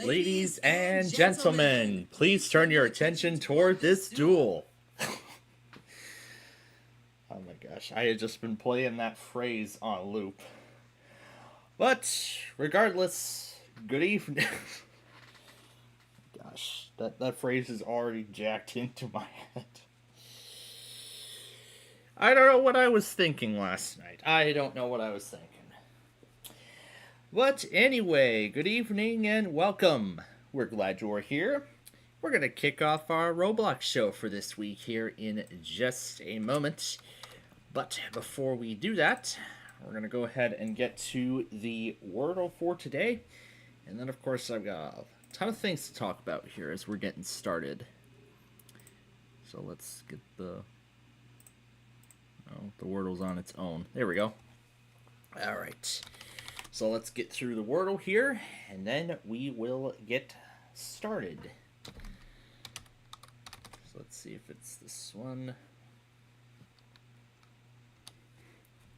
Ladies and gentlemen, please turn your attention toward this duel. Oh my gosh, I had just been playing that phrase on loop. But regardless, good evening. Gosh, that phrase is already jacked into my head. I don't know what I was thinking last night. I don't know what I was thinking. But anyway, good evening and welcome. We're glad you're here. We're going to kick off our Roblox show for this week here in just a moment. But before we do that, we're going to go ahead and get to the Wordle for today. And then, of course, I've got a ton of things to talk about here as we're getting started. So let's get the Wordle's on its own. There we go. All right. So let's get through the Wordle here, and then we will get started. So let's see if it's this one.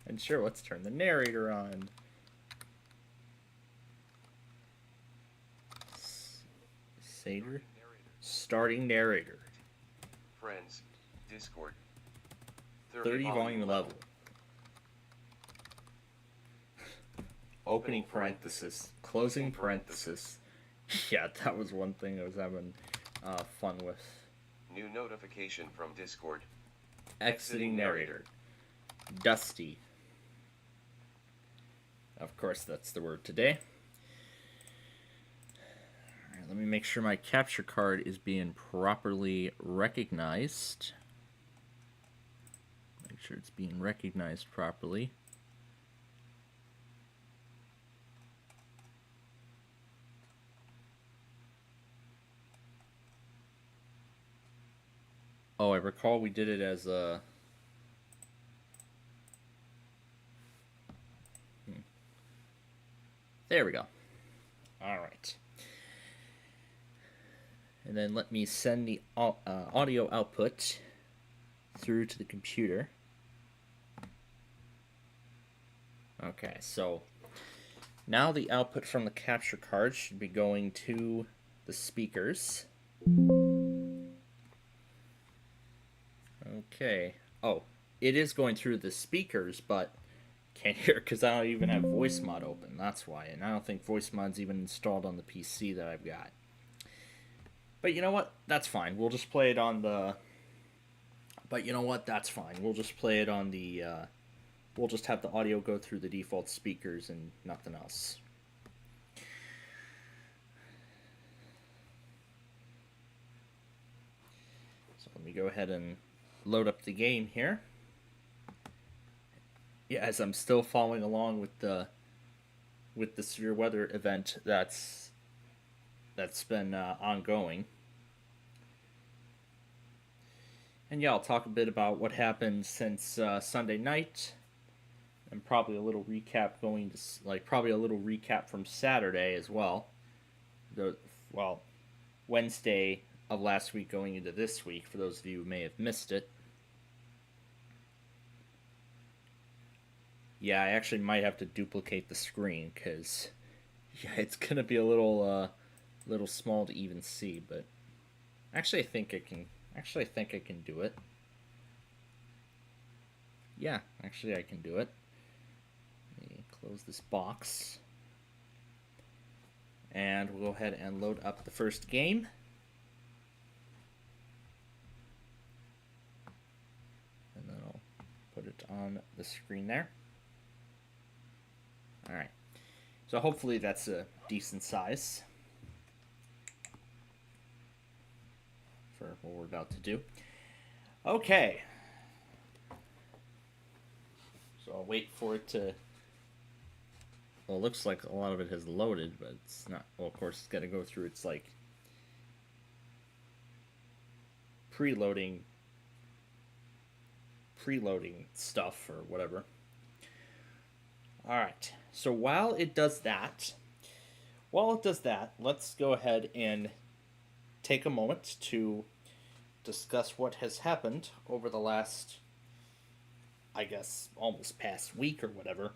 And sure, let's turn the narrator on. Satyr? Starting narrator. Friends, Discord. 30 volume level. Opening parenthesis, closing parenthesis. Yeah, that was one thing I was having fun with. New notification from Discord. Exiting narrator. Dusty. Of course, that's the word today. Alright, let me make sure my capture card is being properly recognized. Make sure it's being recognized properly. Oh, I recall we did it as a... There we go. Alright. And then let me send the audio output through to the computer. Okay, so now the output from the capture card should be going to the speakers. Okay. Oh, it is going through the speakers, but can't hear because I don't even have voice mod open. That's why. And I don't think voice mod's even installed on the PC that I've got. But you know what? That's fine. We'll just play it on the... But you know what? That's fine. We'll just play it on the... We'll just have the audio go through the default speakers and nothing else. So let me go ahead and load up the game here. Yeah, as I'm still following along with the severe weather event that's been ongoing. And yeah, I'll talk a bit about what happened since Sunday night, and probably a little recap probably a little recap from Saturday as well. Wednesday of last week going into this week, for those of you who may have missed it. Yeah, I actually might have to duplicate the screen, because yeah, it's going to be a little small to even see, but actually I think I can do it. Yeah, actually I can do it. Let me close this box. And we'll go ahead and load up the first game. And then I'll put it on the screen there. Alright. So hopefully that's a decent size for what we're about to do. Okay. So I'll wait for it to... Well, it looks like a lot of it has loaded, but it's not... Well, of course, it's got to go through its, preloading stuff or whatever. Alright, so while it does that, let's go ahead and take a moment to discuss what has happened over the last, I guess, almost past week or whatever.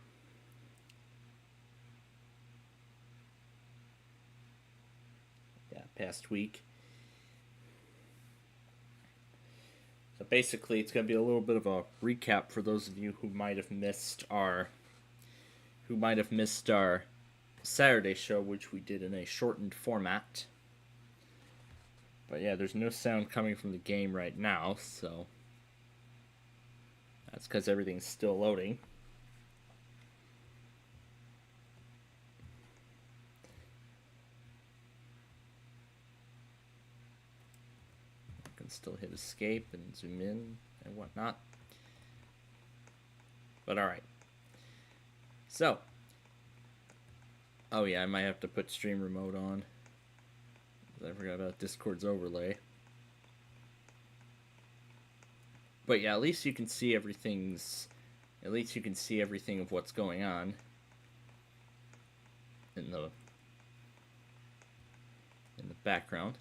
past week. So basically, it's going to be a little bit of a recap for those of you who might have missed our Saturday show, which we did in a shortened format. But yeah, there's no sound coming from the game right now, so that's because everything's still loading. I can still hit escape and zoom in and whatnot. But alright. So, oh yeah, I might have to put streamer mode on. I forgot about Discord's overlay. But yeah, at least you can see everything of what's going on in the background.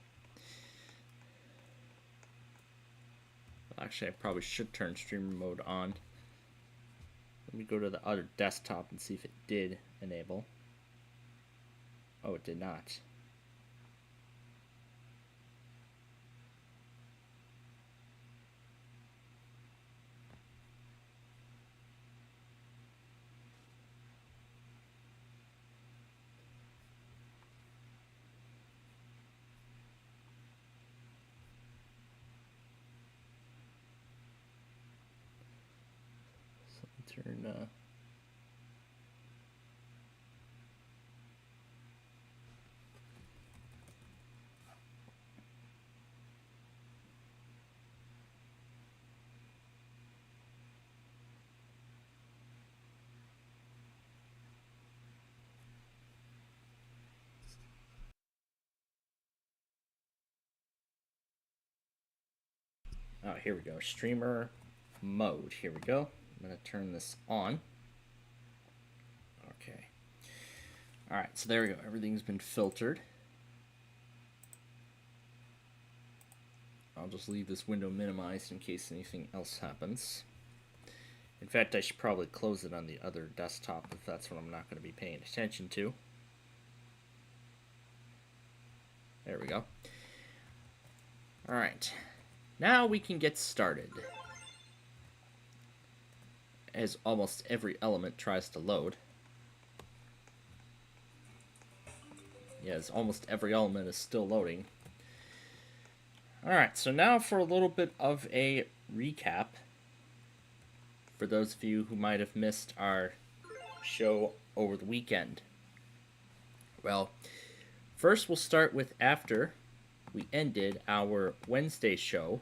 Well, actually, I probably should turn streamer mode on. Let me go to the other desktop and see if it did enable. Oh, it did not. So turn oh, here we go. Streamer mode. Here we go. I'm going to turn this on. Okay. Alright, so there we go. Everything's been filtered. I'll just leave this window minimized in case anything else happens. In fact, I should probably close it on the other desktop if that's what I'm not going to be paying attention to. There we go. Alright. Now we can get started. As almost every element tries to load. Yes, almost every element is still loading. Alright, so now for a little bit of a recap. For those of you who might have missed our show over the weekend. Well, first we'll start with after we ended our Wednesday show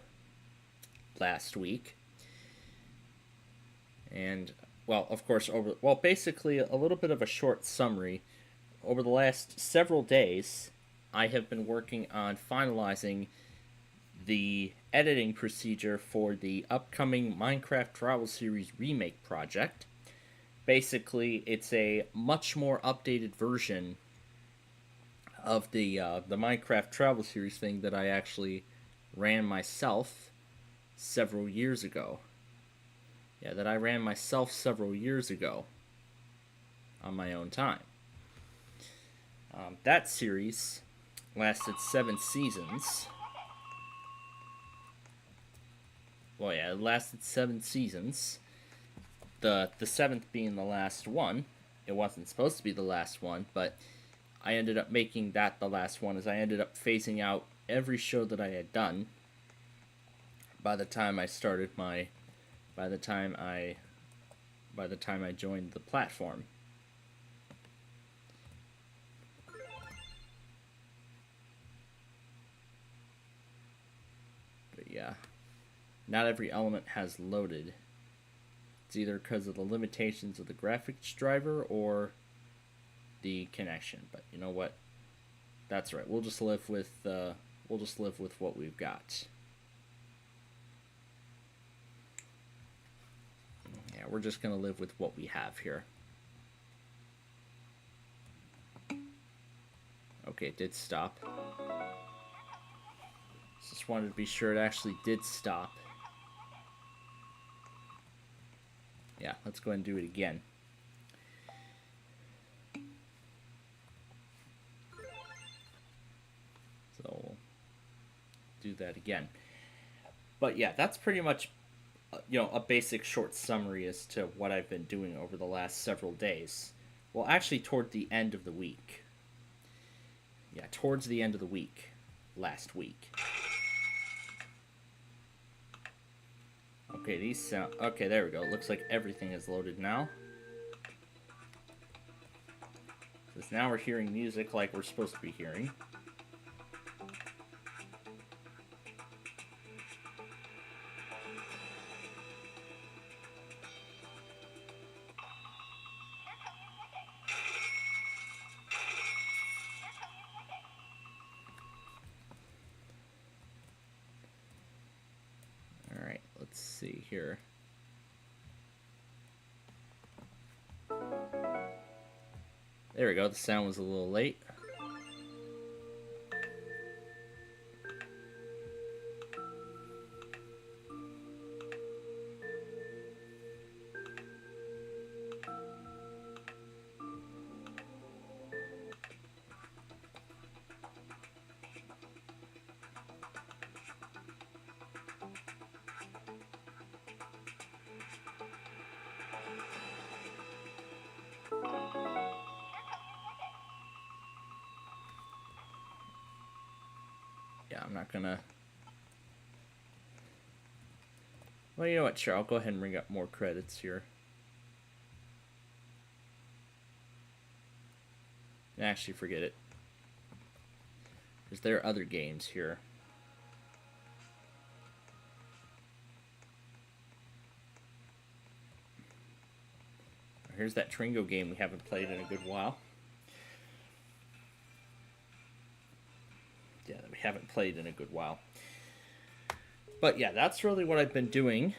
last week. And, well, of course, basically a little bit of a short summary. Over the last several days, I have been working on finalizing the editing procedure for the upcoming Minecraft Travel Series remake project. Basically, it's a much more updated version of the Minecraft Travel Series thing that I actually ran myself several years ago. Yeah, that I ran myself several years ago on my own time. That series lasted 7 seasons. Well, yeah, it lasted 7 seasons. The 7th being the last one. It wasn't supposed to be the last one, but I ended up making that the last one, as I ended up phasing out every show that I had done by the time I joined the platform. But yeah, not every element has loaded. It's either because of the limitations of the graphics driver or the connection. But you know what? That's right. We'll just live with what we've got. Yeah, we're just gonna live with what we have here. Okay, it did stop. Just wanted to be sure it actually did stop. Yeah, let's go ahead and do it again. So do that again. But yeah, that's pretty much a basic short summary as to what I've been doing over the last several days. Well, actually, toward the end of the week. Yeah, towards the end of the week. Last week. Okay, these sound... Okay, there we go. It looks like everything is loaded now. Because now we're hearing music like we're supposed to be hearing. Alright, let's see here. There we go, the sound was a little late. Yeah, I'm not gonna... Well, you know what, sure, I'll go ahead and bring up more credits here. Actually, forget it. Because there are other games here. Here's that Tringo game we haven't played in a good while. Yeah, that we haven't played in a good while. But yeah, that's really what I've been doing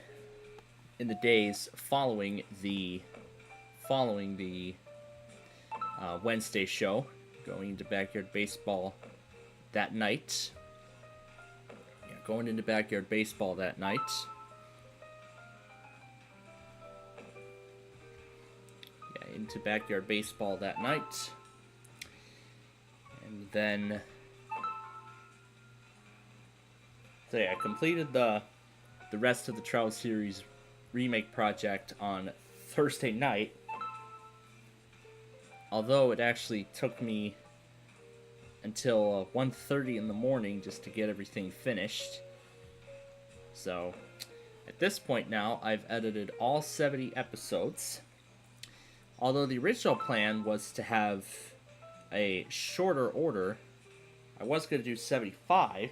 in the days following the Wednesday show, going into Backyard Baseball that night. Yeah, going into Backyard Baseball that night. Yeah, into Backyard Baseball that night. And then... So yeah, I completed the rest of the Travel Series remake project on Thursday night. Although it actually took me until 1:30 in the morning just to get everything finished. So at this point now, I've edited all 70 episodes. Although the original plan was to have a shorter order, I was going to do 75.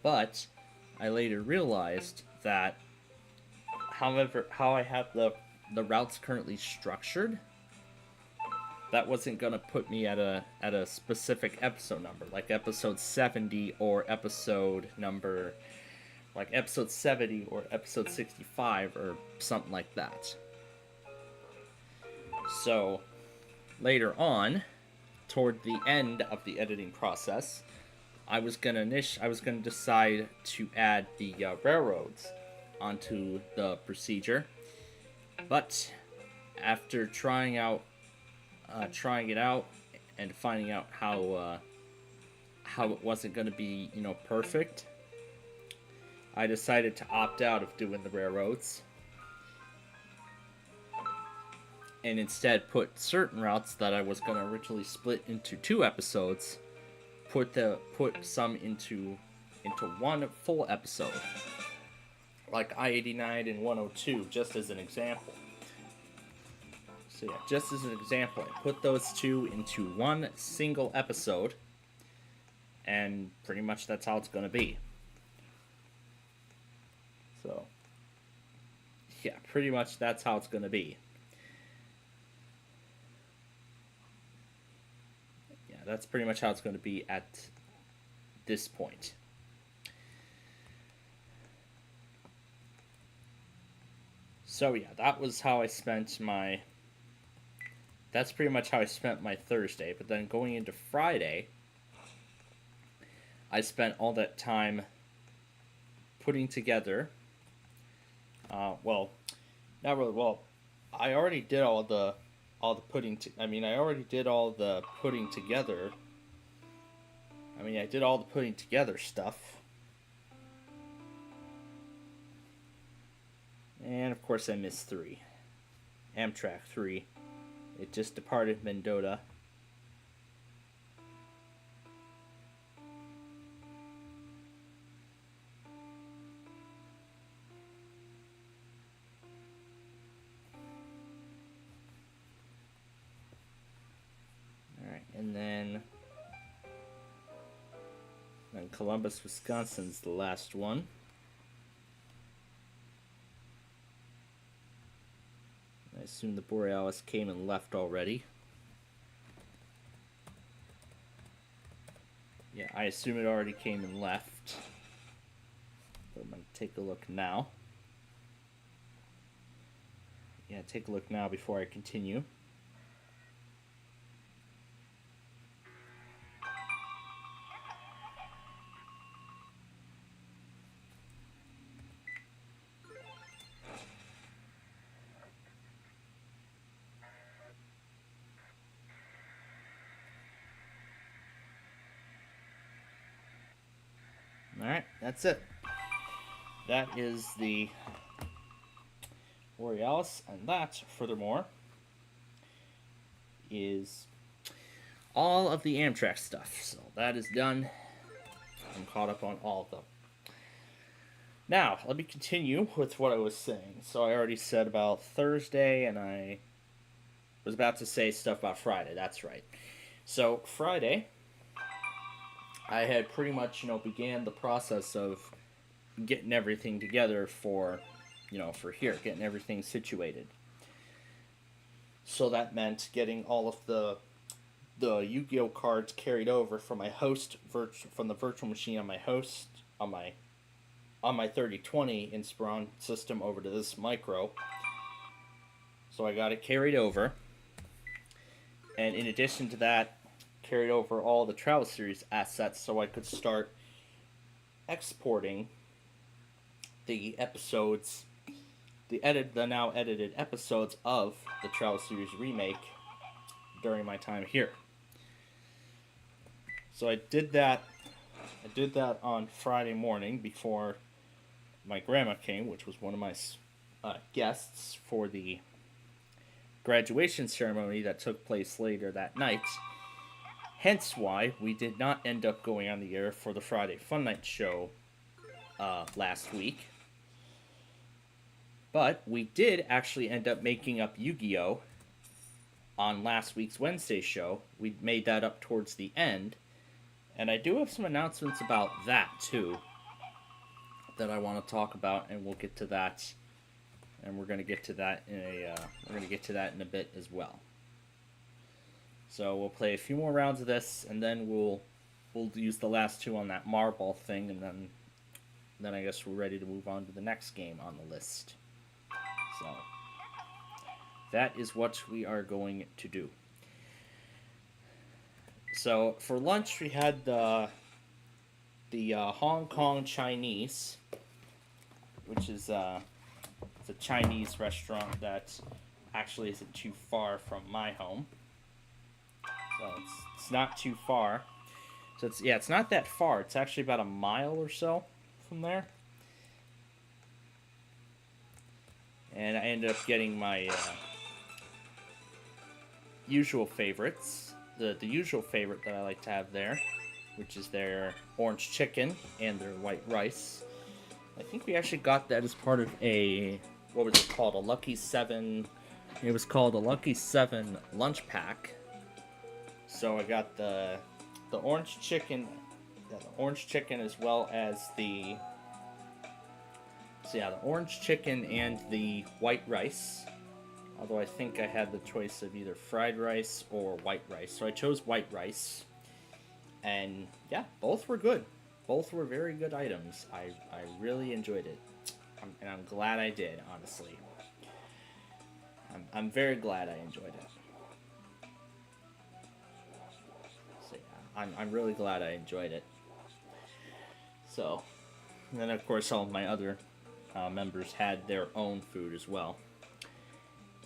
But I later realized that, however, how I have the routes currently structured, that wasn't gonna put me at a specific episode number, like episode 70 or episode number, like episode 70 or episode 65 or something like that. So later on, toward the end of the editing process, I was gonna decide to add the railroads onto the procedure, but after trying it out and finding out how it wasn't gonna be perfect, I decided to opt out of doing the railroads and instead put certain routes that I was gonna originally split into 2 episodes. Put some into one full episode, like I-89 and 102, just as an example. So yeah, just as an example, I put those 2 into one single episode, and pretty much that's how it's gonna be. So yeah, pretty much that's how it's gonna be. That's pretty much how it's going to be at this point. So yeah, that's pretty much how I spent my Thursday. But then going into Friday, I spent all that time putting together, not really, I already did all the putting together I mean, I did all the putting together stuff. And of course I missed 3. Amtrak 3. It just departed Mendota. Alright, and then Columbus, Wisconsin's the last one. I assume the Borealis came and left already. Yeah, I assume it already came and left. But I'm going to take a look now. Yeah, take a look now before I continue. Alright, that's it. That is the Borealis, and that, furthermore, is all of the Amtrak stuff. So that is done. I'm caught up on all of them. Now, let me continue with what I was saying. So I already said about Thursday, and I was about to say stuff about Friday. That's right. So Friday, I had pretty much, began the process of getting everything together for here, getting everything situated. So that meant getting all of the Yu-Gi-Oh cards carried over from my host from the virtual machine on my host on my 3020 Inspiron system over to this micro. So I got it carried over, and in addition to that, carried over all the Travel Series assets so I could start exporting the episodes, the now edited episodes of the Travel Series remake during my time here. So I did that on Friday morning before my grandma came, which was one of my guests for the graduation ceremony that took place later that night. Hence why we did not end up going on the air for the Friday Fun Night show last week. But we did actually end up making up Yu-Gi-Oh! On last week's Wednesday show. We made that up towards the end. And I do have some announcements about that, too, that I want to talk about, and we'll get to that. And we're going to get to that in a bit as well. So we'll play a few more rounds of this, and then we'll use the last 2 on that marble thing, and then I guess we're ready to move on to the next game on the list. So that is what we are going to do. So for lunch we had the Hong Kong Chinese, which is it's a Chinese restaurant that actually isn't too far from my home. So it's not too far. So it's not that far. It's actually about a mile or so from there. And I ended up getting my usual favorites. The usual favorite that I like to have there, which is their orange chicken and their white rice. I think we actually got that as part of what was it called? A Lucky 7. It was called a Lucky 7 lunch pack. So I got the orange chicken, as well as the orange chicken and the white rice. Although I think I had the choice of either fried rice or white rice, so I chose white rice. And yeah, both were good. Both were very good items. I really enjoyed it, and I'm glad I did. Honestly, I'm very glad I enjoyed it. I'm really glad I enjoyed it. So, and then of course all of my other members had their own food as well.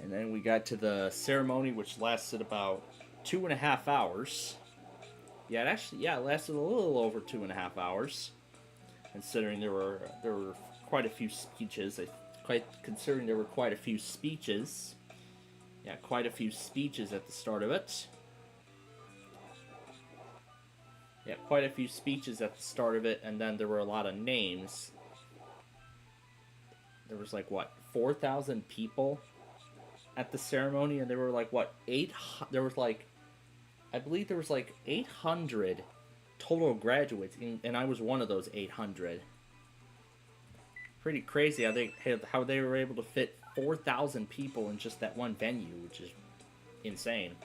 And then we got to the ceremony, which lasted about 2.5 hours. Yeah, it lasted a little over 2.5 hours, considering there were quite a few speeches. Quite considering there were quite a few speeches. Yeah, quite a few speeches at the start of it. Yeah, quite a few speeches at the start of it, and then there were a lot of names. There was like what 4,000 people at the ceremony, and there were like what eight. There was like I believe there was like 800 total graduates, and I was one of those 800. Pretty crazy how they were able to fit 4,000 people in just that one venue, which is insane.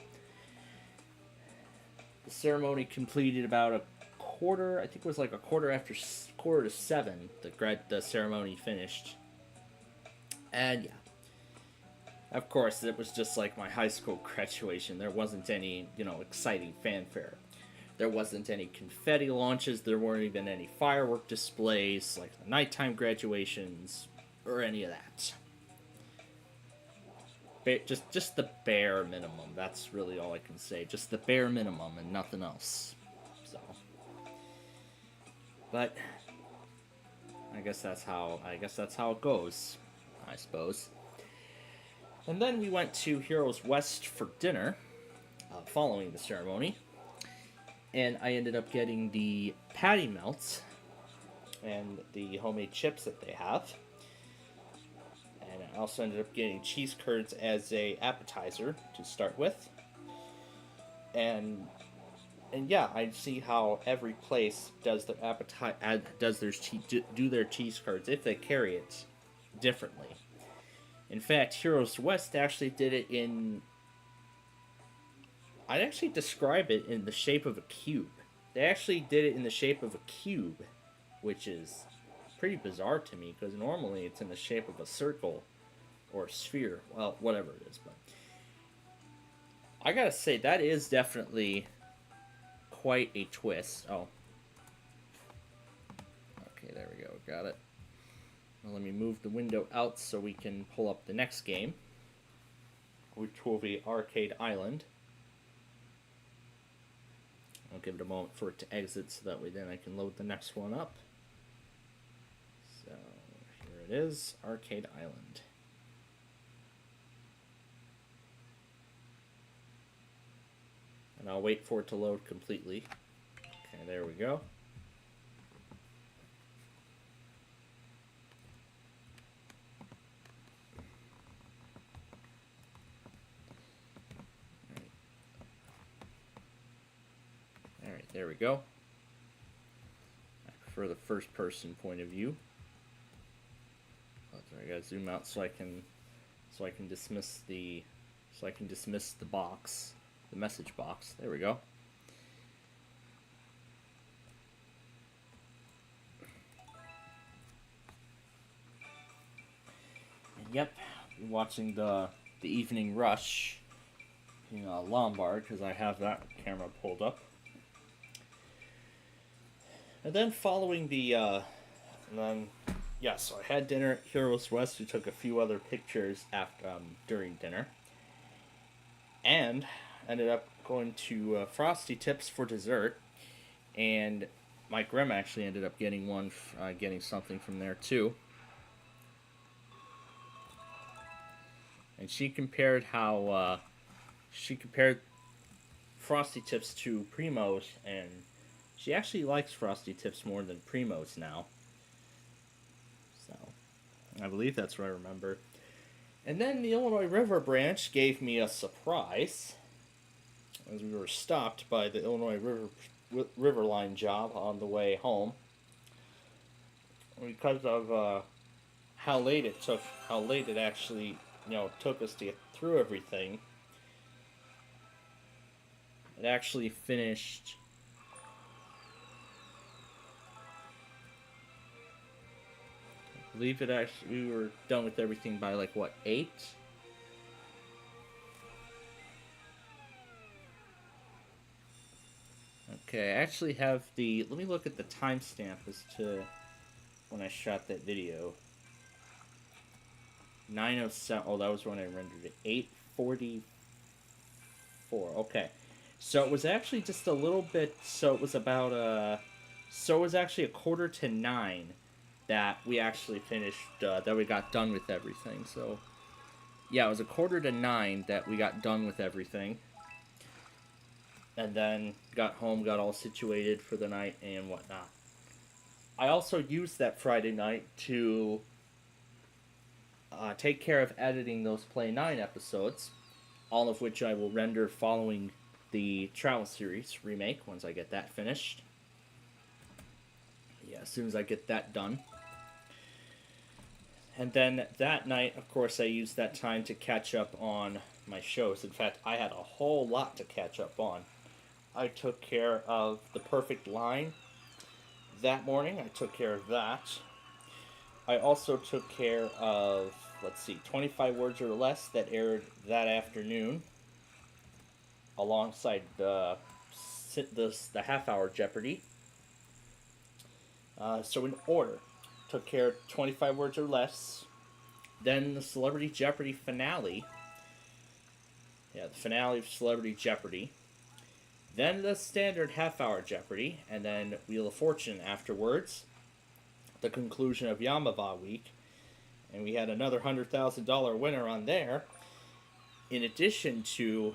The ceremony completed about a quarter. I think it was like a quarter to 7. The ceremony finished, and yeah, of course, it was just like my high school graduation. There wasn't any, exciting fanfare. There wasn't any confetti launches. There weren't even any firework displays, like the nighttime graduations, or any of that. Just the bare minimum. That's really all I can say. Just the bare minimum and nothing else. So, but I guess that's how it goes. I suppose. And then we went to Heroes West for dinner, following the ceremony. And I ended up getting the patty melts and the homemade chips that they have. And I also ended up getting cheese curds as a appetizer to start with. And yeah, I see how every place does their do their cheese curds if they carry it differently. In fact, Heroes West actually did it in... I'd actually describe it in the shape of a cube. They actually did it in the shape of a cube, which is pretty bizarre to me, because normally it's in the shape of a circle or a sphere. Well, whatever it is, but... I gotta say, that is definitely quite a twist. Oh. Okay, there we go. Got it. Well, let me move the window out so we can pull up the next game, which will be Arcade Island. I'll give it a moment for it to exit so that way then I can load the next one up. So here it is, Arcade Island. And I'll wait for it to load completely. Okay, there we go. There we go. I prefer the first person point of view. Oh, sorry, I gotta zoom out so I can dismiss the box, the message box. There we go. And yep, watching the evening rush in Lombard, because I have that camera pulled up. And then following so I had dinner at Heroes West. We took a few other pictures after during dinner, and ended up going to Frosty Tips for dessert. And my grandma actually ended up getting getting something from there too. And she compared Frosty Tips to Primo's, and she actually likes Frosty Tips more than Primo's now. So, I believe that's what I remember. And then the Illinois River branch gave me a surprise, as we were stopped by the Illinois River line job on the way home. Because of how late it actually, took us to get through everything. It actually finished... I believe we were done with everything by 8? Okay, I actually have let me look at the timestamp as to when I shot that video. 9:07, that was when I rendered it. 8:44, okay. So it was actually just a little bit. So it was about So it was actually a quarter to 9 that we actually finished. That we got done with everything. So yeah, it was a quarter to 9 that we got done with everything, and then got home, got all situated for the night and whatnot. I also used that Friday night to take care of editing those Play 9 episodes, all of which I will render following the Travel Series remake once I get that finished. Yeah, as soon as I get that done. And then that night, of course, I used that time to catch up on my shows. In fact, I had a whole lot to catch up on. I took care of The Perfect Line that morning. I took care of that. I also took care of, let's see, 25 Words or Less that aired that afternoon alongside the half hour Jeopardy. So in order, took care of 25 Words or Less, then the Celebrity Jeopardy finale. Yeah, the finale of Celebrity Jeopardy. Then the standard half hour Jeopardy, and then Wheel of Fortune afterwards. The conclusion of Yamava Week, and we had another $100,000 winner on there. In addition to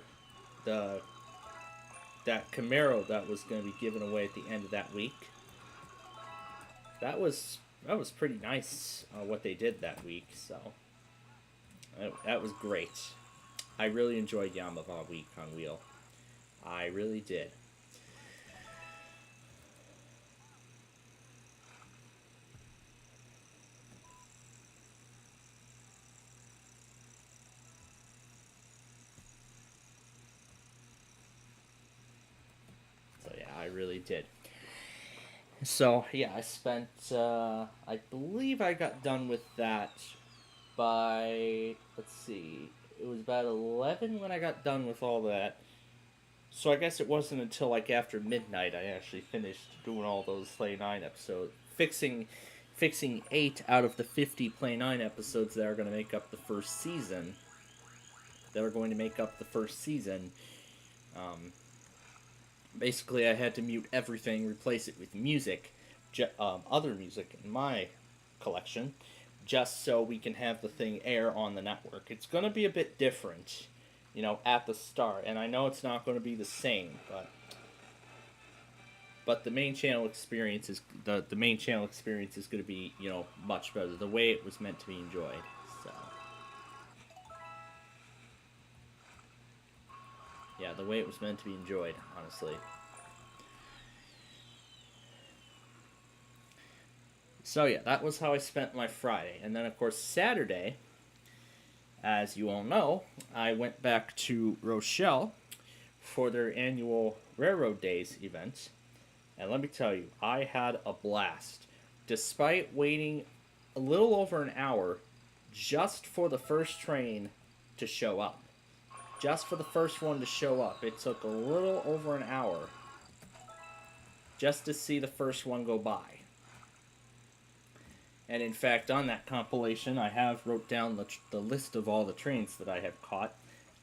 the that Camaro that was going to be given away at the end of that week. That was pretty nice what they did that week. So that was great. I really enjoyed Yamava Week on Wheel. I really did. So yeah, I really did. So yeah, I spent. I believe I got done with that by, let's see, it was about 11 when I got done with all that. So I guess it wasn't until like after midnight I actually finished doing all those Play 9 episodes, fixing 8 out of the 50 Play 9 episodes that are going to make up the first season. Um, Basically, I had to mute everything, replace it with music, other music in my collection, just so we can have the thing air on the network. It's going to be a bit different, at the start, and I know it's not going to be the same, but the main channel experience is the main channel experience is going to be much better, the way it was meant to be enjoyed. So yeah, the way it was meant to be enjoyed, honestly. So yeah, that was how I spent my Friday, and then of course Saturday, as you all know, I went back to Rochelle for their annual Railroad Days event. And let me tell you, I had a blast. Despite waiting a little over an hour just for the first train to show up. Just for the first one to show up. It took a little over an hour just to see the first one go by. And in fact, on that compilation, I have wrote down the list of all the trains that I have caught.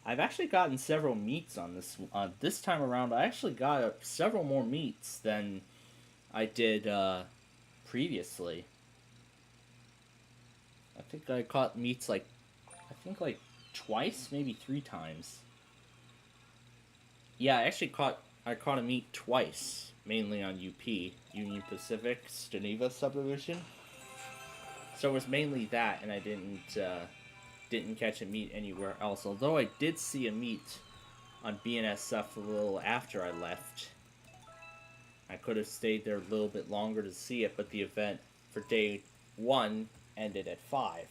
I've actually gotten several meets on this. This time around, I actually got several more meets than I did previously. I think I caught meets like twice, maybe 3 times. Yeah, I caught a meet twice, mainly on UP, Union Pacific Steneva subdivision. So it was mainly that, and I didn't catch a meet anywhere else. Although I did see a meet on BNSF a little after I left. I could have stayed there a little bit longer to see it, but the event for day 1 ended at 5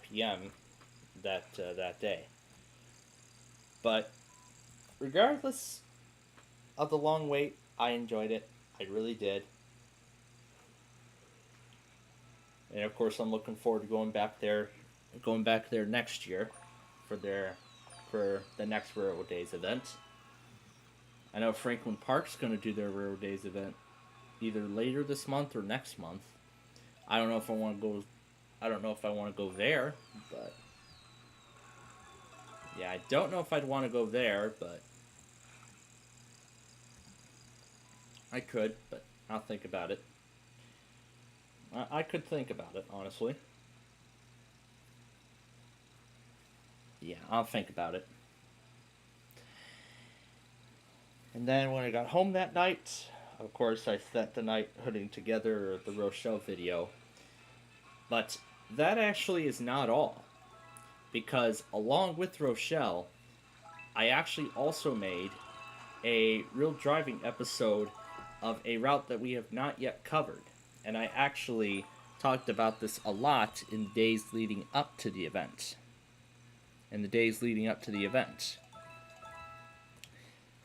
p.m. that day. But regardless of the long wait, I enjoyed it. I really did. And of course, I'm looking forward to going back there next year for the next Railroad Days event. I know Franklin Park's going to do their Railroad Days event either later this month or next month. I don't know if I want to go. I don't know if I want to go there, but yeah, I don't know if I'd want to go there, but I could, but I'll think about it. I could think about it, honestly. Yeah, I'll think about it. And then when I got home that night, of course, I spent the night putting together the Rochelle video. But that actually is not all. Because along with Rochelle, I actually also made a real driving episode of a route that we have not yet covered. And I actually talked about this a lot in the days leading up to the event.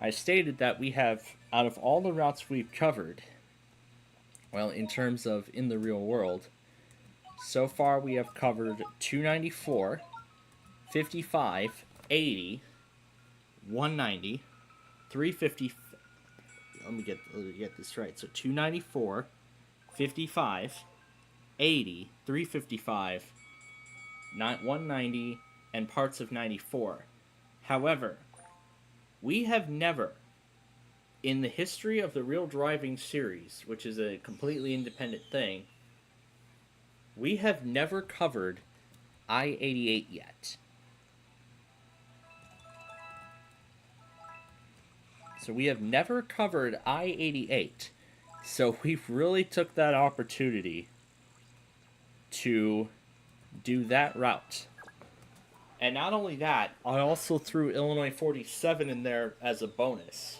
I stated that we have, out of all the routes we've covered, well, in terms of in the real world, so far we have covered 294, 55, 80, 190, 350. Let me get this right. So 294, 55, 80, 355, 190, and parts of 94. However, we have never, in the history of the Real Driving series, which is a completely independent thing, we have never covered I 88 yet. So we have never covered I 88. So we really took that opportunity to do that route. And not only that, I also threw Illinois 47 in there as a bonus.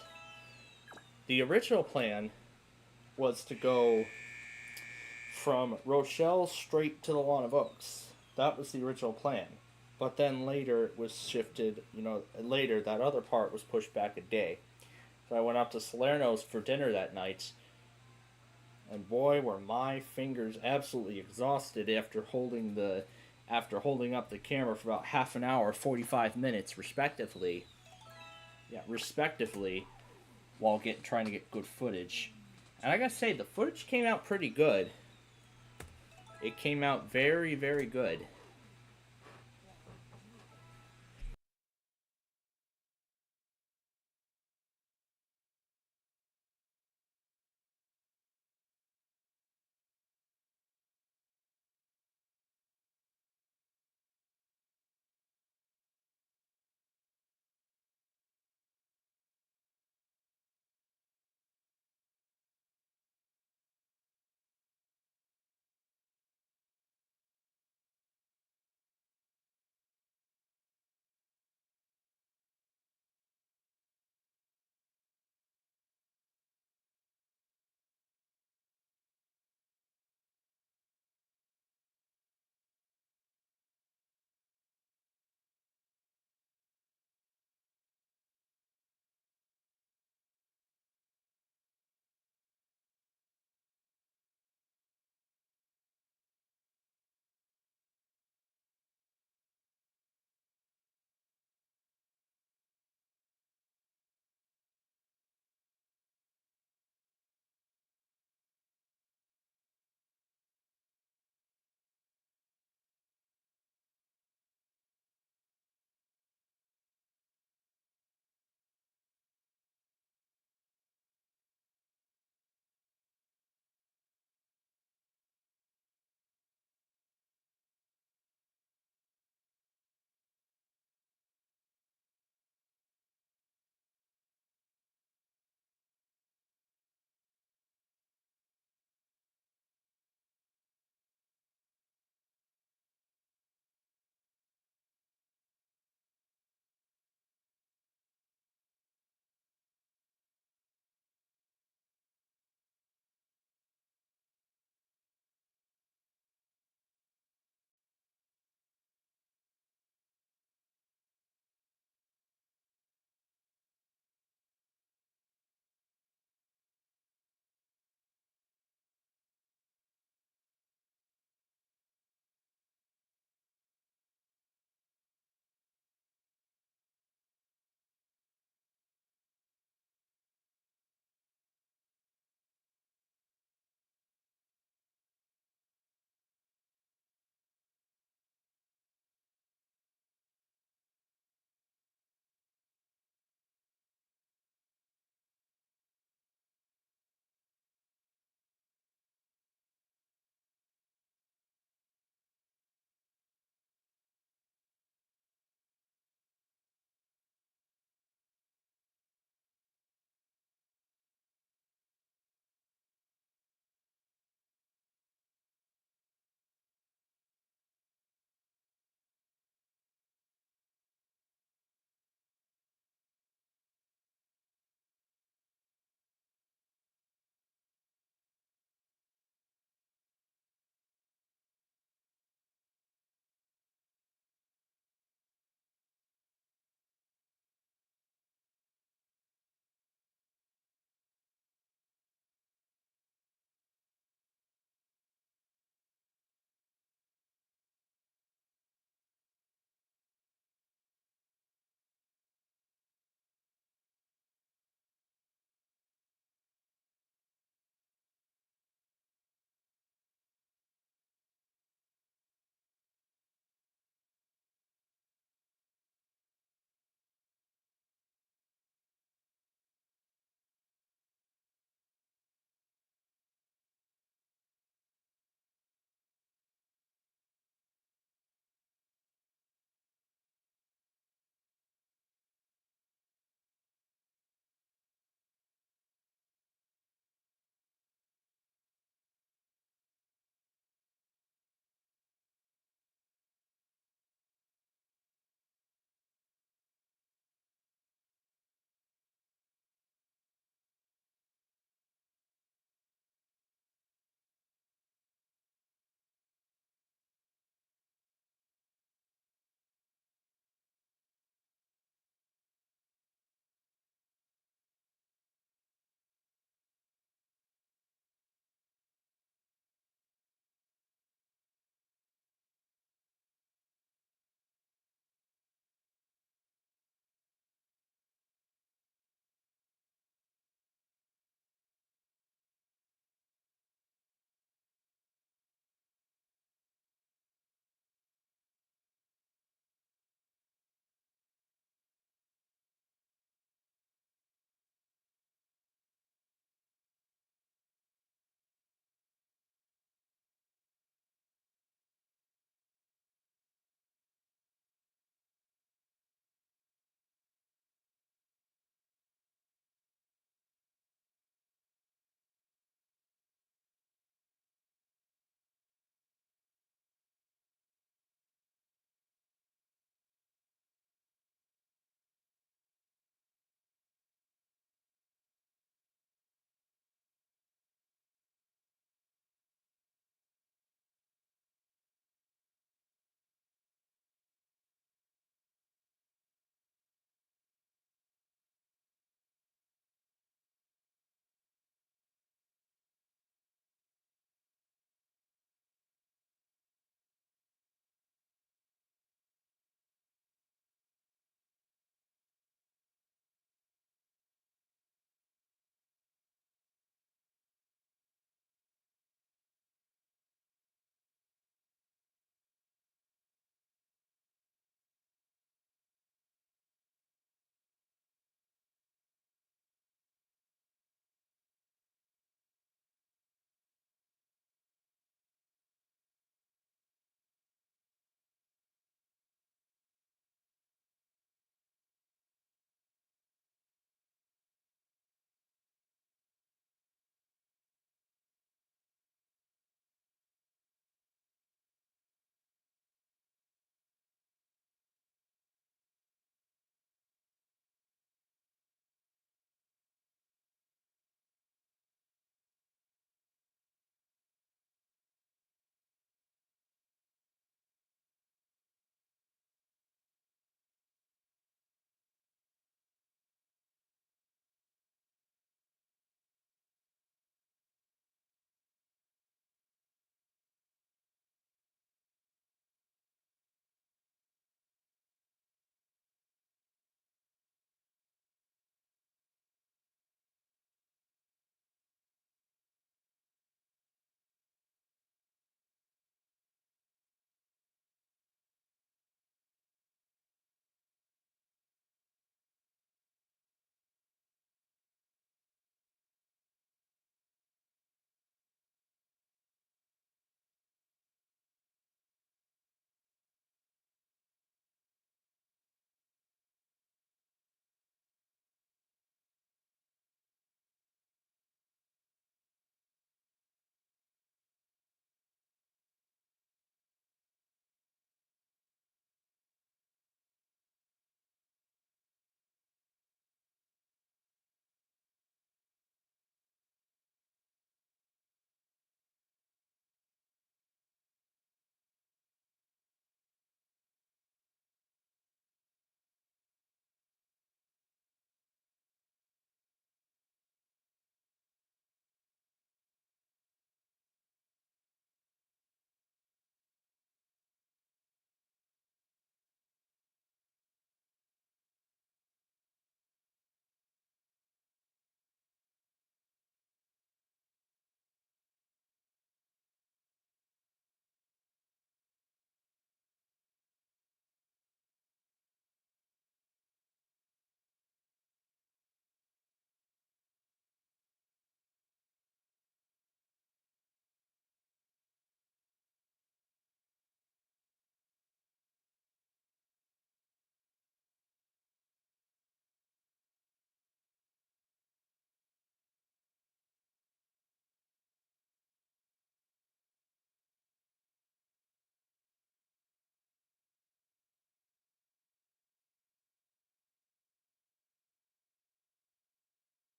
The original plan was to go from Rochelle straight to the Lawn of Oaks. That was the original plan. But then later it was shifted, later that other part was pushed back a day. So I went up to Salerno's for dinner that night. And boy, were my fingers absolutely exhausted after holding up the camera for about half an hour, 45 minutes, respectively. Yeah, respectively, while trying to get good footage. And I gotta say, the footage came out pretty good. It came out very, very good.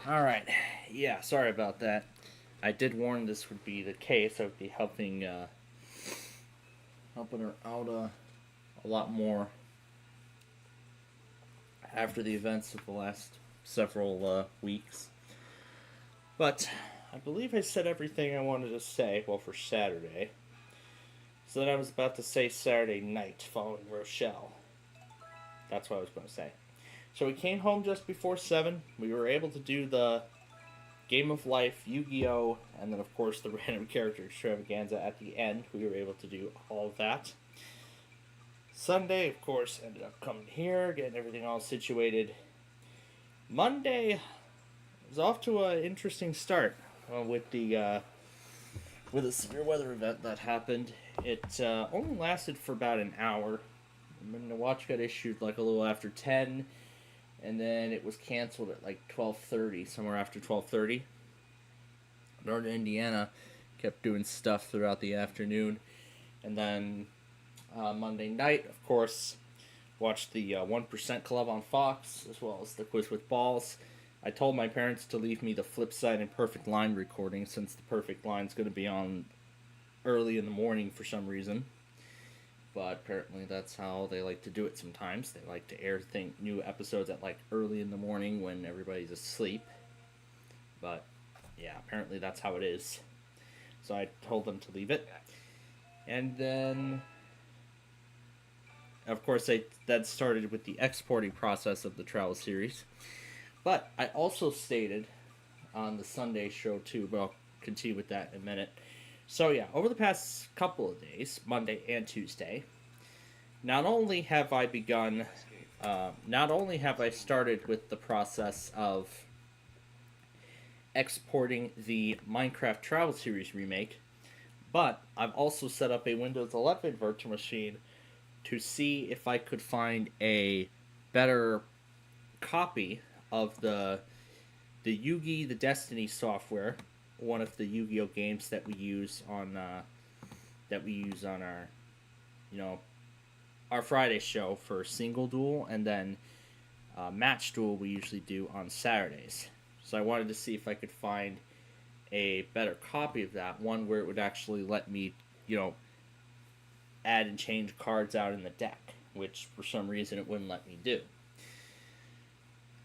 All right. Yeah, sorry about that. I did warn this would be the case. I would be helping her out a lot more after the events of the last several weeks. But I believe I said everything I wanted to say, well, for Saturday. So then I was about to say Saturday night following Rochelle. That's what I was going to say. So we came home just before 7. We were able to do the Game of Life, Yu Gi Oh!, and then, of course, the random character extravaganza at the end. We were able to do all of that. Sunday, of course, ended up coming here, getting everything all situated. Monday was off to an interesting start with a severe weather event that happened. It only lasted for about an hour. And then the watch got issued like a little after 10, and then it was canceled at like 12:30, somewhere after 12:30. Northern Indiana kept doing stuff throughout the afternoon, and then Monday night, of course, watched the 1% Club on Fox, as well as the Quiz with Balls. I told my parents to leave me the Flip Side and Perfect Line recording, since the Perfect Line's going to be on early in the morning for some reason. But apparently that's how they like to do it sometimes. They like to air new episodes at like early in the morning when everybody's asleep. But yeah, apparently that's how it is. So I told them to leave it. And then, of course, that started with the exporting process of the travel series. But I also stated on the Sunday show too, but I'll continue with that in a minute. So yeah, over the past couple of days, Monday and Tuesday, not only have I begun, not only have I started with the process of exporting the Minecraft Travel Series remake, but I've also set up a Windows 11 virtual machine to see if I could find a better copy of the Yugi the Destiny software, one of the Yu-Gi-Oh games that we use on our, you know, our Friday show for single duel, and then match duel we usually do on Saturdays. So I wanted to see if I could find a better copy of that, one where it would actually let me, add and change cards out in the deck, which for some reason it wouldn't let me do.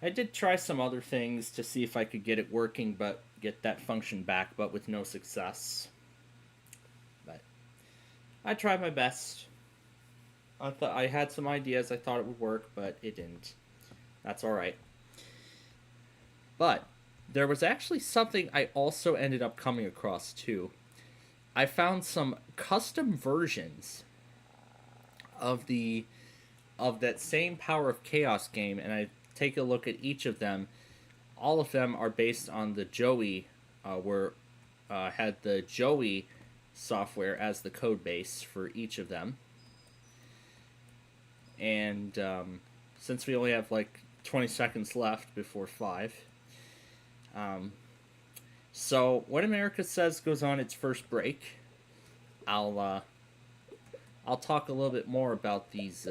I did try some other things to see if I could get it working, but get that function back, but with no success. But I tried my best. I thought I had some ideas. I thought it would work, but it didn't. That's all right. But there was actually something I also ended up coming across too. I found some custom versions of the of that same Power of Chaos game, and I take a look at each of them. All of them are based on the Joey, where had the Joey software as the code base for each of them. And since we only have like 20 seconds left before 5, um, so when America Says goes on its first break, I'll I'll talk a little bit more about these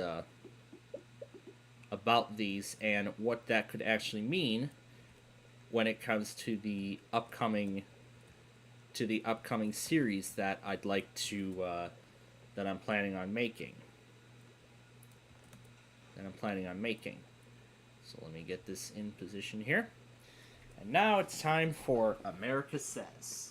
and what that could actually mean when it comes to the upcoming series that I'd like to that I'm planning on making. So let me get this in position here. And now it's time for America Says.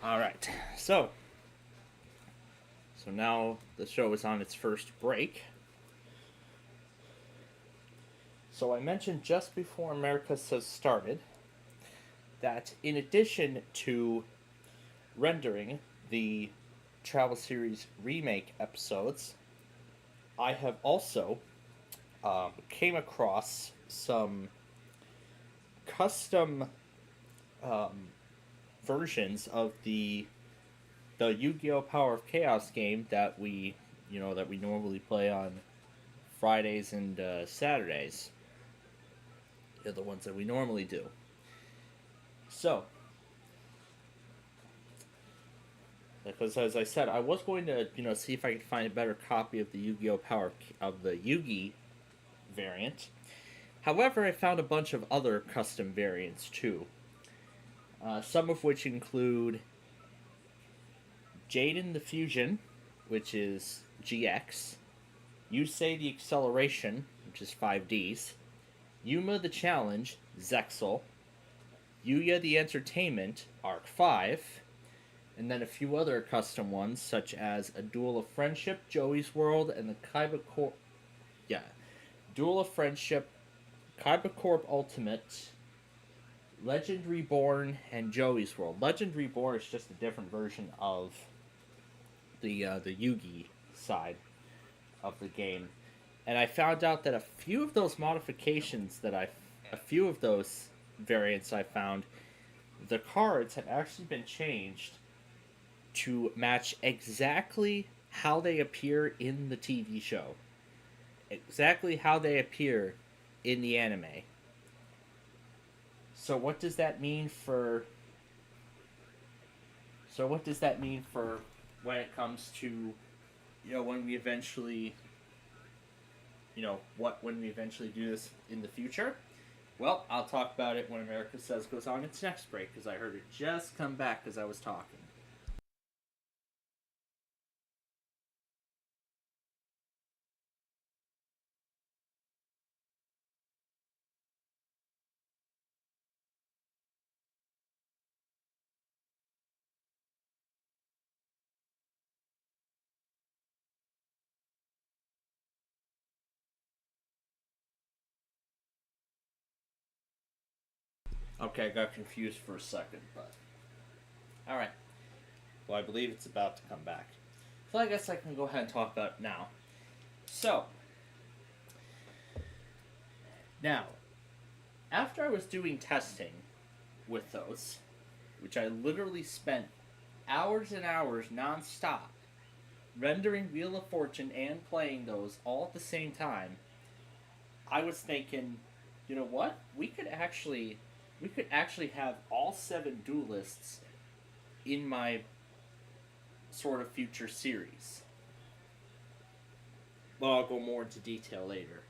All right. So now the show is on its first break. So I mentioned just before Americus has started that in addition to rendering the travel series remake episodes, I have also came across some custom um, versions of the Yu-Gi-Oh! Power of Chaos game that we normally play on Fridays and Saturdays. They're the ones that we normally do. So, because as I said, I was going to see if I could find a better copy of the Yu-Gi-Oh! Power of the Yugi variant. However, I found a bunch of other custom variants too. Some of which include Jaden the Fusion, which is GX, Yusei the Acceleration, which is 5Ds, Yuma the Challenge, Zexal, Yuya the Entertainment, Arc 5, and then a few other custom ones, such as a Duel of Friendship, Joey's World, and the Kaiba Corp. Yeah, Duel of Friendship, Kaiba Corp Ultimate, Legend Reborn, and Joey's World. Legend Reborn is just a different version of the Yugi side of the game, and I found out that a few of those modifications a few of those variants I found, the cards have actually been changed to match exactly how they appear in the TV show, exactly how they appear in the anime. So what does that mean for? So what does that mean for when it comes to, when we eventually, when we eventually do this in the future? Well, I'll talk about it when America Says goes on its next break, because I heard it just come back as I was talking. Okay, I got confused for a second, but alright. Well, I believe it's about to come back. So I guess I can go ahead and talk about it now. So, now, after I was doing testing with those, which I literally spent hours and hours non-stop rendering Wheel of Fortune and playing those all at the same time, I was thinking, you know what? We could actually have all 7 duelists in my sort of future series. Well, I'll go more into detail later.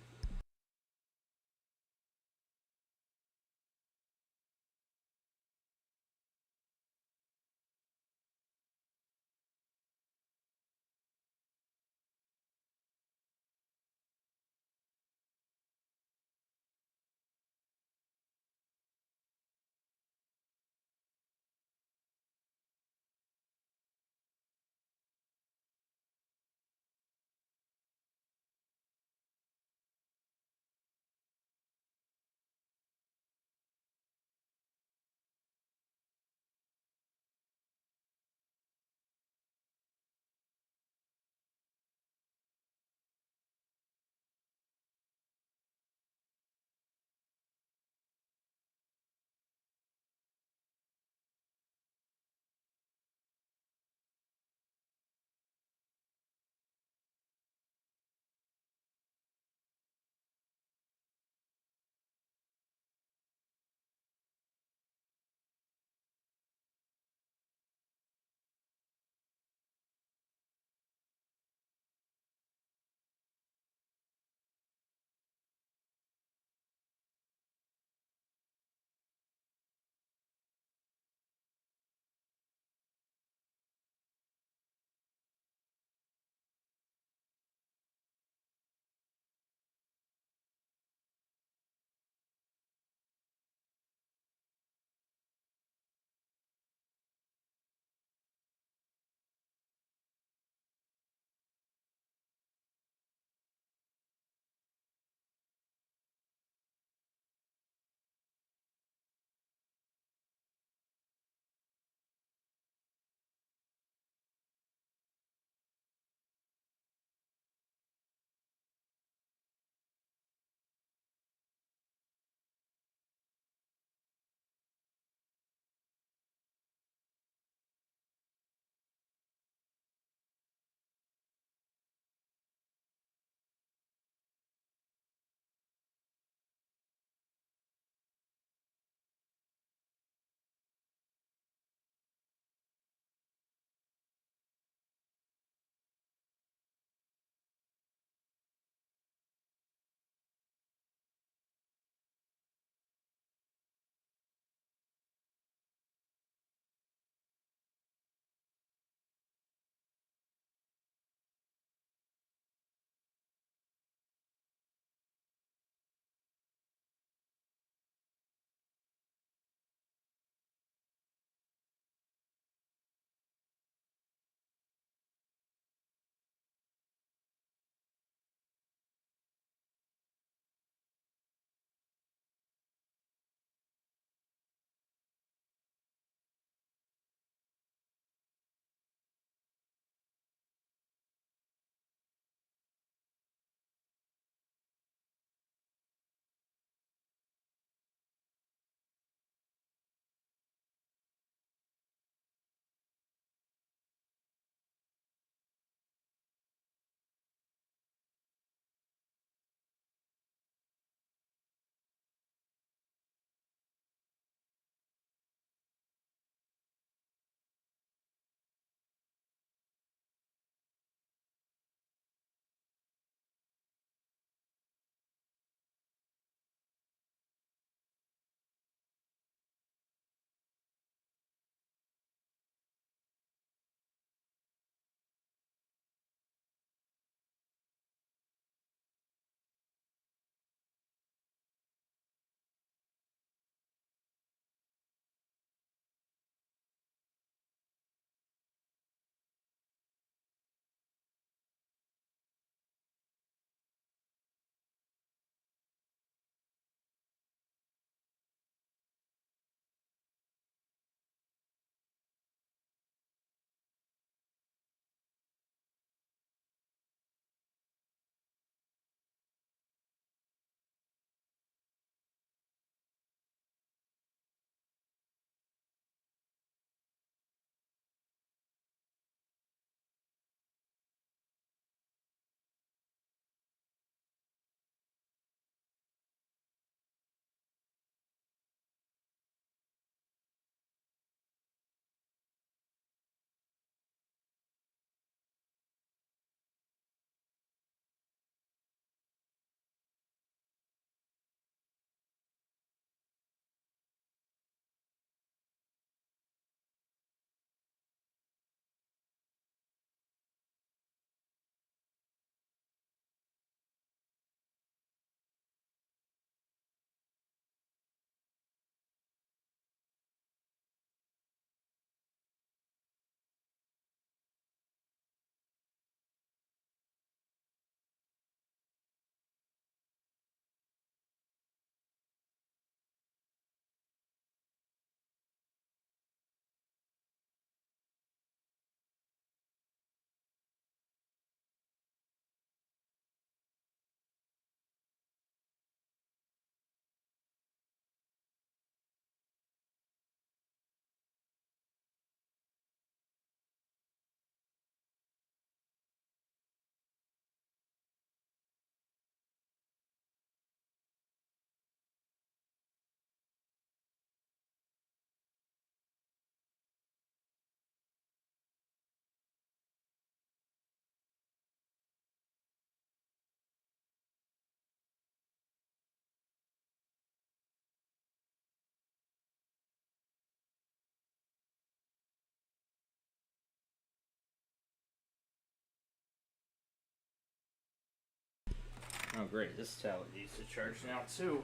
Oh, great. This tablet needs to charge now, too.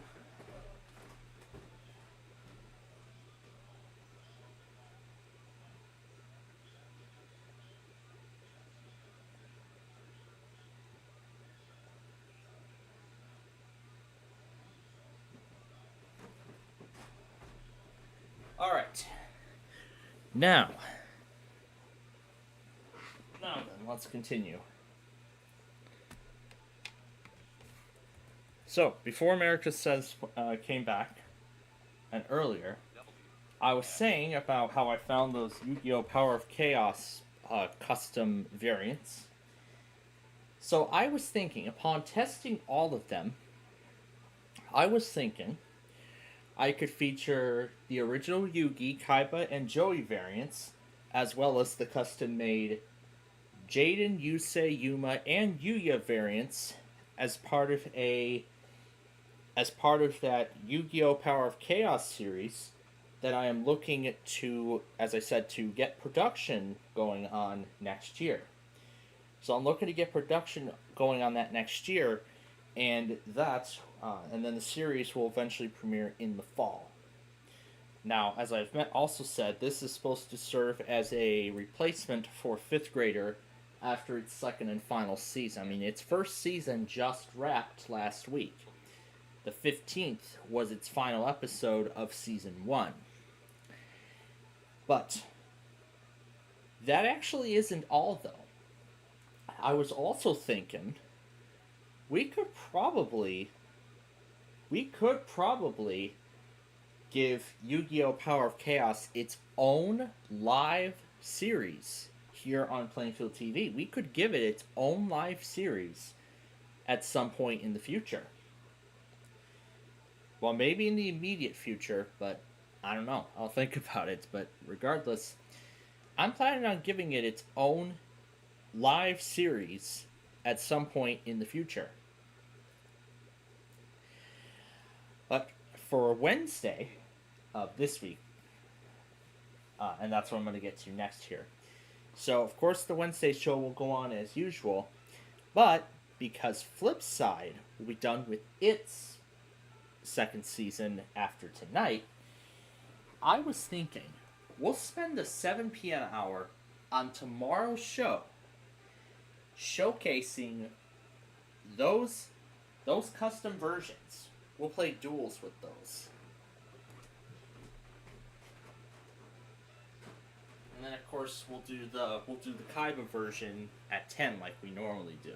All right. Now then, let's continue. So, before America Says came back, and earlier, I was saying about how I found those Yu-Gi-Oh! Power of Chaos custom variants. So I was thinking, upon testing all of them, I was thinking I could feature the original Yugi, Kaiba, and Joey variants, as well as the custom-made Jaden, Yusei, Yuma, and Yuya variants as part of that Yu-Gi-Oh! Power of Chaos series that I am looking to, as I said, to get production going on next year. So I'm looking to get production going on that next year, and and then the series will eventually premiere in the fall. Now, as I've also said, this is supposed to serve as a replacement for Fifth Grader after its second and final season. I mean, its first season just wrapped last week. The 15th was its final episode of season 1. But that actually isn't all, though. I was also thinking we could probably give Yu-Gi-Oh! Power of Chaos its own live series here on Plainfield TV. We could give it its own live series at some point in the future. Well, maybe in the immediate future, but I don't know. I'll think about it. But regardless, I'm planning on giving it its own live series at some point in the future. But for Wednesday of this week, and that's what I'm going to get to next here. So, of course, the Wednesday show will go on as usual, but because Flipside will be done with its second season after tonight, I was thinking we'll spend the 7 p.m. hour on tomorrow's show showcasing those custom versions. We'll play duels with those. And then of course we'll do the Kaiba version at 10 like we normally do.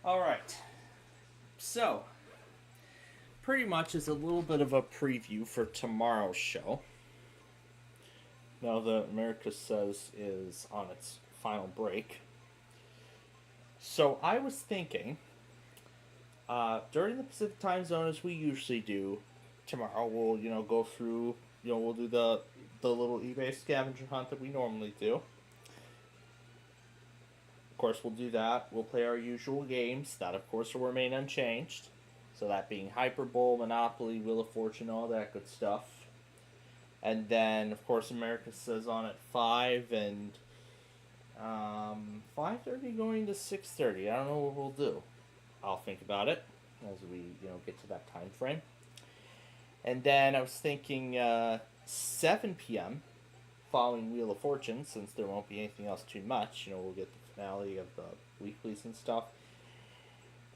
All right. So, pretty much is a little bit of a preview for tomorrow's show. Now that America Says is on its final break. So, I was thinking, during the Pacific time zone, as we usually do, tomorrow we'll, go through, we'll do the little eBay scavenger hunt that we normally do. Of course, we'll do that. We'll play our usual games. That, of course, will remain unchanged. So that being Hyperbowl, Monopoly, Wheel of Fortune, all that good stuff. And then, of course, America Says on at 5 and 5:30 going to 6:30. I don't know what we'll do. I'll think about it as we, get to that time frame. And then I was thinking 7 p.m. following Wheel of Fortune, since there won't be anything else too much. We'll get the finale of the weeklies and stuff.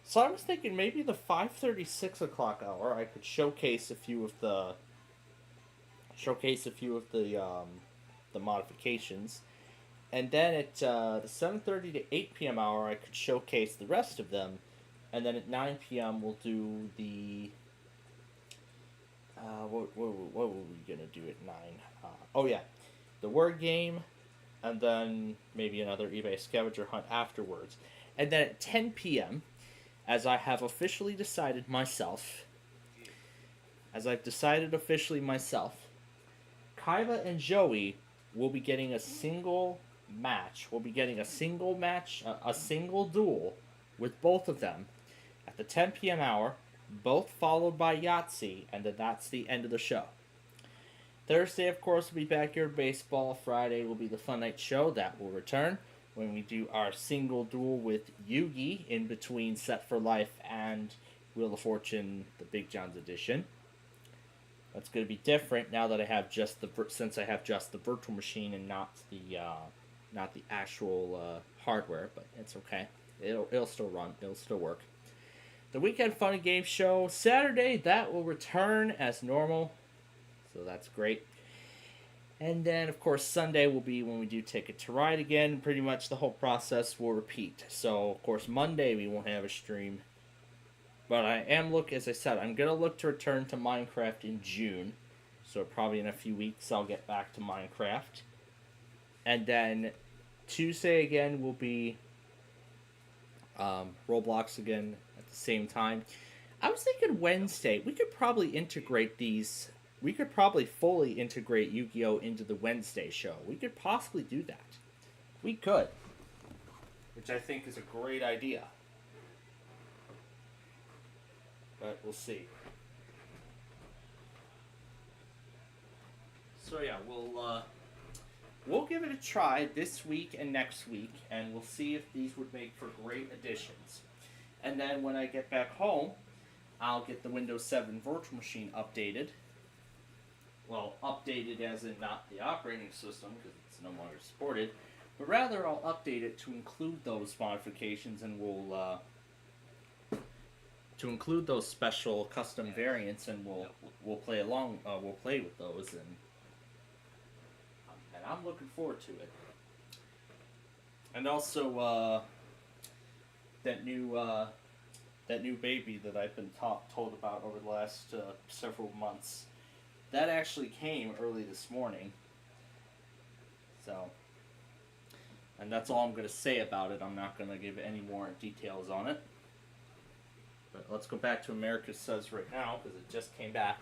So I was thinking maybe the 5:30, 6 o'clock hour, I could showcase a few of the modifications, and then at the 7:30 to 8 p.m. hour, I could showcase the rest of them, and then at 9 p.m. we'll do the what were we gonna do at 9? Oh yeah, the word game, and then maybe another eBay scavenger hunt afterwards, and then at 10 p.m. as I have officially decided myself, Kaiba and Joey will be getting a single match. We'll be getting a single match, a single duel with both of them at the 10 p.m. hour, both followed by Yahtzee, and then that's the end of the show. Thursday, of course, will be Backyard Baseball. Friday will be the Fun Night Show. That will return when we do our single duel with Yugi in between Set for Life and Wheel of Fortune, the Big John's edition. That's going to be different now that I have just the virtual machine and not the actual hardware, but it's okay. It'll still run. It'll still work. The Weekend Fun and Game Show Saturday, that will return as normal, so that's great. And then, of course, Sunday will be when we do Ticket to Ride again. Pretty much the whole process will repeat. So, of course, Monday we won't have a stream. But I'm going to look to return to Minecraft in June. So probably in a few weeks I'll get back to Minecraft. And then Tuesday again will be Roblox again at the same time. I was thinking Wednesday. We could probably integrate these. We could probably fully integrate Yu-Gi-Oh! Into the Wednesday show. We could possibly do that. We could. Which I think is a great idea. But we'll see. So yeah, we'll give it a try this week and next week, and we'll see if these would make for great additions. And then when I get back home, I'll get the Windows 7 virtual machine updated. Well, updated as in not the operating system, because it's no longer supported, but rather I'll update it to include those modifications, and we'll to include those special custom variants, and we'll play along. We'll play with those, and I'm looking forward to it. And also that new baby that I've been told about over the last several months. That actually came early this morning. So, and that's all I'm going to say about it. I'm not going to give any more details on it. But let's go back to America Says right now, because it just came back.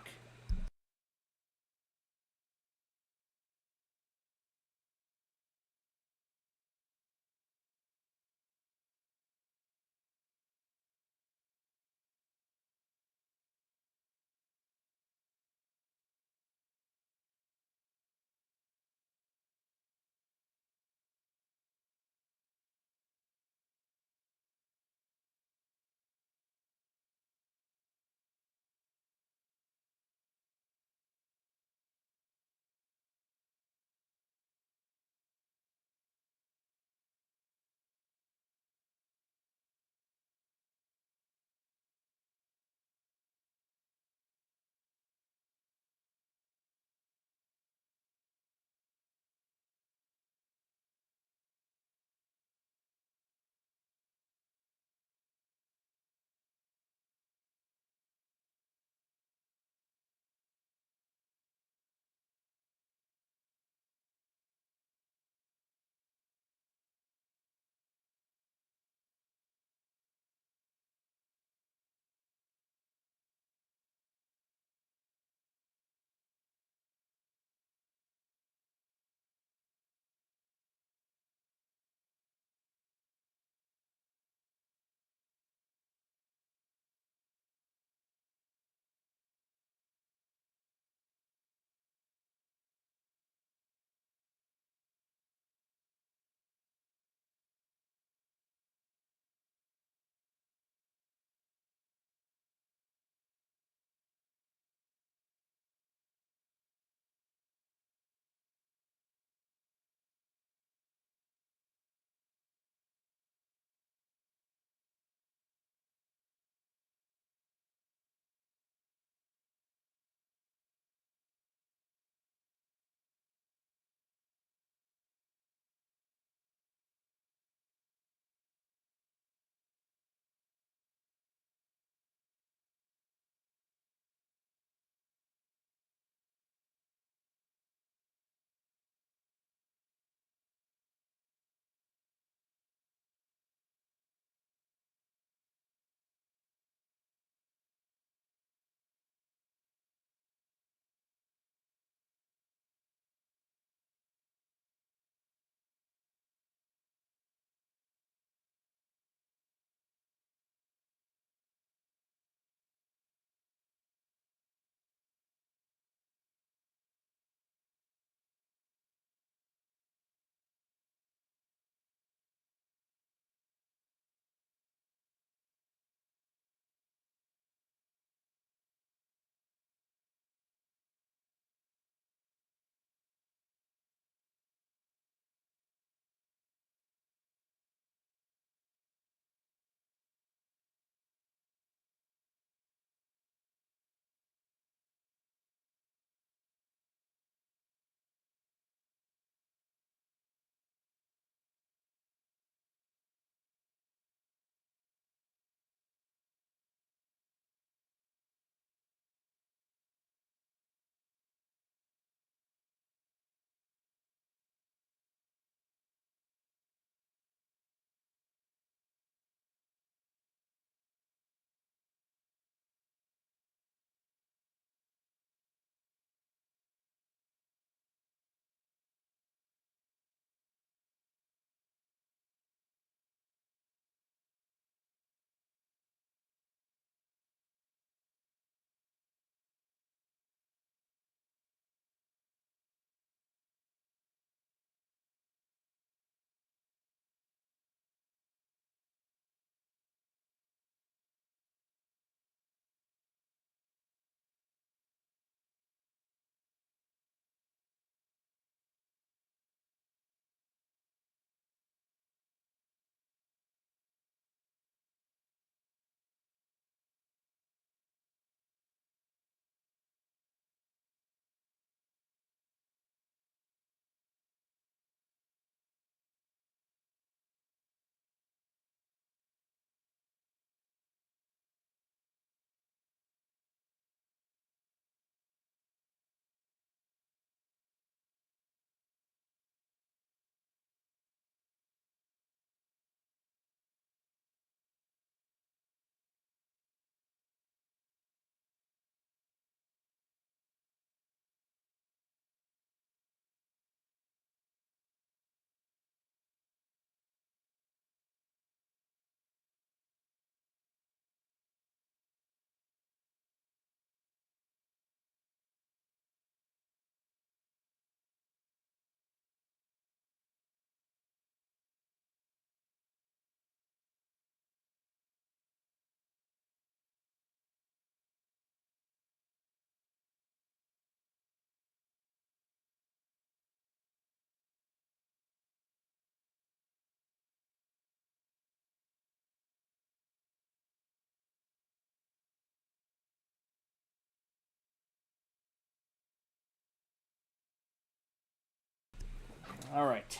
All right.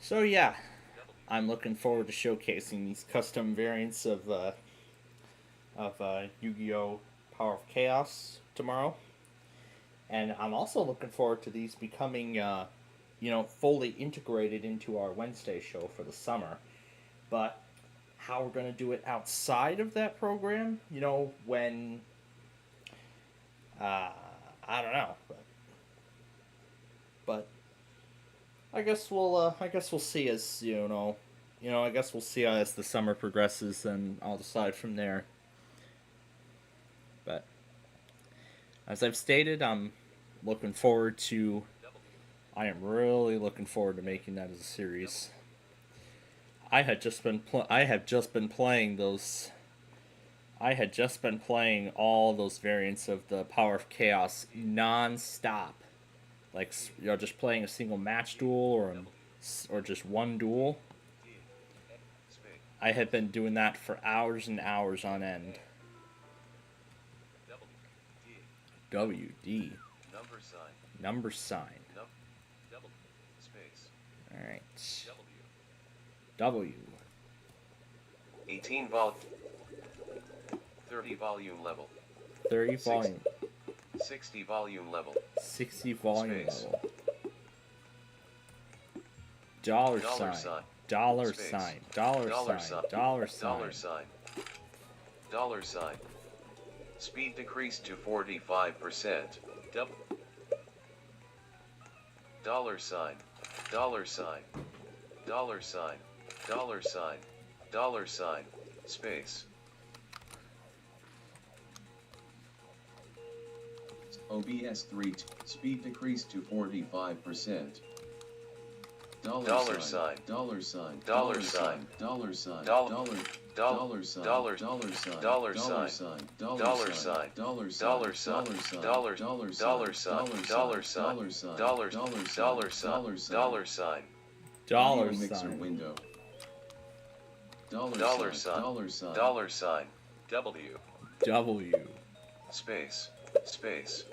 So yeah, I'm looking forward to showcasing these custom variants of Yu-Gi-Oh! Power of Chaos tomorrow, and I'm also looking forward to these becoming, fully integrated into our Wednesday show for the summer. But how we're going to do it outside of that program, when uh, I don't know, but I guess we'll see as I guess we'll see as the summer progresses, and I'll decide from there. But as I've stated, looking forward to. I am really looking forward to making that as a series. I have just been playing those. I had just been playing all those variants of the Power of Chaos non-stop, like just playing a single match duel or just one duel. I had been doing that for hours and hours on end. WD. Number sign. Alright. W. 18 vol. 30 volume level. 30 volume. 60 volume level. 60 volume Space. level. Dollar sign. Dollar Space. sign. Dollar sign. Dollar sign. Dollar sign. Dollar sign. Speed decreased to 45%. Dollar sign. Dollar sign. Dollar sign. Dollar sign. Dollar sign. Space. OBS 3 speed decreased to 45%. Dollar sign. Dollar sign. Dollar sign. Dollar sign. Dollar Dollar sign. dollar Dollar sign. dollar Dollar sign. sign. Dollar sign. Dollar Dollar sign. Dollar dollar sign. Dollar sign. Dollar dollar sign. Dollar sign. Dollar Mixer sign. window. Dollar sign. Dollar sign. Dollar sign. W. W. Space. Space.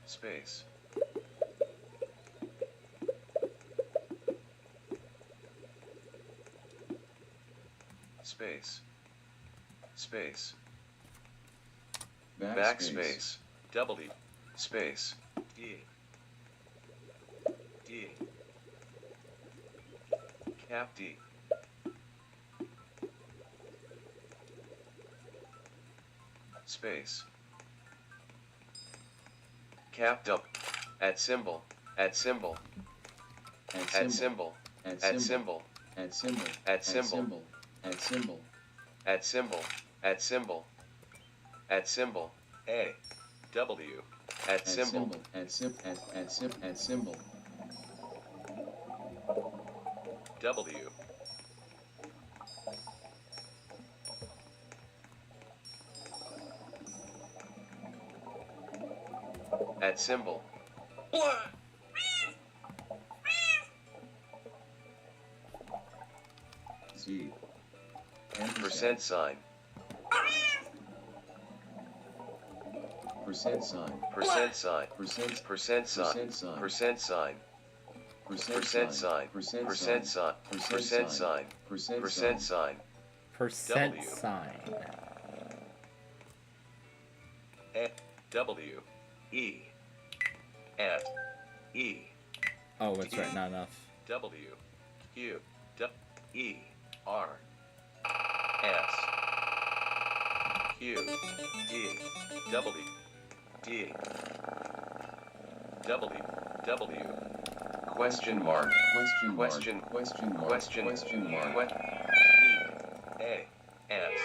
Space. Space. Space. Backspace. W. Space. D. D. Cap D. Space. Capped up. At symbol. At symbol. At symbol. At symbol. At symbol. At symbol. At symbol. At symbol. At symbol. At symbol. A. W. At symbol. At symbol. W. At symbol. Z. Percent sign. Percent sign. Percent sign. Percent. Percent sign. Percent sign. Percent sign. Percent sign. Percent sign. Percent sign. Percent W. sign. W. E. At. E. Oh, that's right, not enough. W. Q. W. E. R. S. Q. D. W. D. W. W. Question mark. Question mark. Question. Question mark. Question. Question mark. E. A. S.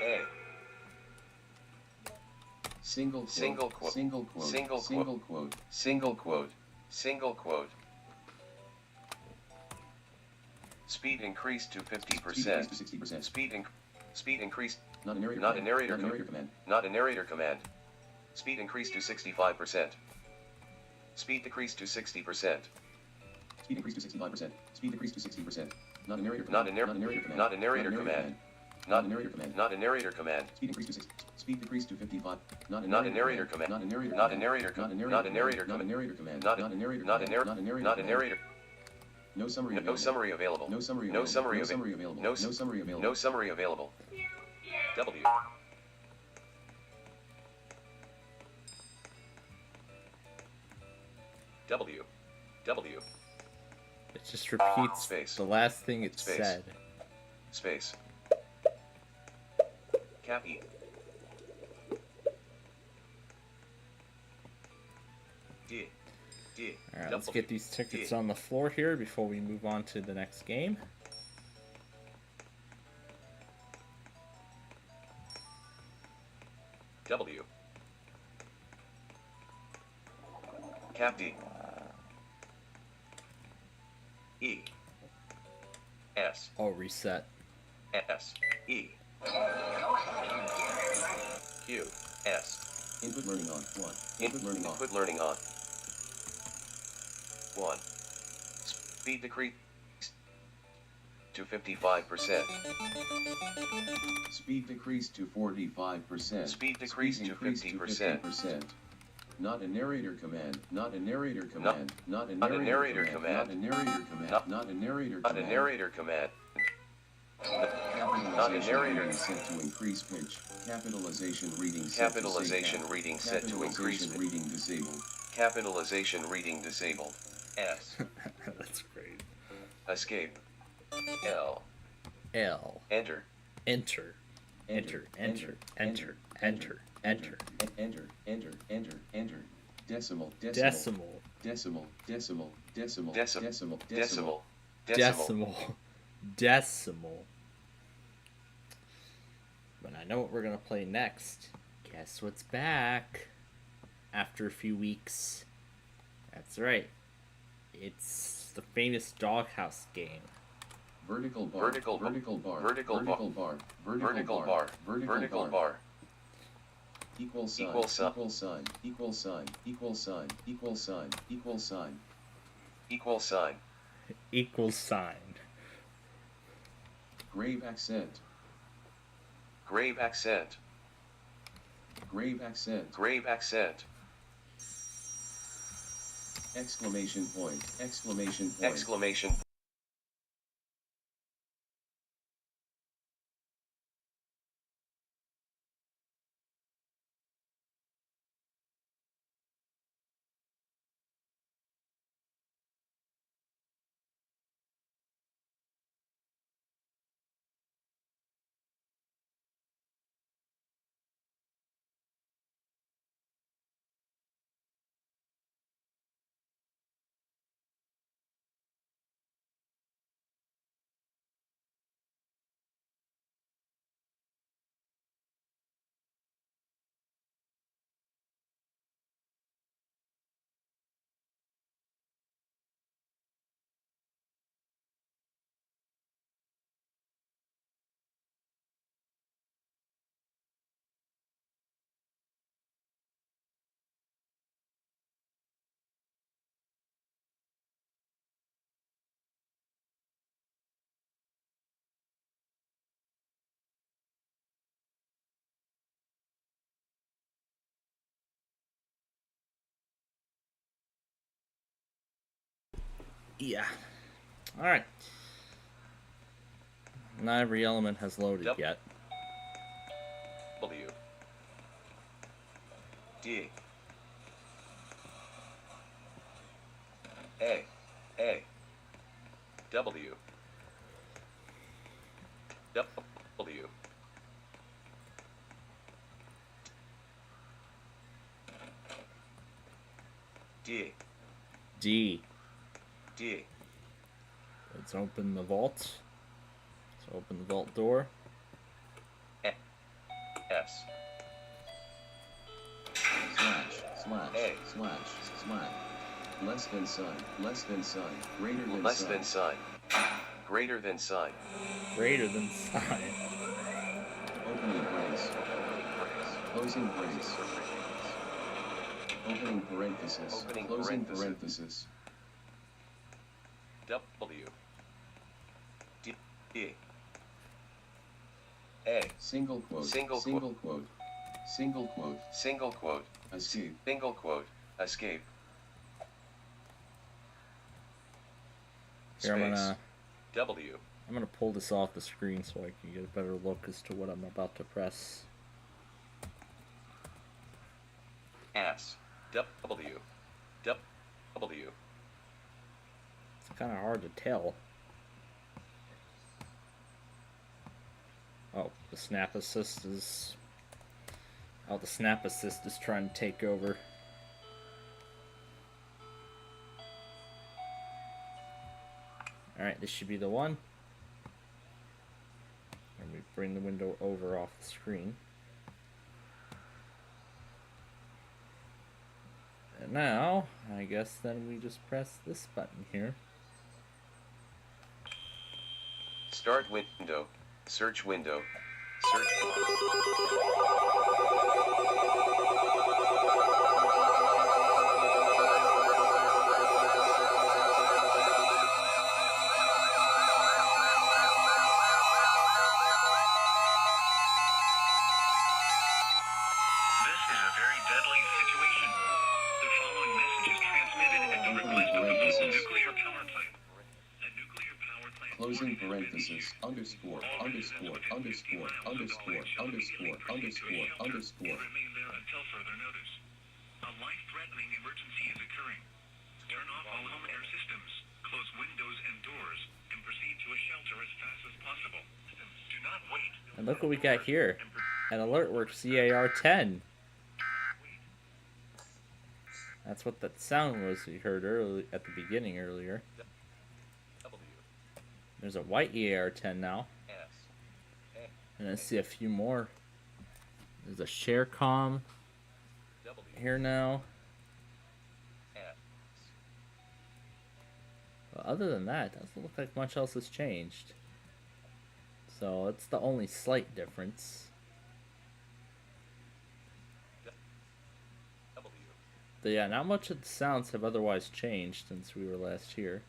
A. Single quote. Single quote. Single quote. Single Single quote. Single quote. Single quote. Speed increased to 50%. 60%. Speed increased. Not a narrator. Not a narrator. Not a narrator command. Not a narrator command. Speed increased to 65%. Speed decreased to 60%. Speed increased to 65%. Speed decreased to 60%. Not a narrator. Not a Not a narrator command. Not a narrator command. Not a narrator command. Not a narrator command. Speed increased to 6. Speed decreased to 55. Not a narrator command. Not a narrator. Not a narrator Not a command. narrator. Not a narrator command. command. Not a narrator. Not a command. narrator. Not a narrator. Not a narrator. No summary No available. summary available. No summary No available. summary No available. summary available. No No summary available. No summary available. W. W. W. It just repeats Space. the last thing it Space. said. Space. Cappy. D. D. Alright, let's W. get these tickets D. on the floor here before we move on to the next game. W. Cap D. E. S. Oh, reset. S. E. Q. S. Input learning on. 1. Input learning on. Input learning on. 1. Speed decrease to 55%. Speed decreased to 45%. Speed decreased to 50%. Not a narrator command. Not a narrator command. Not a Not a narrator narrator command. command. Not a narrator command. Not- Not a narrator Not a command. narrator command. Capitalization narrator. reading set to increase pitch. Capitalization reading set Capitalization to reading set to increase. Capitalization reading disabled. Capitalization reading disabled. S. That's great. Escape. L. L. Enter. Enter. Enter. Enter. Enter. Enter. Enter. Enter. Decimal. Decimal. Decimal. Decimal. Decimal. Decimal. Decimal. Decimal. But I know what we're gonna play next. Guess what's back? After a few weeks. That's right. It's the famous Doghouse game. Vertical bar. Vertical bar. Vertical bar. Vertical bar. Vertical bar. Vertical bar. Vertical bar. Equal sign. Equal sign. Equal sign. Equal sign. Equal sign. Equal sign. Equal sign. Equal sign. Equal sign. Grave accent. Grave accent. Grave accent. Grave accent. Exclamation point. Exclamation point. Exclamation. Yeah. Alright. Not every element has loaded Yep. yet. W. D. A. A. W. W. D. D. D. Let's open the vault. Let's open the vault door. S. Slash. A. Slash. Less than sign. Less than sign. Greater than Less sign. than sign. Greater than sign. Greater than sign. Opening brace. Closing brace. Opening parenthesis. Opening Closing parenthesis. parenthesis. W. D. A. Single quote. Single quote. Single quote. Single quote. Escape. Single quote. Escape. Here, W. I'm gonna pull this off the screen so I can get a better look as to what I'm about to press. S. W. W. It's kind of hard to tell. Oh, the snap assist is... Oh, the snap assist is trying to take over. Alright, this should be the one. Let me bring the window over off the screen. And now, I guess then we just press this button here. Start window. Search window. Search box. Closing parenthesis, underscore, underscore, underscore, underscore, underscore, underscore, underscore. Remain there until further notice. A life-threatening emergency is occurring. Turn off all home air systems, close windows and doors, and proceed to a shelter as fast as possible. Do not wait. And look what we got here. An alert works CAR-10. That's what that sound was we heard early at the beginning earlier. There's a white EAR-10 now. And I see a few more. There's a ShareCom here now. But other than that, it doesn't look like much else has changed. So it's the only slight difference. But yeah, not much of the sounds have otherwise changed since we were last here.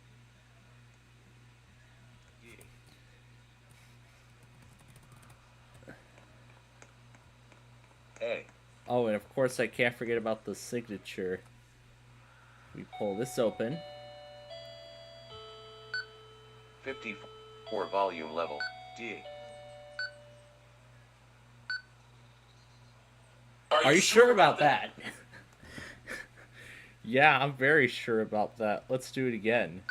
Oh, and of course I can't forget about the signature. We pull this open. 54 volume level. D. Are you sure about that? Yeah, I'm very sure about that. Let's do it again.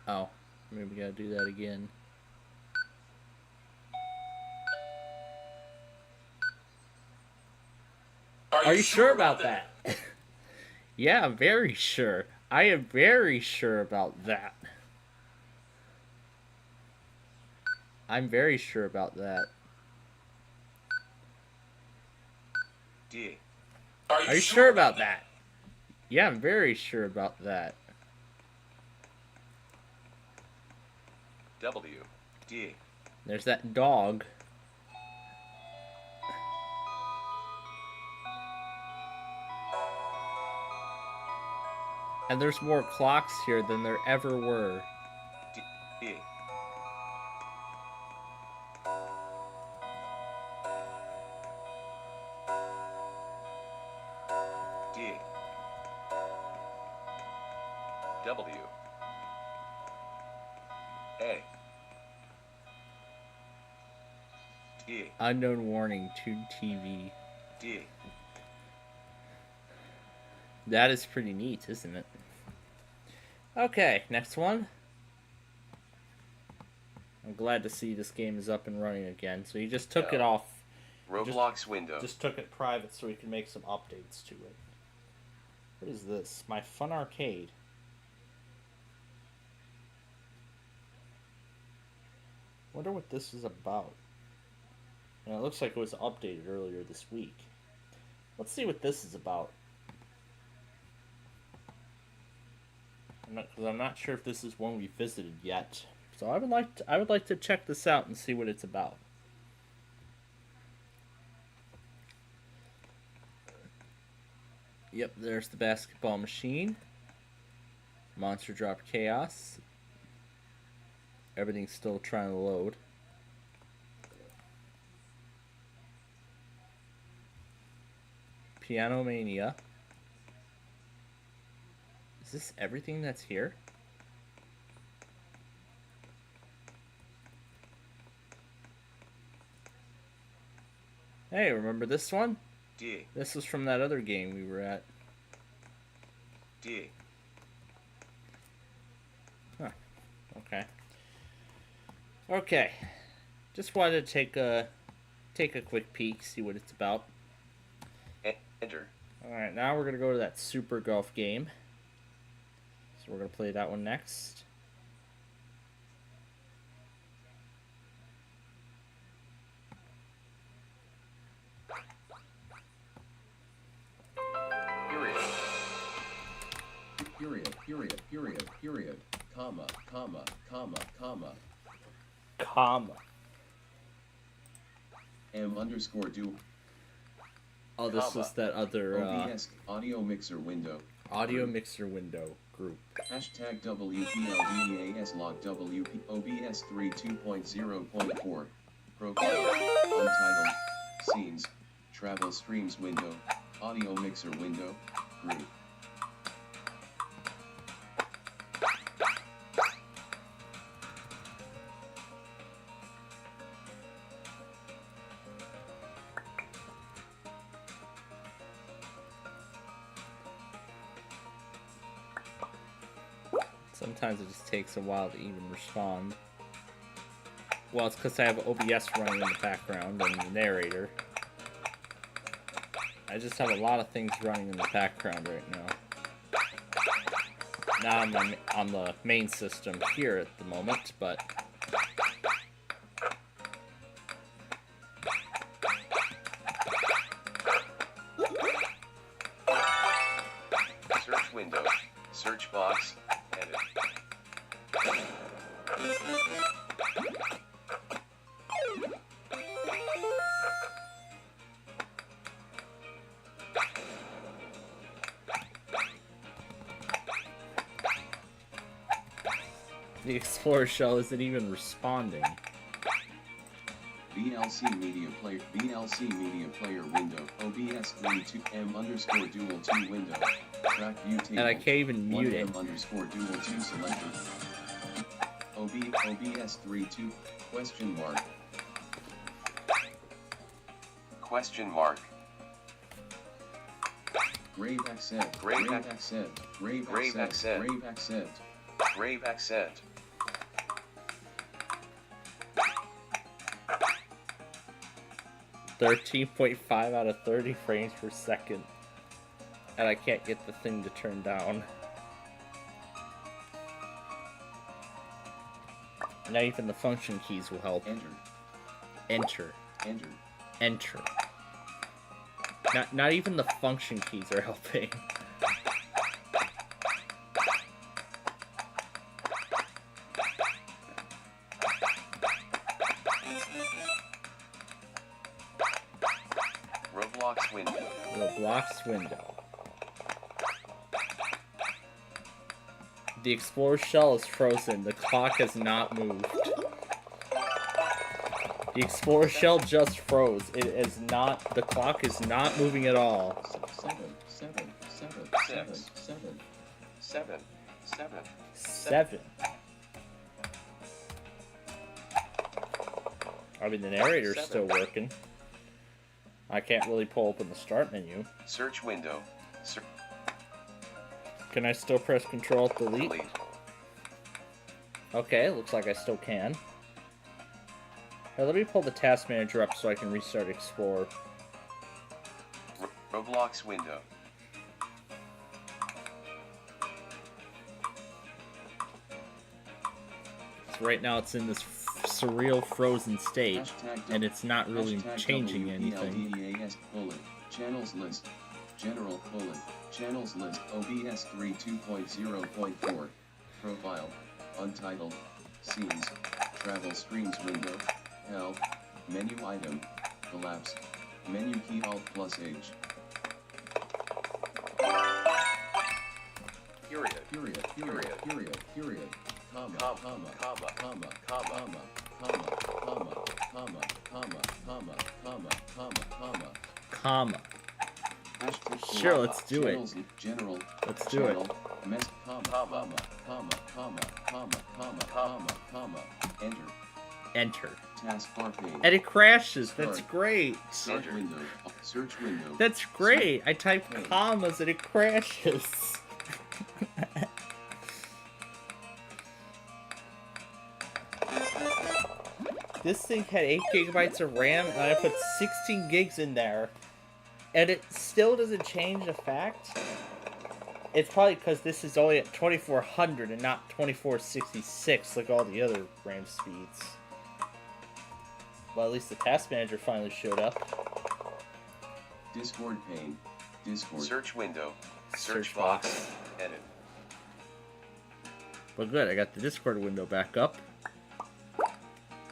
Oh, maybe we gotta do that again. Are you sure about that? Yeah, I'm very sure. I am very sure about that. I'm very sure about that. D. Are you sure about that? Yeah, I'm very sure about that. W. D. There's that dog. And there's more clocks here than there ever were. D. D. W. A. D. Unknown warning, Tune TV. D. That is pretty neat, isn't it? Okay, next one. I'm glad to see this game is up and running again. So you just took it off. Roblox window. Just took it private so we can make some updates to it. What is this? My Fun Arcade. Wonder what this is about. And it looks like it was updated earlier this week. Let's see what this is about. I'm not sure if this is one we visited yet. So I would like to check this out and see what it's about. Yep, there's the basketball machine. Monster Drop Chaos. Everything's still trying to load. Piano Mania. Is this everything that's here? Hey, remember this one? D. This was from that other game we were at. D. Huh. Okay. Okay. Just wanted to take a quick peek, see what it's about. Enter. Alright, now we're gonna go to that Super Golf game. So we're gonna play that one next. Period, comma, comma, comma, comma. Comma. M_do. Oh, this Comma. was that other OBS audio mixer window. audio mixer window group. Hashtag WPLDEAS log WP OBS 3 2.0.4. Profile. Untitled. Scenes. Travel streams window. Audio mixer window. Group. Sometimes it just takes a while to even respond. Well, it's because I have OBS running in the background and the narrator. I just have a lot of things running in the background right now. Not on the main system here at the moment, but... Search window. Search box. Edit. The Explorer shell isn't even responding. VLC media player window. OBS 3 2 M_dual 2 window. Track view table. And I can't even mute it. M_dual 2 selected. OBS 3 2 question mark. Question mark. Grave accent. Grave Grave ac- accent. Grave Grave accent. accent. Grave accent. Grave accent. .5 out of 30 frames per second. And I can't get the thing to turn down. Not even the function keys will help. Enter. Enter. Enter. Enter. Not even the function keys are helping. Roblox window. Roblox window. The Explorer shell is frozen. The clock has not moved. The Explorer shell just froze. It is not. The clock is not moving at all. 7. Seven. I mean, the narrator's 7. still working. I can't really pull open the start menu. Search window. Can I still press Control Delete? Delete. Okay, looks like I still can. Here, let me pull the task manager up so I can restart Explorer. Roblox window. So right now it's in this surreal frozen state, and it's not really changing anything. WPLDEAS bullet. Channels list. General bullet. Channels list. OBS 3 2.0.4. Profile. Untitled. Scenes. Travel streams window. Help. Menu item. Collapse. Menu key Alt plus H. comma, comma, comma, comma, comma, comma, comma, comma, comma, comma, comma, comma, comma, comma. Comma. Hashtag Sure, let's do it. General. Let's do it. Mess, comma, comma, comma, comma, comma, comma, comma, comma. Enter. Enter. Taskbar pane. And it crashes. That's Start. great. Search window. Search window. That's great. I type Hey. commas and it crashes. This thing had 8 gigabytes of RAM and I put 16 gigs in there. And it still doesn't change the fact. It's probably because this is only at 2400 and not 2466 like all the other RAM speeds. Well, at least the task manager finally showed up. Discord pane. Discord. Search window. Search Search box. Edit. Well, good. I got the Discord window back up.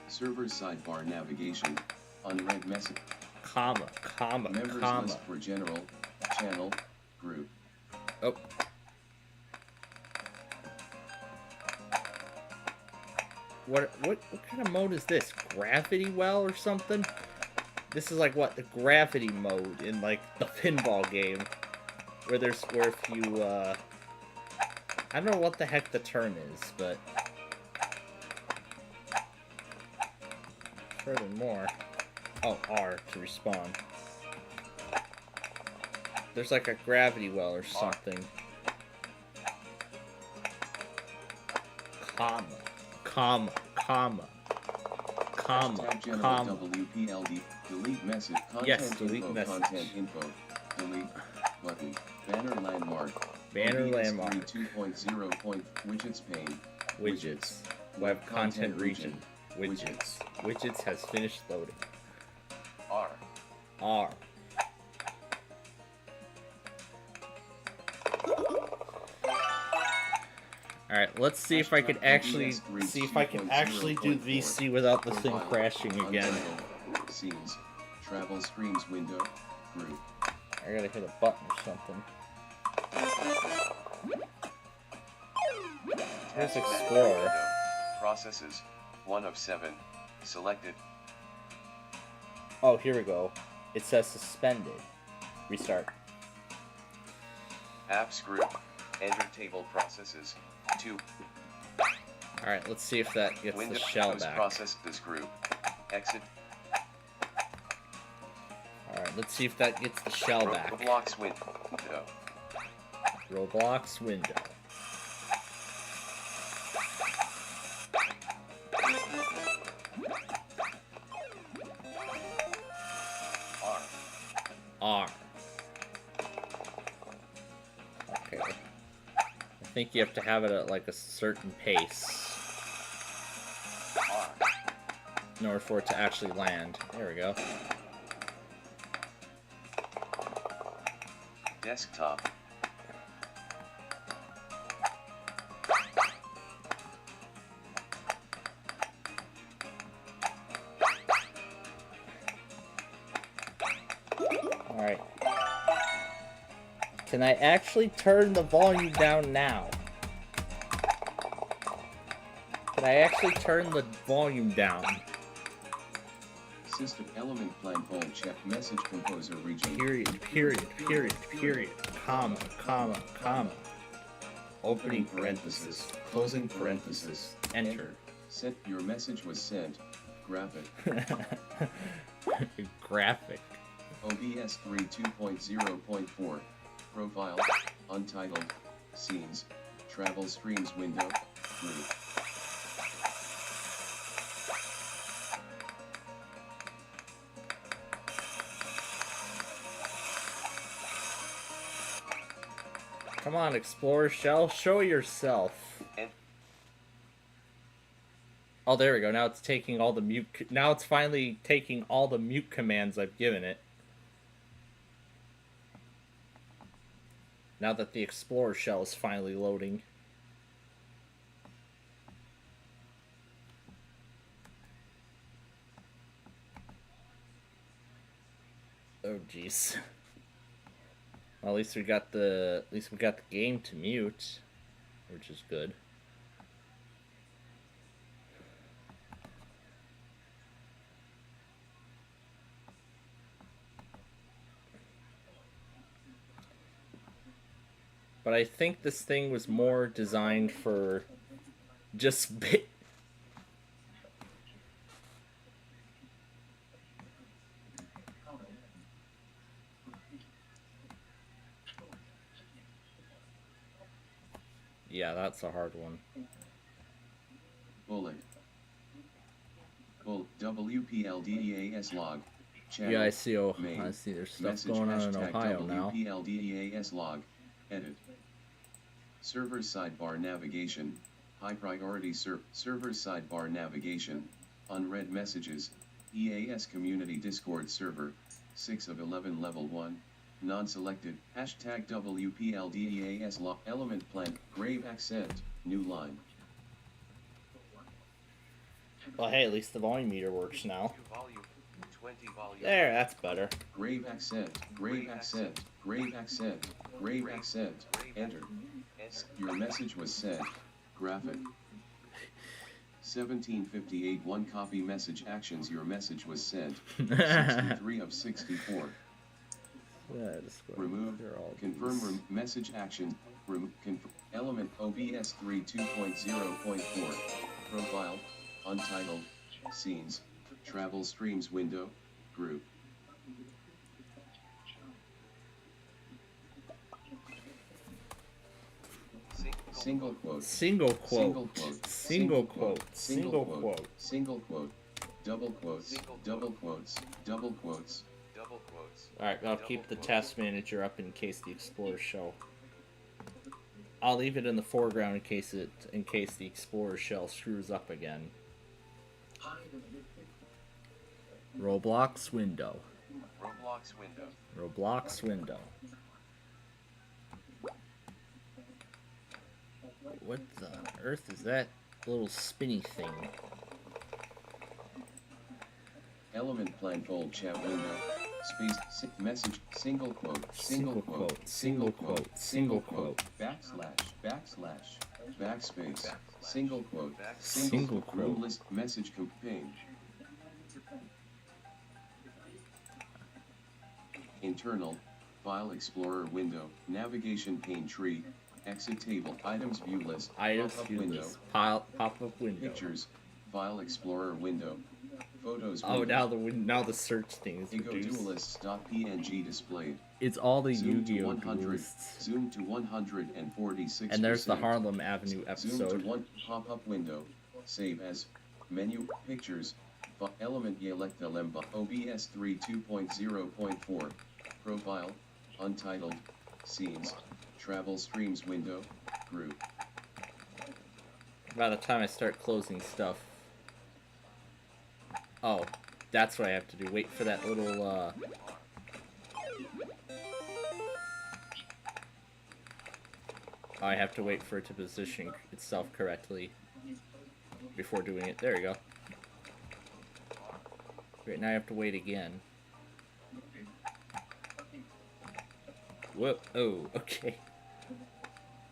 Server sidebar navigation. Unread message. Comma, comma, Members comma. list for general, channel, group. Oh. What kind of mode is this? Gravity well or something? This is like what, the gravity mode in like the pinball game. Where if you I don't know what the heck the term is, but furthermore. Oh, R to respawn. There's like a gravity well or something. Comma, comma, comma, comma, Hashtag general comma. WPLD. Delete message. Content Yes, delete info. message. Content info. Delete. Button. Banner landmark. Banner OBS landmark. 2.0. Widgets pane. Widgets. Web content region. Widgets. Widgets has finished loading. R. R. Alright, let's see if I can actually do VC without the thing crashing again. Untitled. Scenes. Travel screens window. Group. I gotta hit a button or something. Here's Task manager Explorer. window. Processes. 1 of 7. Selected. Oh, here we go. It says suspended. Restart. Apps group. Enter table processes. 2. Alright, let's see if that gets the Windows shell back. processes group. Exit. Alright, let's see if that gets the shell back. Roblox window. Roblox window. R. R. Okay. I think you have to have it at like a certain pace R. in order for it to actually land. There we go. Desktop. Alright. Can I actually turn the volume down now? Can I actually turn the volume down? System element plan bold check message composer region. Period, period, period, period, comma, comma, comma. Opening parenthesis, closing parenthesis, enter. Sent. Your message was sent. Graphic. Graphic. OBS 3 2.0.4. Profile. Untitled. Scenes. Travel screens window. Group. Come on, Explorer Shell, show yourself. Oh, there we go. Now it's taking all the mute. Now it's finally taking all the mute commands I've given it. Now that the Explorer Shell is finally loading. Oh, jeez. Well, at least we got the game to mute. which is good. But I think this thing was more designed for just bit. Yeah, that's a hard one. Bullet. Bull WPLDEAS log. Channel. Yeah, I see. Oh, main. I see. There's stuff Message going on in hashtag Ohio now. WPLDEAS log. Edit. Server sidebar navigation. High priority server sidebar navigation. Unread messages. EAS community Discord server. 6 of 11 level 1. Non-selected. Hashtag WPLDEAS log. Element plant. Grave accent. New line. Well, hey, at least the volume meter works now. Volume. 20 volume. There, that's better. Grave accent. Grave accent. Grave accent. Grave accent. Enter. Your message was sent. Graphic. 1758 1 copy message actions. Your message was sent. 63 of 64. Remove. Confirm message action. Element OBS 3 2.0.4. Profile. Untitled. Scenes. Travel streams window. Group. Single quote. Single quote. Single quote. Single quote. Single quote. Single quote. Double quotes. Double quotes. Double quotes. Double quotes. Alright, I'll keep the task manager up in case the explorers show. I'll leave it in the foreground in case the explorer shell screws up again. Roblox window. Roblox window. Roblox window. What the earth is that little spinny thing? Element blindfold chat window. Space message single quote. Single quote. Single quote. Single quote. Backslash. Backspace. Single quote. Single quote. Room list message campaign. Internal. File Explorer window. Navigation pane tree. Exit table. Items view list. Items view list. Pop-up window. Pictures. File Explorer window. Photos. Oh, window. now the search thing is Ego reduced. duelists.png displayed. It's all the Zoom to Yu-Gi-Oh 100. duelists. Zoom to 146. And there's the Harlem Avenue Zoom to episode. one pop-up window. Save as. Menu. Pictures. Element Yelecta Lemba. OBS 3 2.0.4. Profile. Untitled. Scenes. Travel streams window. Group. By the time I start closing stuff. Oh, that's what I have to do. Wait for that little, I have to wait for it to position itself correctly before doing it. There you go. Great, now I have to wait again. Whoa, oh, okay.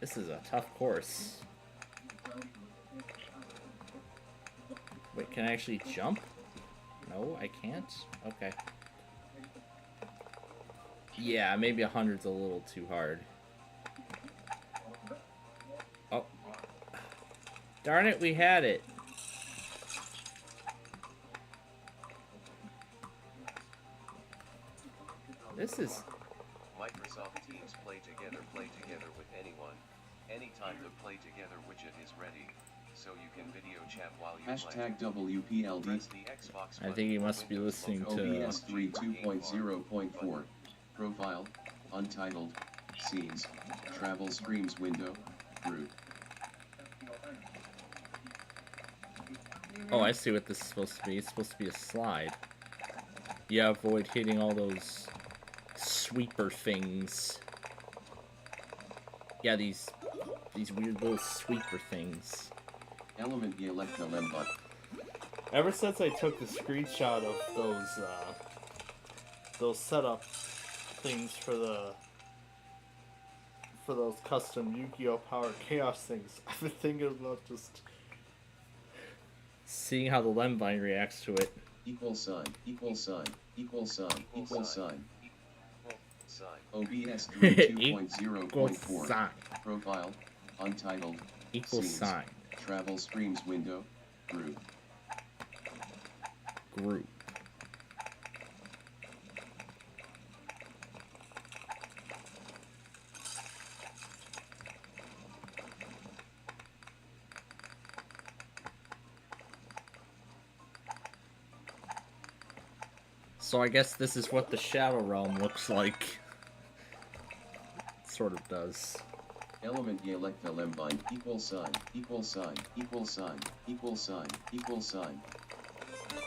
This is a tough course. Wait, can I actually jump? No, I can't? Okay. Yeah, maybe 100's a little too hard. Oh. Darn it, we had it. This is... Microsoft Teams play together with anyone. Anytime the play together widget is ready, so you can video chat while you Hashtag play. WPLD. Press the Xbox I button think you for must be Windows listening logo. to... OBS 3 2.0.4. Profile. Untitled. Scenes. Travel streams window. Group. Oh, I see what this is supposed to be. It's supposed to be a slide. Yeah, avoid hitting all those sweeper things. Yeah, these weird little sweeper things. Element Yelecta Lemba. Ever since I took the screenshot of those setup things for for those custom Yu-Gi-Oh! Power Chaos things. I've been thinking about just seeing how the Lemvine reacts to it. Equal sign, equal sign, equal sign, equal sign. OBS 3.2.0.4. sign. Profile, untitled, Equal scenes, sign. travel streams window, group. Group. So I guess this is what the Shadow Realm looks like. Sort of does. Element Yelecta Lemvine, equal sign, equal sign, equal sign, equal sign, equal sign.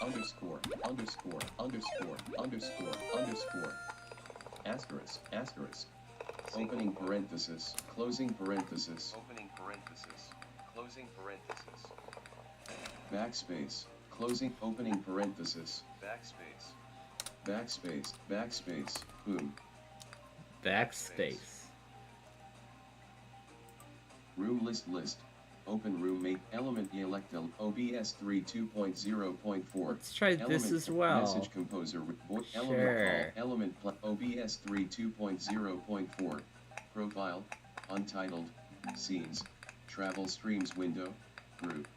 Underscore, underscore, underscore, underscore, underscore. Asterisk, asterisk. Opening parenthesis, closing parenthesis. Opening parenthesis, closing parenthesis, Backspace, closing, opening parenthesis. backspace, Backspace, backspace, boom. Backspace. Room list, open room make element Yelecta OBS 3.2.0.4. Let's try this as well. Message composer, element Sure. call, element OBS 3.2.0.4. Profile, untitled, scenes, travel streams window, group.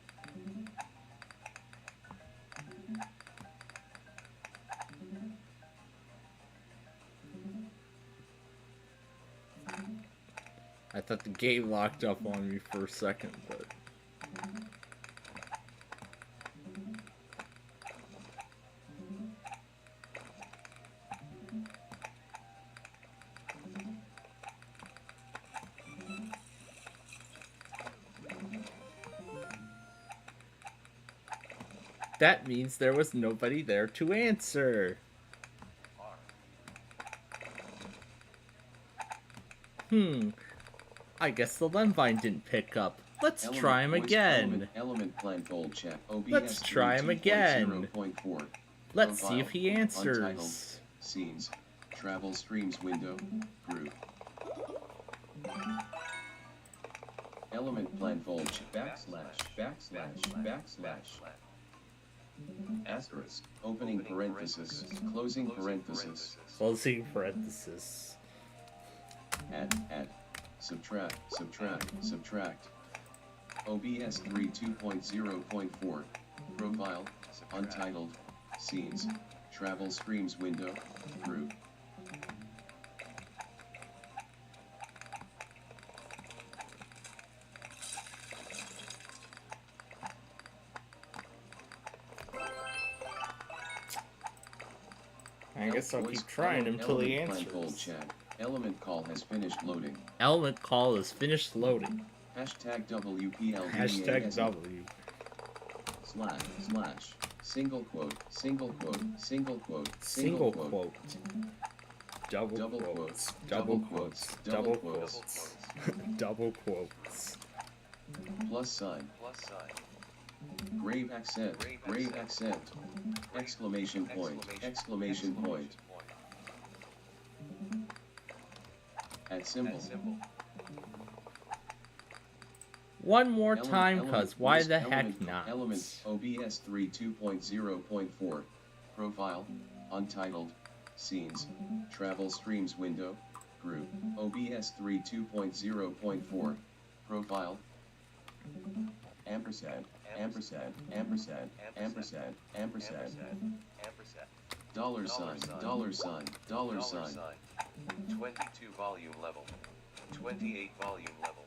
I thought the game locked up on me for a second, but that means there was nobody there to answer. I guess the Lemvine didn't pick up. Let's Element try him voice again. Element plan fold chat OBS Let's try him again. 3.2.0.4. Let's see if he Untitled, answers. scenes, travel streams window, group. Element plan fold backslash, backslash, backslash. Asterisk, opening parenthesis, closing parenthesis. Closing parenthesis. Add, subtract, subtract. OBS 3.2.0.4. Profile, untitled, scenes, travel streams window, group. I guess I'll keep trying until he Element plan fold answers. chat. Element call has finished loading. Element call is finished loading. Hashtag WPLDAS. Hashtag W. Slash. Single quote. Single quote. Single quote. Single quote. Double Double quotes. quotes. Double Double quotes. quotes. Double Double quotes. Double quotes. Plus sign. plus sign, Grave accent. Grave accent. Exclamation point. Exclamation point. At symbol. at symbol, One more Element- time, element cuz why voice the element- heck not? Element OBS 3.2.0.4. Profile, untitled, scenes, travel streams window, group. OBS 3.2.0.4. Profile. Ampersand, ampersand, ampersand, ampersand, ampersand. ampersand, Dollar sign, dollar sign, dollar sign. 22 volume level, 28 volume level,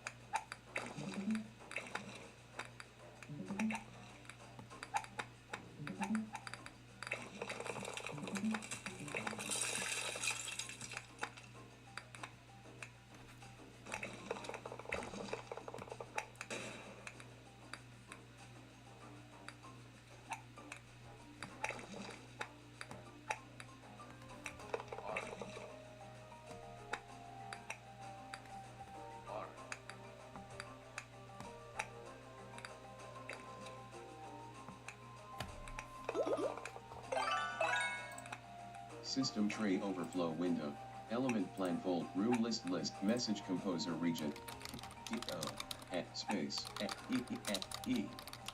R, System tray overflow window, Element plan fold room list message composer region. D-O, space, E,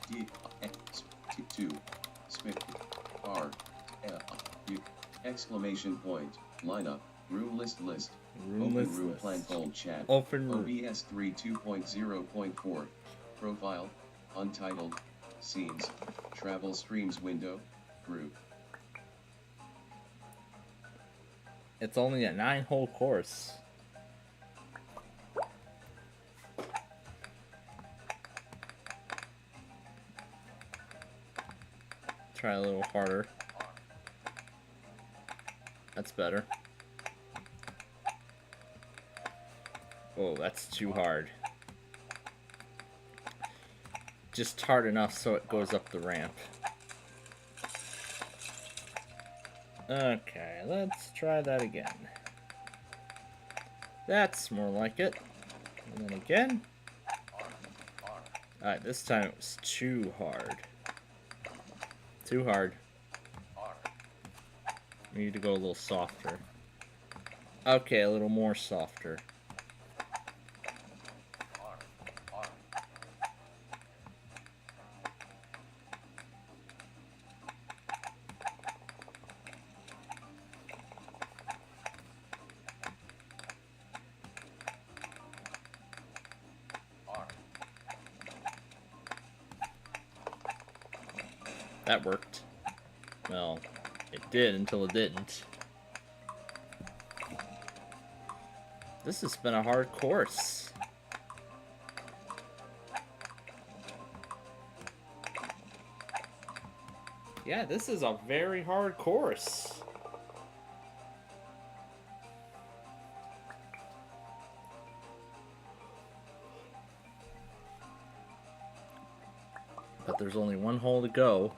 D, 2, space, R, L, U, exclamation point, lineup, room list, Room open list room list. plan fold chat, Open room. OBS 3 2.0.4, profile, untitled, scenes, travel streams window, group. It's only a 9-hole course. Try a little harder. That's better. Oh, that's too hard. Just hard enough so it goes up the ramp. Okay, let's try that again. That's more like it. And then again. Alright, this time it was too hard. Too hard. We need to go a little softer. Okay, a little more softer. That worked. Well, it did until it didn't. This has been a hard course. Yeah, this is a very hard course. But there's only one hole to go.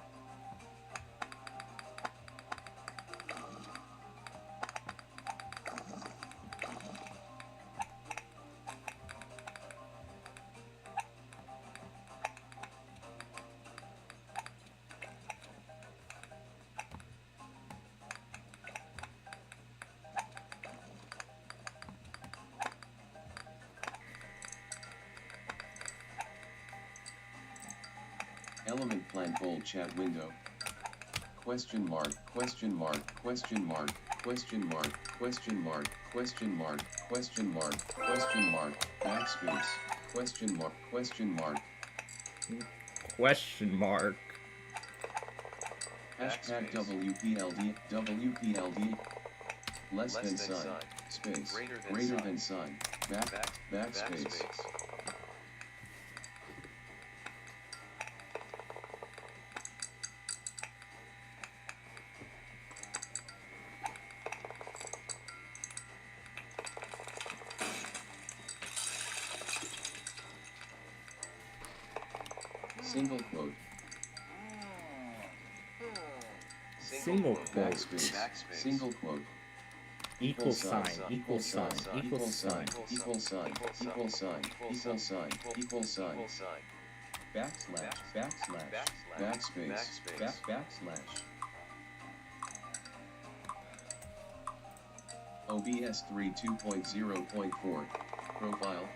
Element plan fold chat window. Question mark, question mark, question mark, question mark, question mark, question mark, question mark, question mark, backspace, question mark, question mark. Question mark. Hashtag WPLD, WPLD. Less than sign, space, greater than sign, backspace. Single quote. Single quote. Backspace. Single quote. Equal sign. Equal sign. Equal sign. Equal sign. Equal sign. Equal sign. Equal sign. Backslash. Backslash. Backspace. Backslash. OBS 3 2.0.4. Profile.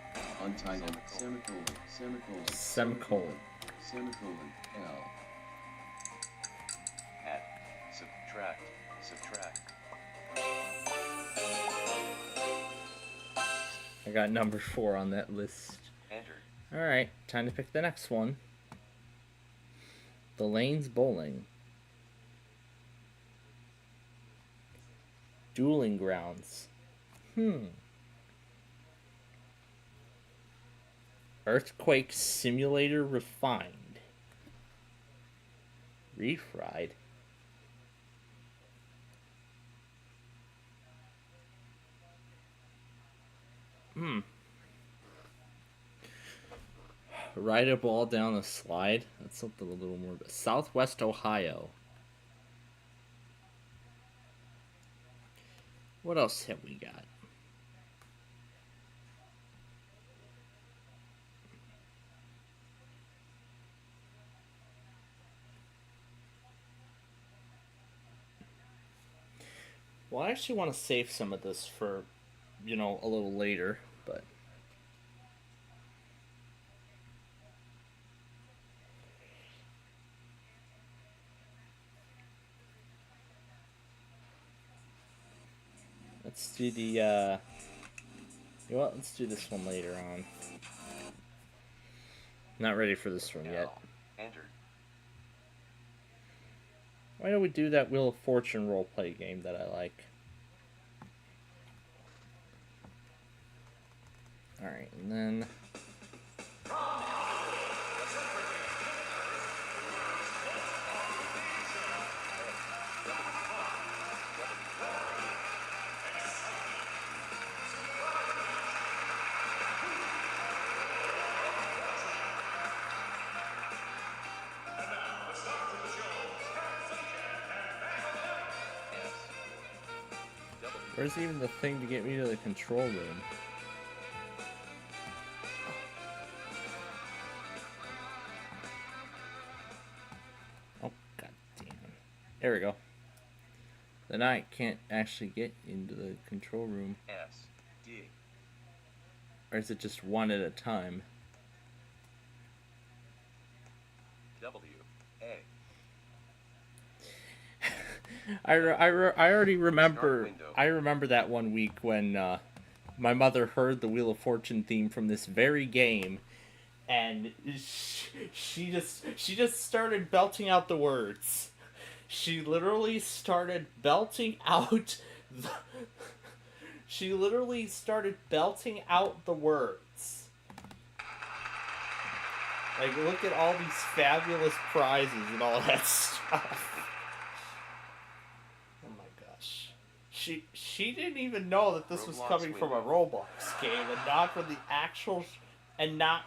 Untitled. Semicolon. Semicolon. Semicolon. Semicolon. L. Add. Subtract. Subtract. I got number 4 on that list. Enter. Alright, time to pick the next one. The Lanes Bowling. Dueling Grounds. Earthquake Simulator Refined. Refried. Ride a ball down a slide. That's something a little more. Southwest Ohio. What else have we got? Well, I actually want to save some of this for, you know, a little later, but... Let's do the, you know what, let's do this one later on. Not ready for this one yet. Entered. Why don't we do that Wheel of Fortune roleplay game that I like? Alright, and then... Where's even the thing to get me to the control room? Oh, god damn. There we go. Then I can't actually get into the control room. S. D. Or is it just one at a time? W. A. I already remember. I remember that one week when my mother heard the Wheel of Fortune theme from this very game, and she just started belting out the words. She literally started belting out. She literally started belting out the words. Like, look at all these fabulous prizes and all that stuff. She didn't even know that this was coming from a Roblox game and not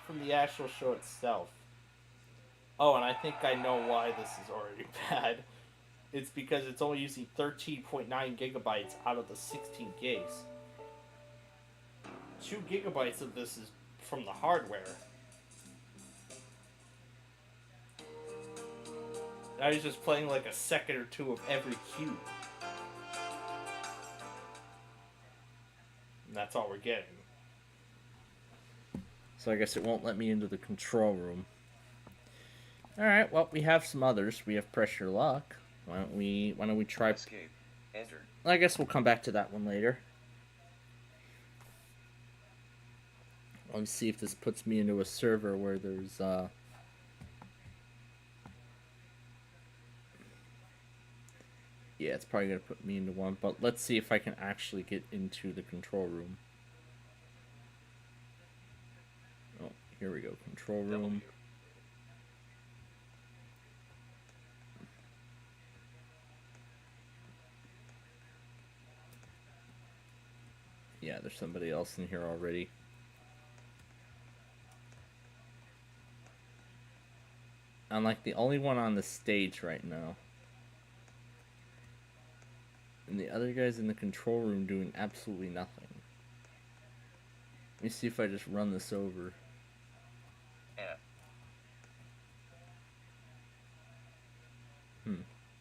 from the actual show itself. Oh, and I think I know why this is already bad. It's because it's only using 13.9 gigabytes out of the 16 gigs. 2 gigabytes of this is from the hardware. Now he's just playing like a second or two of every cube. And that's all we're getting. So I guess it won't let me into the control room. Alright, well, we have some others. We have Pressure Lock. Why don't we try... Escape. Entered. I guess we'll come back to that one later. Let me see if this puts me into a server where there's, yeah, it's probably going to put me into one, but let's see if I can actually get into the control room. Oh, here we go, control room. W. Yeah, there's somebody else in here already. I'm like the only one on the stage right now. And the other guy's in the control room doing absolutely nothing. Let me see if I just run this over. F.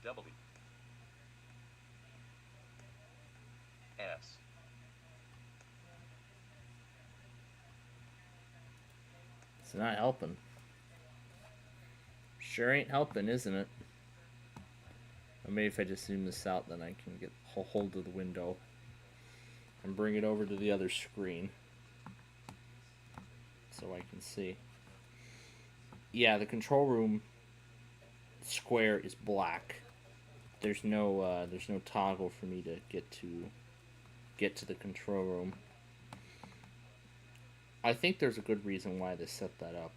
W. S. It's not helping. Sure ain't helping, isn't it? Or maybe if I just zoom this out, then I can get a hold of the window and bring it over to the other screen so I can see. Yeah, the control room square is black. There's no toggle for me to get to the control room. I think there's a good reason why they set that up.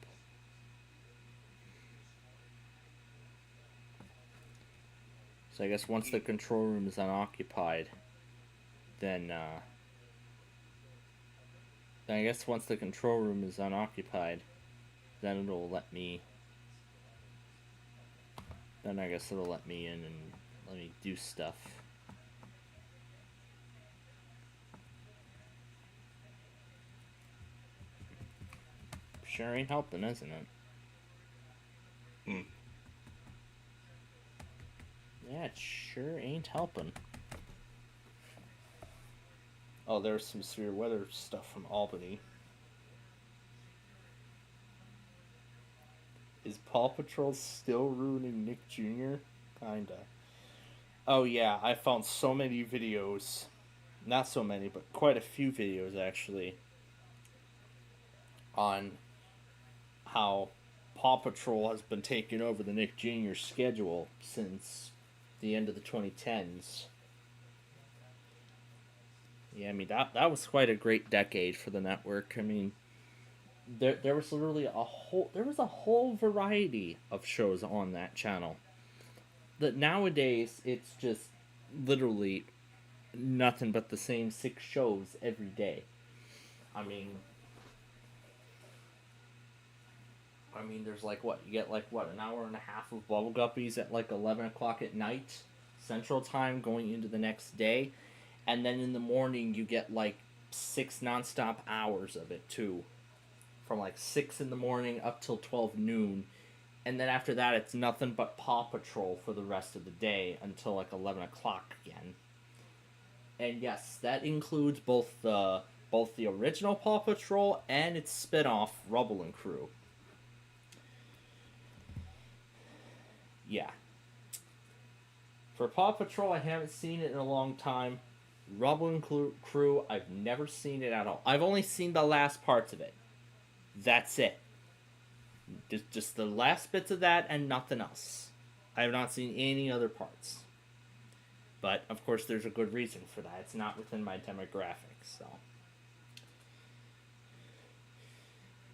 So I guess once the control room is unoccupied, then I guess once the control room is unoccupied, then it'll let me. Then I guess it'll let me in and let me do stuff. Sure ain't helping, isn't it? Yeah, it sure ain't helping. Oh, there's some severe weather stuff from Albany. Is Paw Patrol still ruining Nick Jr.? Kinda. Oh yeah, I found so many videos. Not so many, but quite a few videos actually. On how Paw Patrol has been taking over the Nick Jr. schedule since the end of the 2010s. Yeah, I mean that was quite a great decade for the network. I mean, there was literally a whole variety of shows on that channel. That nowadays it's just literally nothing but the same 6 shows every day. I mean, there's like what you get like what an hour and a half of Bubble Guppies at like 11 o'clock at night, Central Time, going into the next day, and then in the morning you get like 6 nonstop hours of it too, from like 6 in the morning up till 12 noon, and then after that it's nothing but Paw Patrol for the rest of the day until like 11 o'clock again. And yes, that includes both the original Paw Patrol and its spin-off Rubble and Crew. Yeah. For Paw Patrol, I haven't seen it in a long time. Rubble and Crew, I've never seen it at all. I've only seen the last parts of it. That's it. Just the last bits of that and nothing else. I have not seen any other parts. But, of course, there's a good reason for that. It's not within my demographics, so.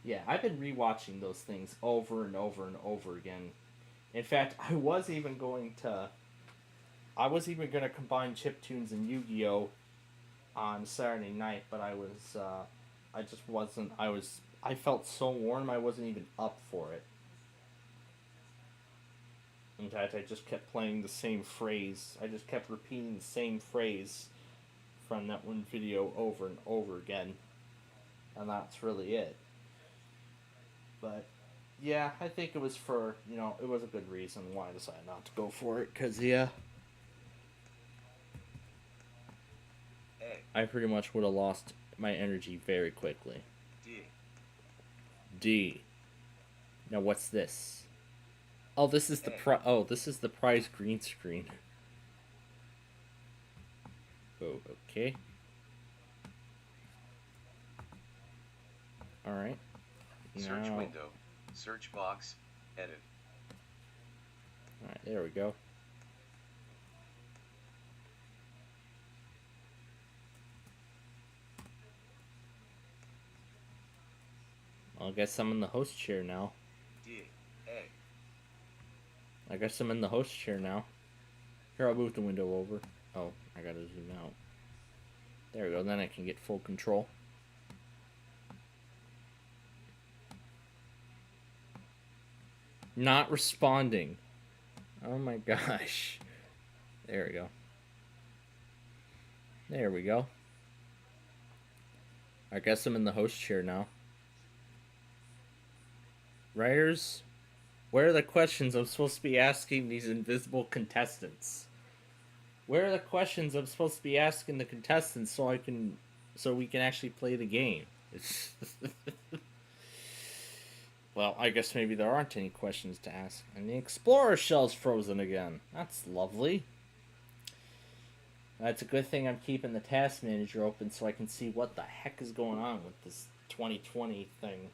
Yeah, I've been rewatching those things over and over and over again. In fact, I was even going to combine chiptunes and Yu-Gi-Oh! On Saturday night, but I just wasn't, I felt so warm I wasn't even up for it. In fact, I just kept playing the same phrase. I just kept repeating the same phrase from that one video over and over again. And that's really it. But, yeah, I think it was for, it was a good reason why I decided not to go for it. Because, yeah, I pretty much would have lost my energy very quickly. D. Now, what's this? Oh, this is the prize green screen. Oh, okay. All right. Search window, search box, edit. All right, there we go. I guess I'm in the host chair now. I guess I'm in the host chair now. Here, I'll move the window over. Oh, I gotta zoom out. There we go, then I can get full control. Not responding. Oh my gosh. There we go. There we go. I guess I'm in the host chair now. Writers, where are the questions I'm supposed to be asking these invisible contestants? Where are the questions I'm supposed to be asking the contestants so we can actually play the game? Well, I guess maybe there aren't any questions to ask. And the Explorer shell's frozen again. That's lovely. That's a good thing I'm keeping the task manager open so I can see what the heck is going on with this 2020 thing.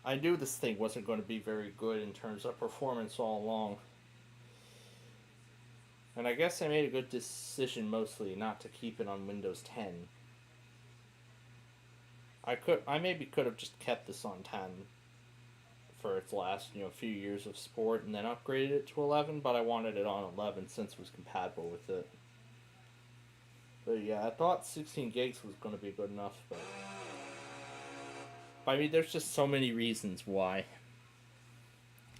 I knew this thing wasn't going to be very good in terms of performance all along. And I guess I made a good decision mostly not to keep it on Windows 10. I maybe could have just kept this on 10 for its last, few years of support and then upgraded it to 11, but I wanted it on 11 since it was compatible with it. But yeah, I thought 16 gigs was going to be good enough, but I mean, there's just so many reasons why.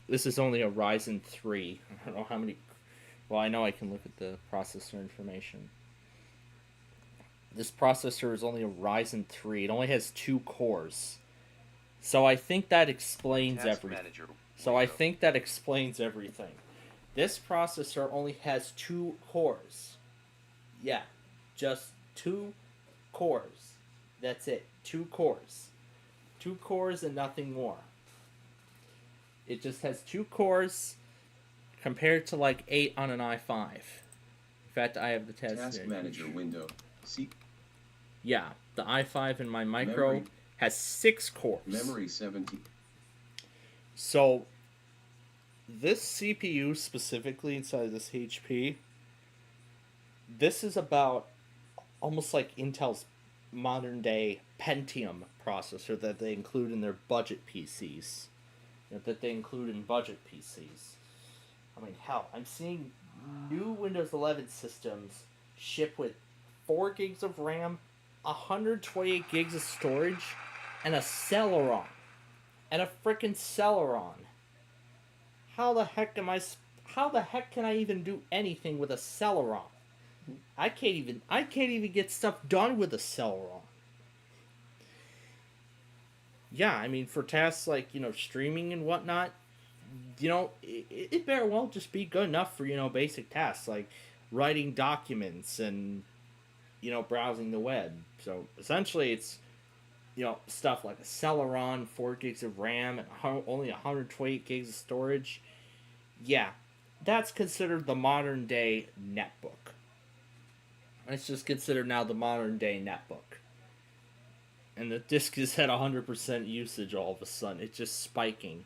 This is only a Ryzen 3. I don't know how many. Well, I know I can look at the processor information. This processor is only a Ryzen 3. It only has 2 cores. So I think that explains everything. This processor only has 2 cores. Yeah, just 2 cores. That's it. 2 cores. 2 cores and nothing more. It just has 2 cores compared to like 8 on an i5. In fact, I have the test. Task Manager window. See. Yeah, the i5 in my micro Memory. has 6 cores. Memory 70. So, this CPU specifically inside of this HP, this is about almost like Intel's modern day Pentium processor that they include in their budget PCs. That they include in budget PCs. I mean, hell, I'm seeing new Windows 11 systems ship with 4 gigs of RAM, 128 gigs of storage, and a Celeron. And a frickin' Celeron. How the heck can I even do anything with a Celeron? I can't even get stuff done with a Celeron. Yeah, I mean, for tasks like, streaming and whatnot, it better well just be good enough for, basic tasks like writing documents and, browsing the web. So essentially it's, stuff like a Celeron, 4 gigs of RAM, and only 128 gigs of storage. Yeah, that's considered the modern day netbook. It's just considered now the modern day netbook. And the disk is at 100% usage all of a sudden. It's just spiking.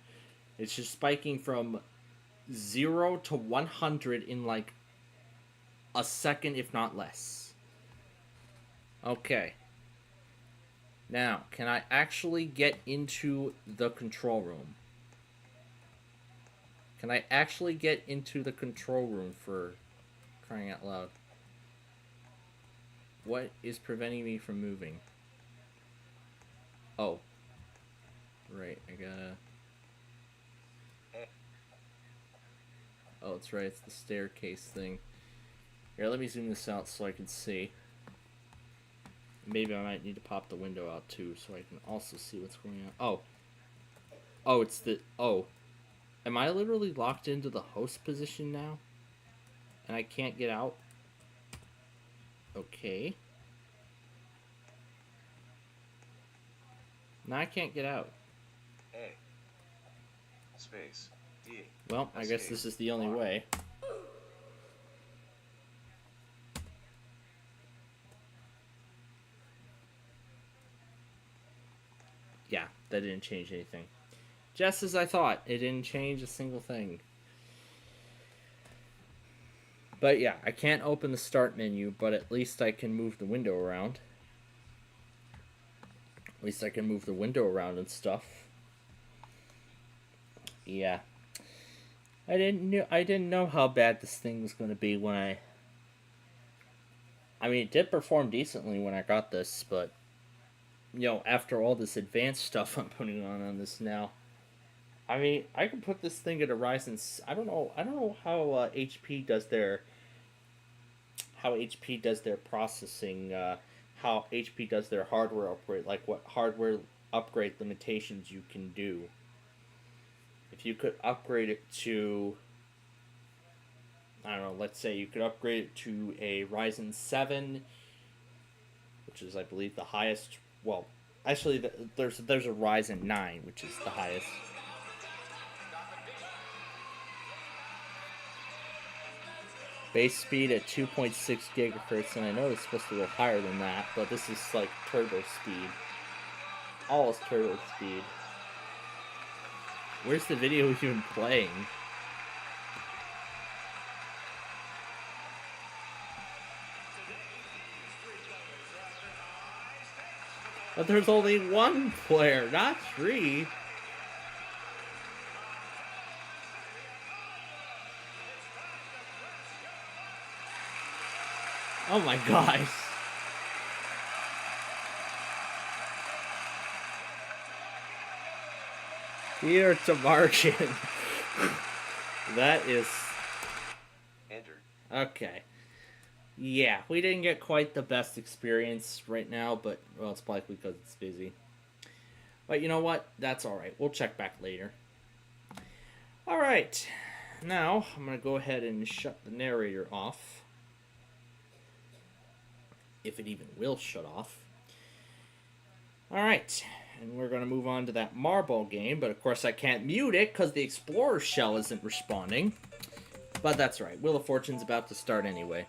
It's just spiking from 0 to 100 in like a second, if not less. Okay. Now, can I actually get into the control room? Can I actually get into the control room, for crying out loud? What is preventing me from moving? Oh. Right, I gotta... Oh, it's right, it's the staircase thing. Here, let me zoom this out so I can see. Maybe I might need to pop the window out too so I can also see what's going on. Oh. Oh, it's the... Oh. Am I literally locked into the host position now? And I can't get out? Okay. Now I can't get out. A. Space. D. Well, I guess this is the only way. Yeah, that didn't change anything. Just as I thought, it didn't change a single thing. But yeah, I can't open the start menu, but at least I can move the window around. At least I can move the window around and stuff. Yeah. I didn't know how bad this thing was going to be when I mean, it did perform decently when I got this, but after all this advanced stuff I'm putting on this now, I mean, I could put this thing at a Ryzen. I don't know how HP does their processing. How HP does their hardware upgrade, like what hardware upgrade limitations you can do. If you could upgrade it to, I don't know, let's say you could upgrade it to a Ryzen 7, which is, I believe, the highest. Well, actually, there's a Ryzen 9, which is the highest. Base speed at 2.6 gigahertz, and I know it's supposed to go higher than that, but this is like turbo speed. All is turbo speed. Where's the video even playing? But there's only one player, not 3. Oh my gosh. Here to Martian. That is... Enter. Okay. Yeah, we didn't get quite the best experience right now, but, well, it's probably because it's busy. But you know what? That's alright. We'll check back later. Alright. Now, I'm going to go ahead and shut the narrator off. if it even will shut off. Alright, and we're going to move on to that marble game, but of course I can't mute it because the Explorer shell isn't responding. But that's right, Wheel of Fortune's about to start anyway.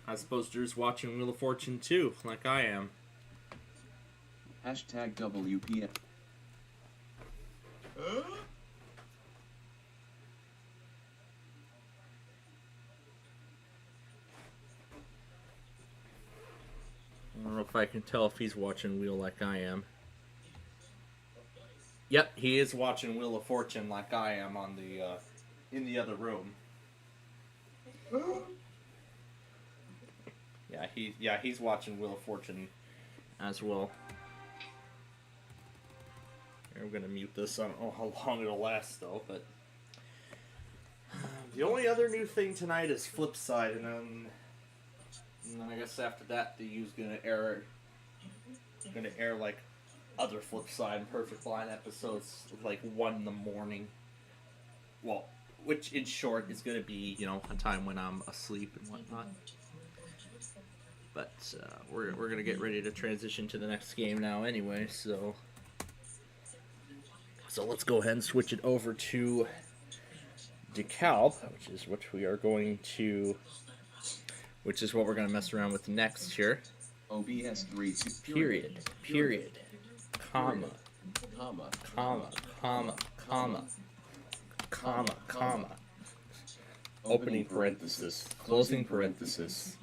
I suppose Drew's watching Wheel of Fortune too, like I am. Hashtag WPF. I don't know if I can tell if he's watching Wheel like I am. Yep, he is watching Wheel of Fortune like I am on the in the other room. He's watching Wheel of Fortune as well. We're gonna mute this. I don't know how long it'll last though, but the only other new thing tonight is Flipside, and then I guess after that the U's gonna air like other Flipside and Perfect Blind episodes like 1 in the morning. Well, which in short is gonna be, you know, a time when I'm asleep and whatnot. But we're gonna get ready to transition to the next game now anyway, so let's go ahead and switch it over to DeKalb, which is what we're going to mess around with next here. OBS 3 Period. Comma. Opening parenthesis. Closing parenthesis.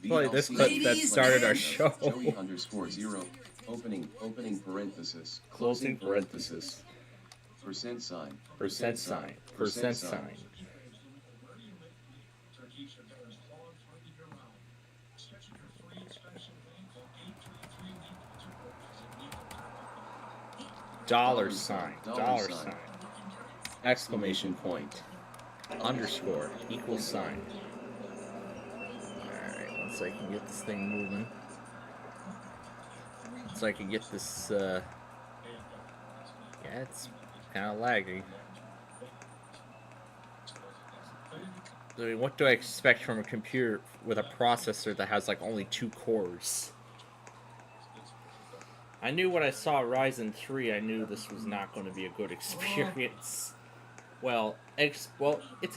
Probably this clip that started our show. Joey_0. Opening parenthesis. Closing parenthesis. Percent sign. Dollar sign. Exclamation point. Underscore. Equal sign. Alright, once I can get this thing moving. So I can get this, yeah, it's kind of laggy. I mean, what do I expect from a computer with a processor that has, like, only 2 cores? I knew when I saw Ryzen 3, I knew this was not going to be a good experience. Well, it's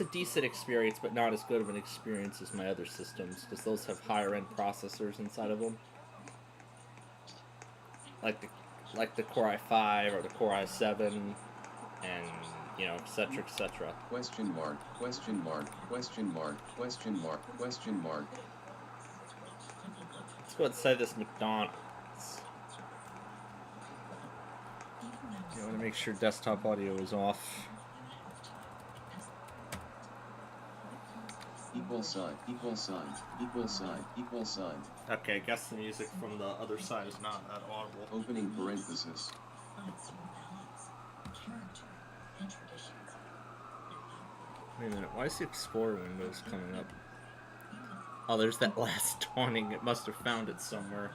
a decent experience, but not as good of an experience as my other systems, because those have higher-end processors inside of them. Like the Core i5 or the Core i7, and you know, etc. Question mark. Let's go and say this McDonald's. You want to make sure desktop audio is off. Equal sign. Okay, I guess the music from the other side is not that audible. Opening parenthesis. Wait a minute, why is the Explorer Windows coming up? Oh, there's that last dawning. It must have found it somewhere.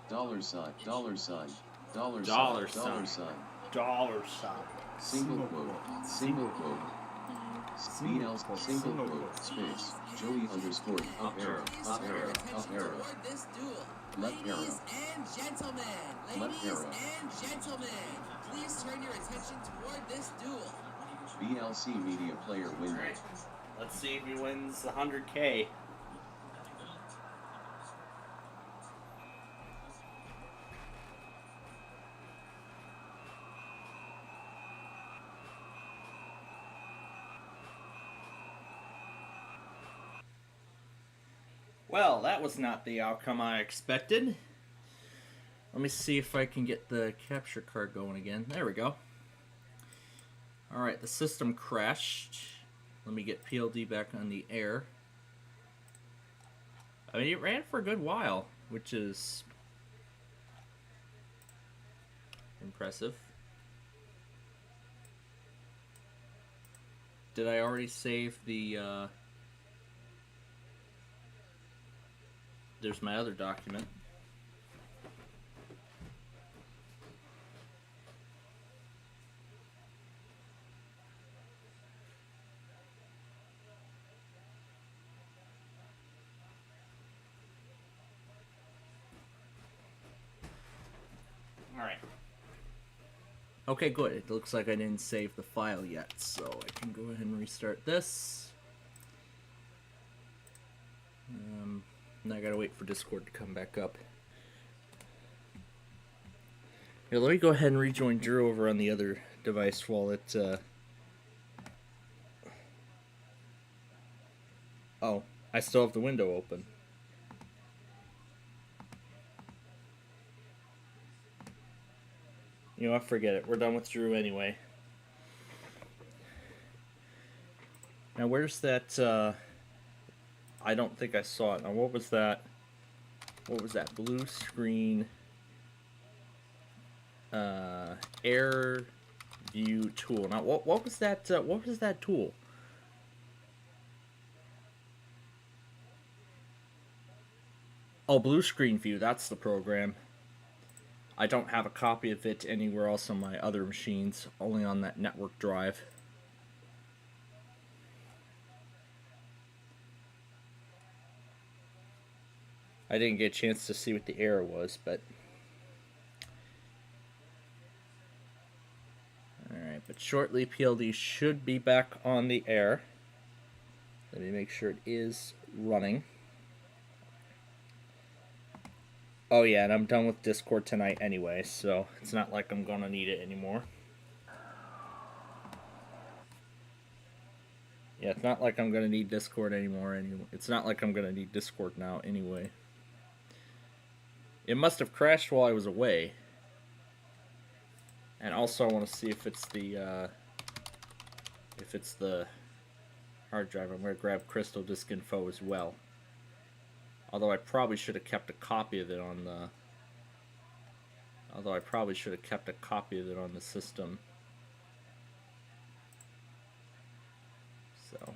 Dollar sign. Single quote. BL single quote space Joey underscore up arrow. Left arrow. Left arrow. Please turn your attention toward this duel. BLC media player winner. Right. Let's see if he wins the 100K. Well, that was not the outcome I expected. Let me see if I can get the capture card going again. There we go. Alright, the system crashed. Let me get PLD back on the air. I mean, it ran for a good while, which is impressive. Did I already save the, there's my other document. Alright. Okay, good. It looks like I didn't save the file yet, so I can go ahead and restart this. Now I gotta wait for Discord to come back up. Here, let me go ahead and rejoin Drew over on the other device while it, Oh, I still have the window open. You know what, forget it. We're done with Drew anyway. Now, where's that, I don't think I saw it. Now, what was that? What was that? Blue screen, air view tool. Now, what was that, what was that tool? Oh, blue screen view, that's the program. I don't have a copy of it anywhere else on my other machines, only on that network drive. I didn't get a chance to see what the error was, but... Alright, but shortly PLD should be back on the air. Let me make sure it is running. Oh yeah, and I'm done with Discord tonight anyway, so it's not like I'm gonna need it anymore. Yeah, it's not like I'm gonna need Discord anymore. It's not like I'm gonna need Discord now anyway. It must have crashed while I was away. And also I want to see if it's the hard drive. I'm going to grab Crystal Disk Info as well. Although I probably should have kept a copy of it on the... system. So...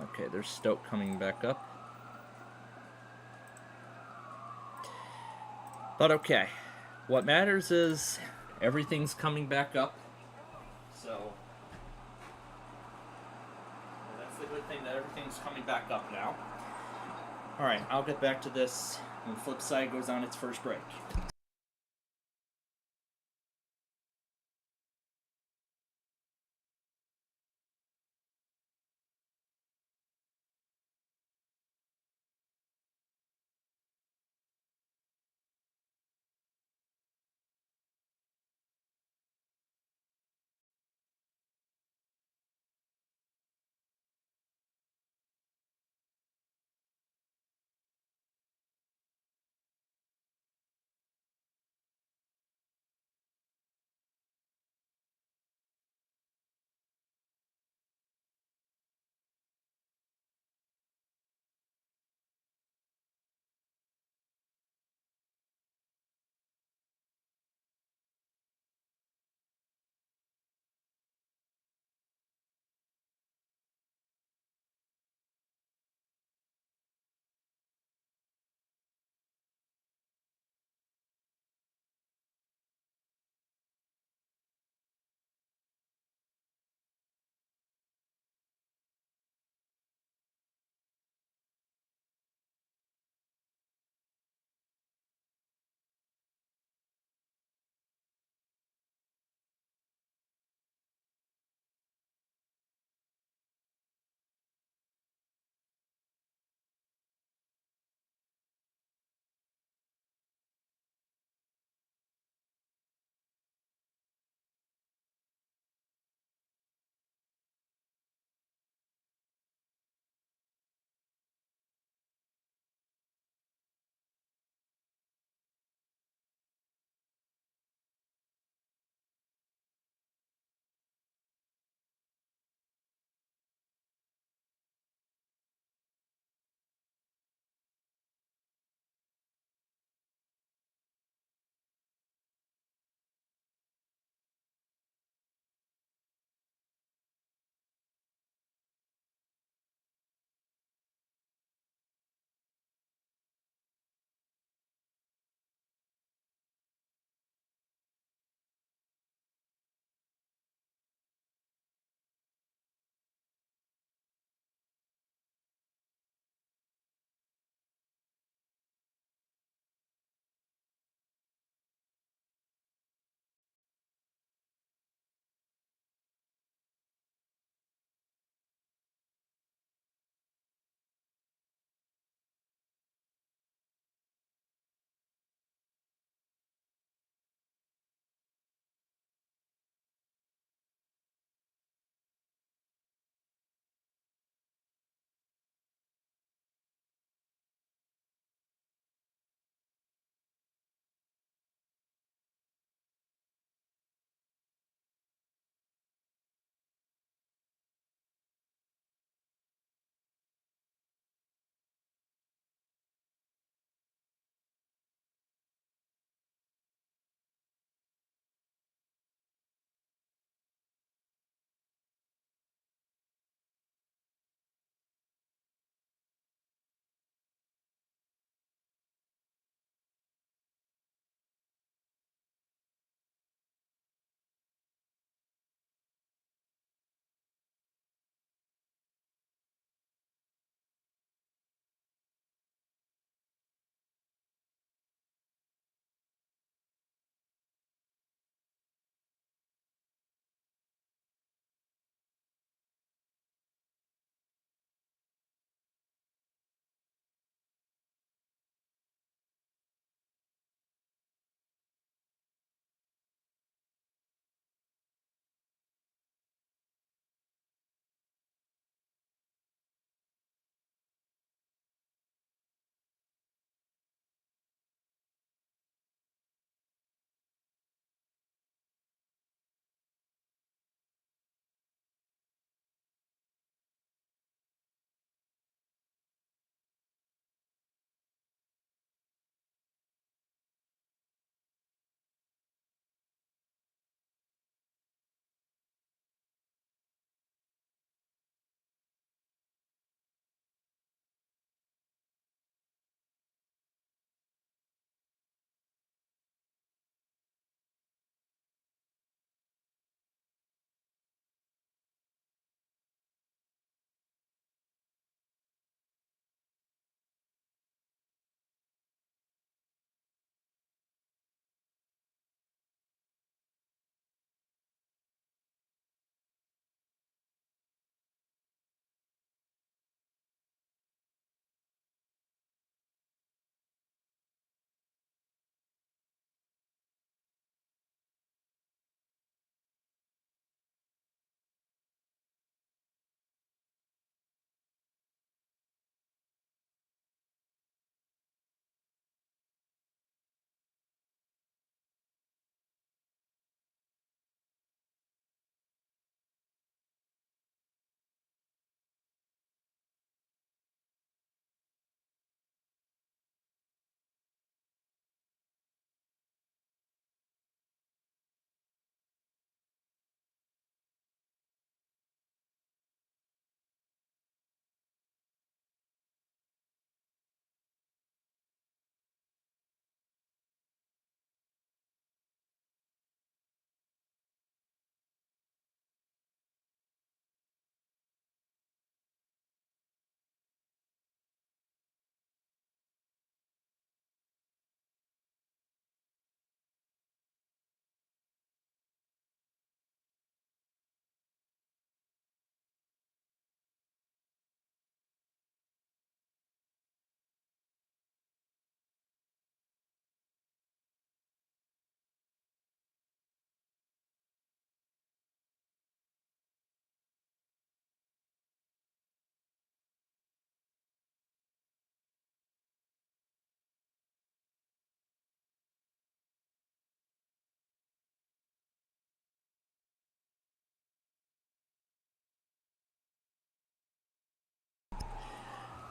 Okay, there's Stoke coming back up. But okay. What matters is everything's coming back up. So... that's the good thing, that everything's coming back up now. Alright, I'll get back to this when Flipside goes on its first break.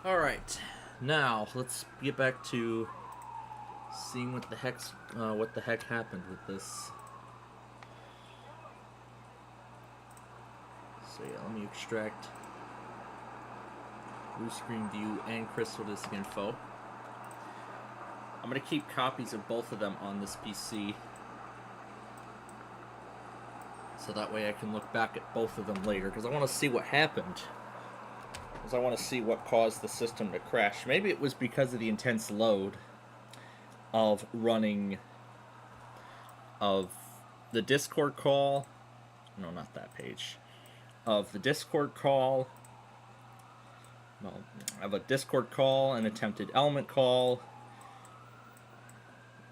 Alright, now let's get back to seeing what the heck happened with this. So yeah, let me extract blue screen view and crystal disk info. I'm going to keep copies of both of them on this PC, so that way I can look back at both of them later, because I want to see what happened. Because I want to see what caused the system to crash. Maybe it was because of the intense load of running of the Discord call. No, not that page. Of the Discord call. Well, I have a Discord call, an attempted element call,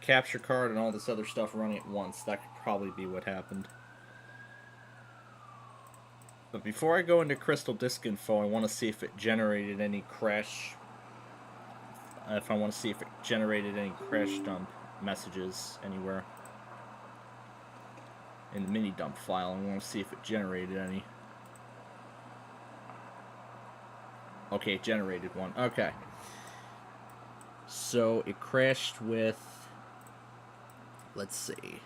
capture card, and all this other stuff running at once. That could probably be what happened. But before I go into crystal disk info, I want to see if it generated any crash. If I want to see if it generated any crash dump messages anywhere in the mini dump file. I want to see if it generated any. Okay, it generated one. Okay. So it crashed with, let's see,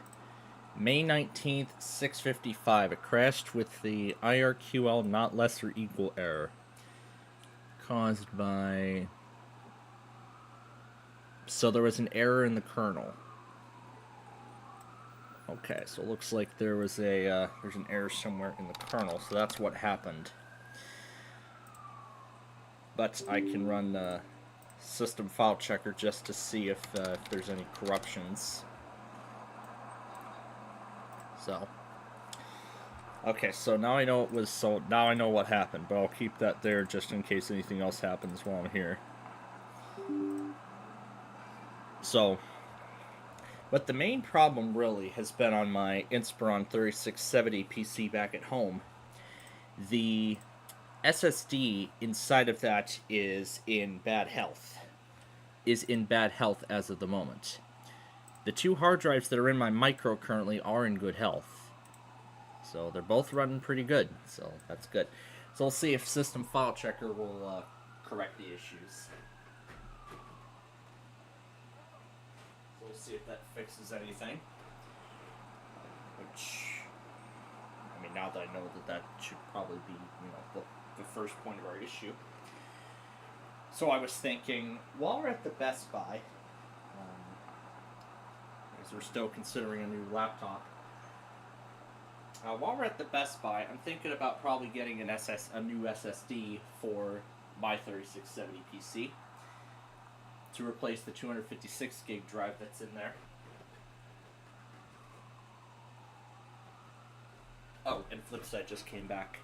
May 19th, 6:55. It crashed with the IRQL not less or equal error caused by... So there was an error in the kernel. Okay, so it looks like there was a there's an error somewhere in the kernel, so that's what happened. But I can run system file checker just to see if there's any corruptions. So, okay, so now I know it was, so now I know what happened, but I'll keep that there just in case anything else happens while I'm here. So, but the main problem really has been on my Inspiron 3670 PC back at home. The SSD inside of that is in bad health. As of the moment. The two hard drives that are in my micro currently are in good health. So they're both running pretty good. So that's good. So we'll see if System File Checker will correct the issues. So we'll see if that fixes anything. Which, I mean, now that I know that should probably be, the first point of our issue. So I was thinking, while we're at the Best Buy, because we're still considering a new laptop, while we're at the Best Buy, I'm thinking about probably getting a new SSD for my 3670 PC to replace the 256 gig drive that's in there. Oh, and Flipside just came back.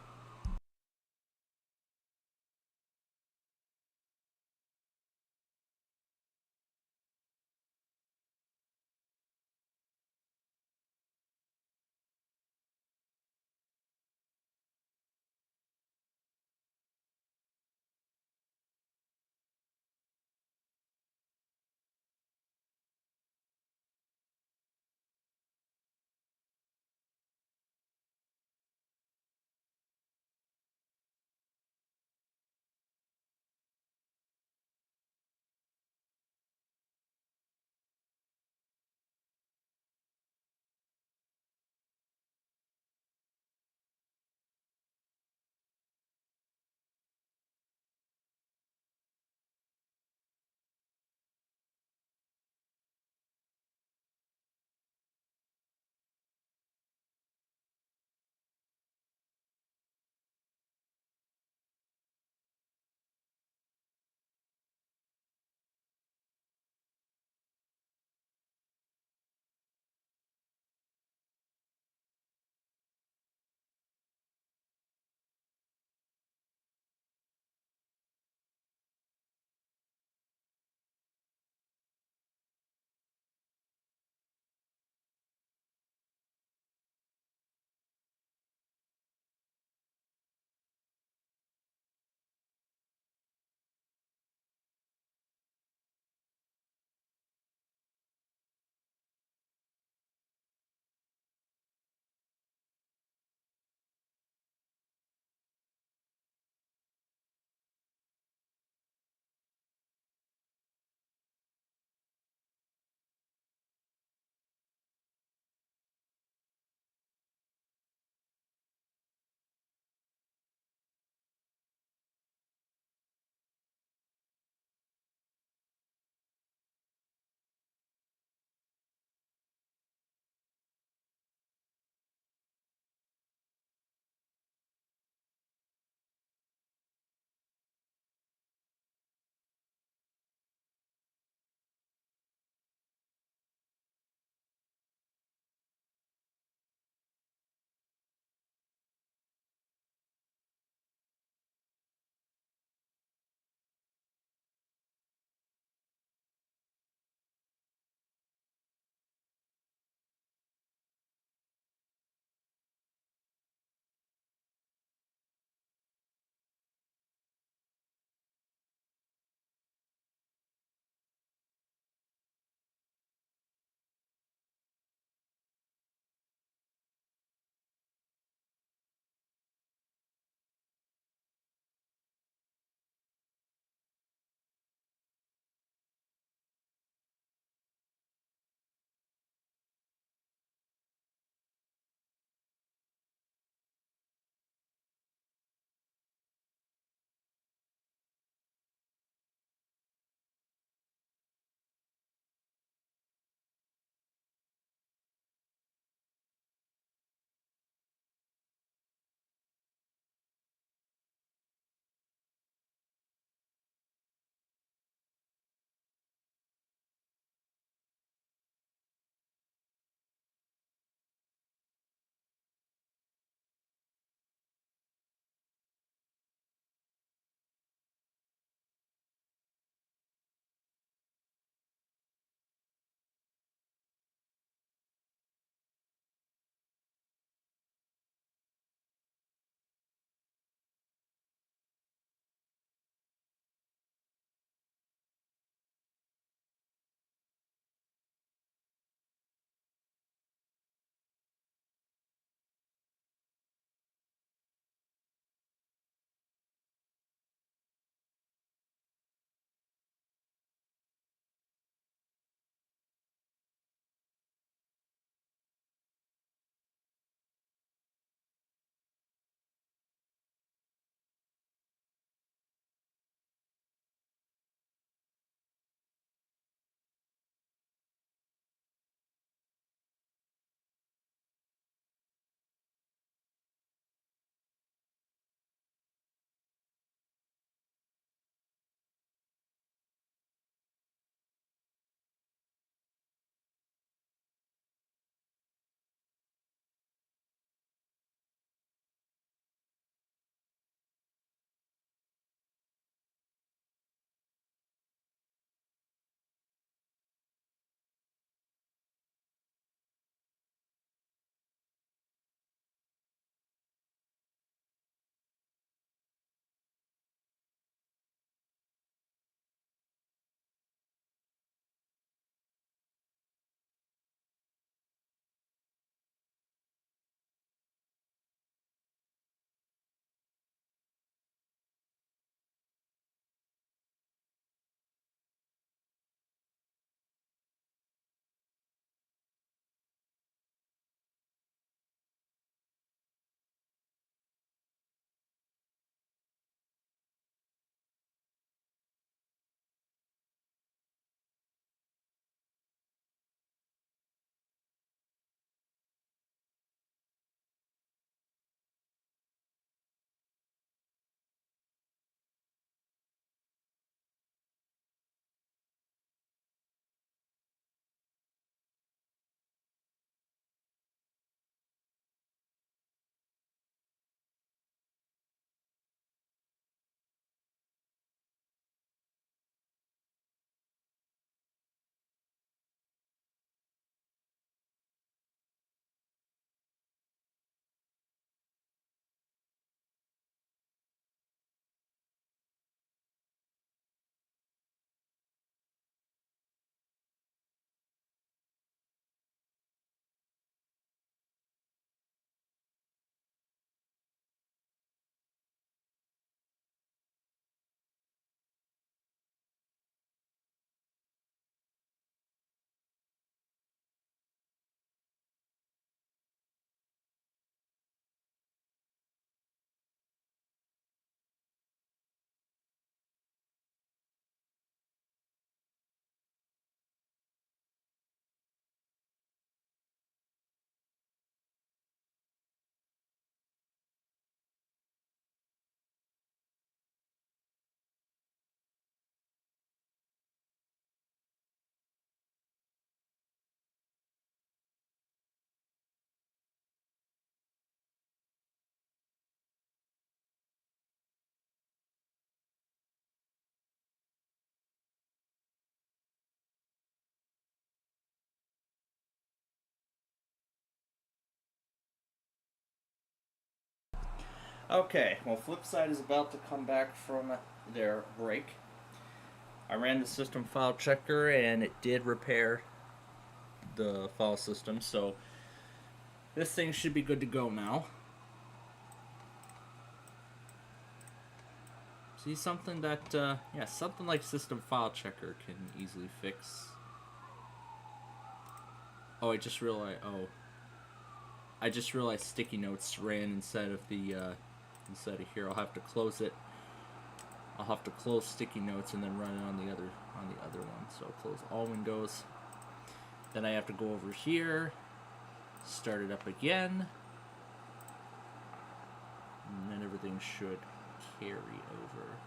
Okay, well, Flipside is about to come back from their break. I ran the system file checker and it did repair the file system, so this thing should be good to go now. See, something that, yeah, something like system file checker can easily fix. Oh, I just realized sticky notes ran instead of here. I'll have to close it. I'll have to close sticky notes and then run it on the other one. So close all windows. Then I have to go over here, start it up again, and then everything should carry over.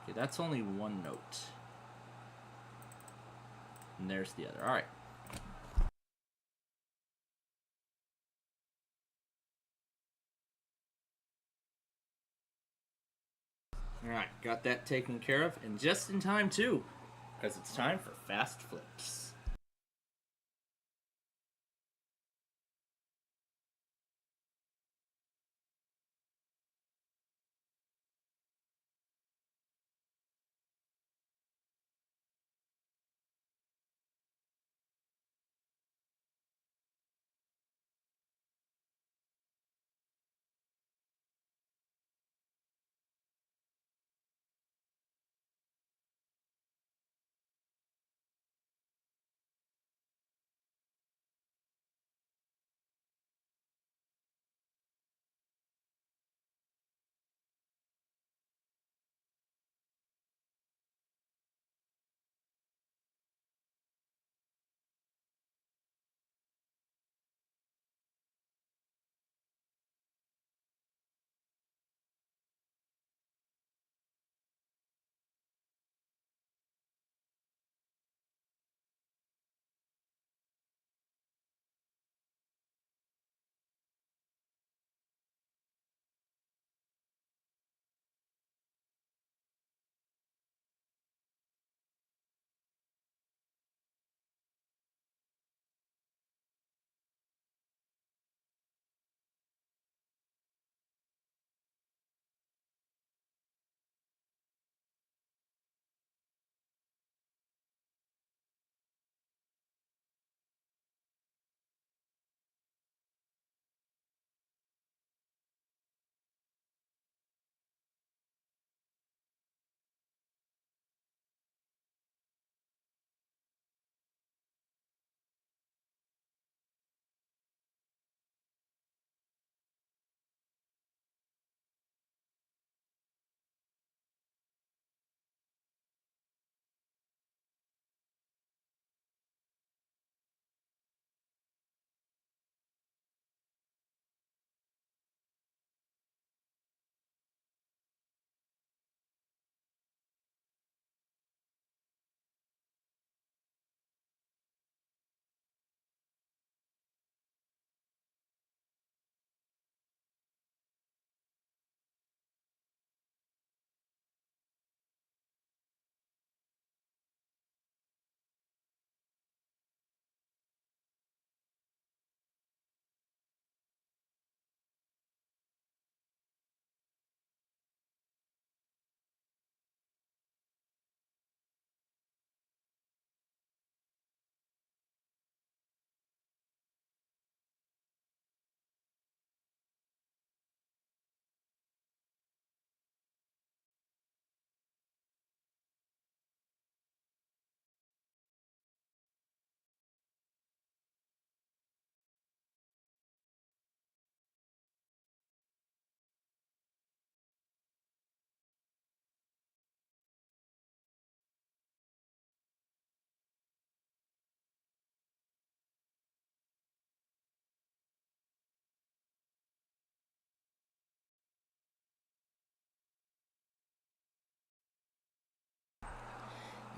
Okay, that's only one note. And there's the other. Alright. Alright, got that taken care of, and just in time too, because it's time for fast flips.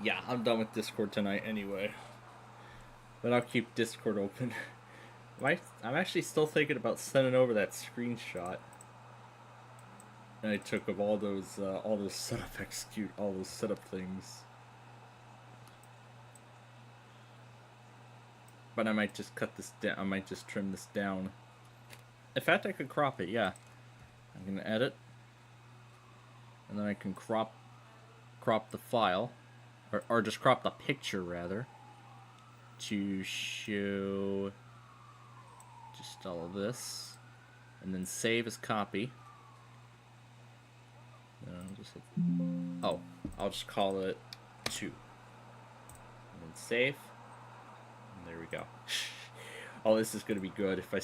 Yeah, I'm done with Discord tonight anyway. But I'll keep Discord open. I'm actually still thinking about sending over that screenshot I took of all those setup things. But I might just cut this down. I might just trim this down In fact, I could crop it, yeah. I'm gonna edit. And then I can crop the file. Or just crop the picture, rather. To show just all of this. And then save as copy. Just hit, oh, I'll just call it 2. And then save. And there we go. Oh, this is going to be good if I...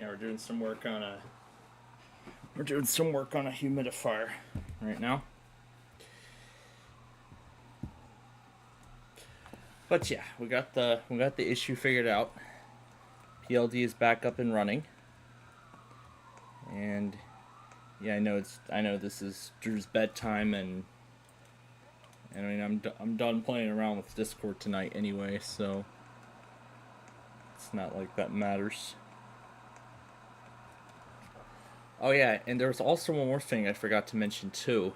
Yeah, we're doing some work on a humidifier right now. But yeah, we got the issue figured out. PLD is back up and running. And yeah, I know this is Drew's bedtime, and I mean I'm done playing around with Discord tonight anyway, so it's not like that matters. Oh yeah, and there's also one more thing I forgot to mention too.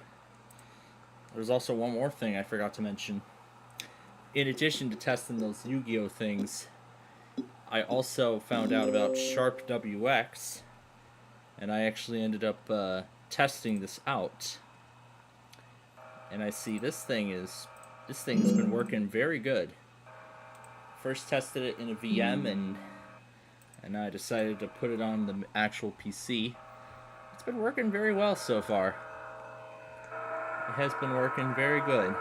In addition to testing those Yu-Gi-Oh things, I also found out about Sharp WX, and I actually ended up testing this out. And I see this thing's been working very good. First tested it in a VM, and I decided to put it on the actual PC. It's been working very well so far. It has been working very good.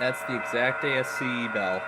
That's the exact ASCE bell.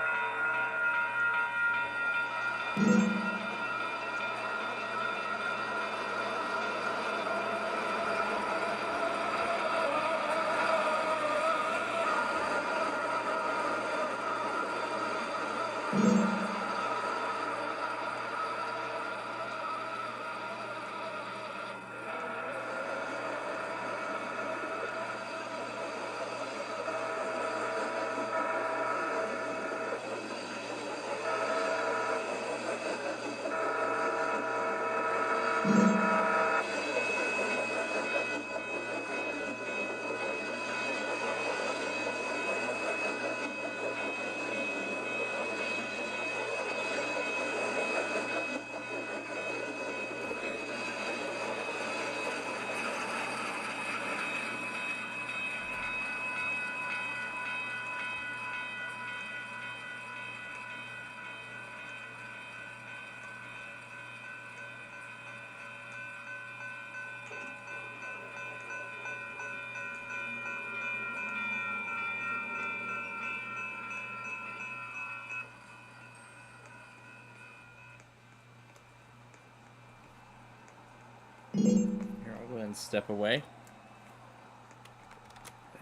Here, I'll go ahead and step away.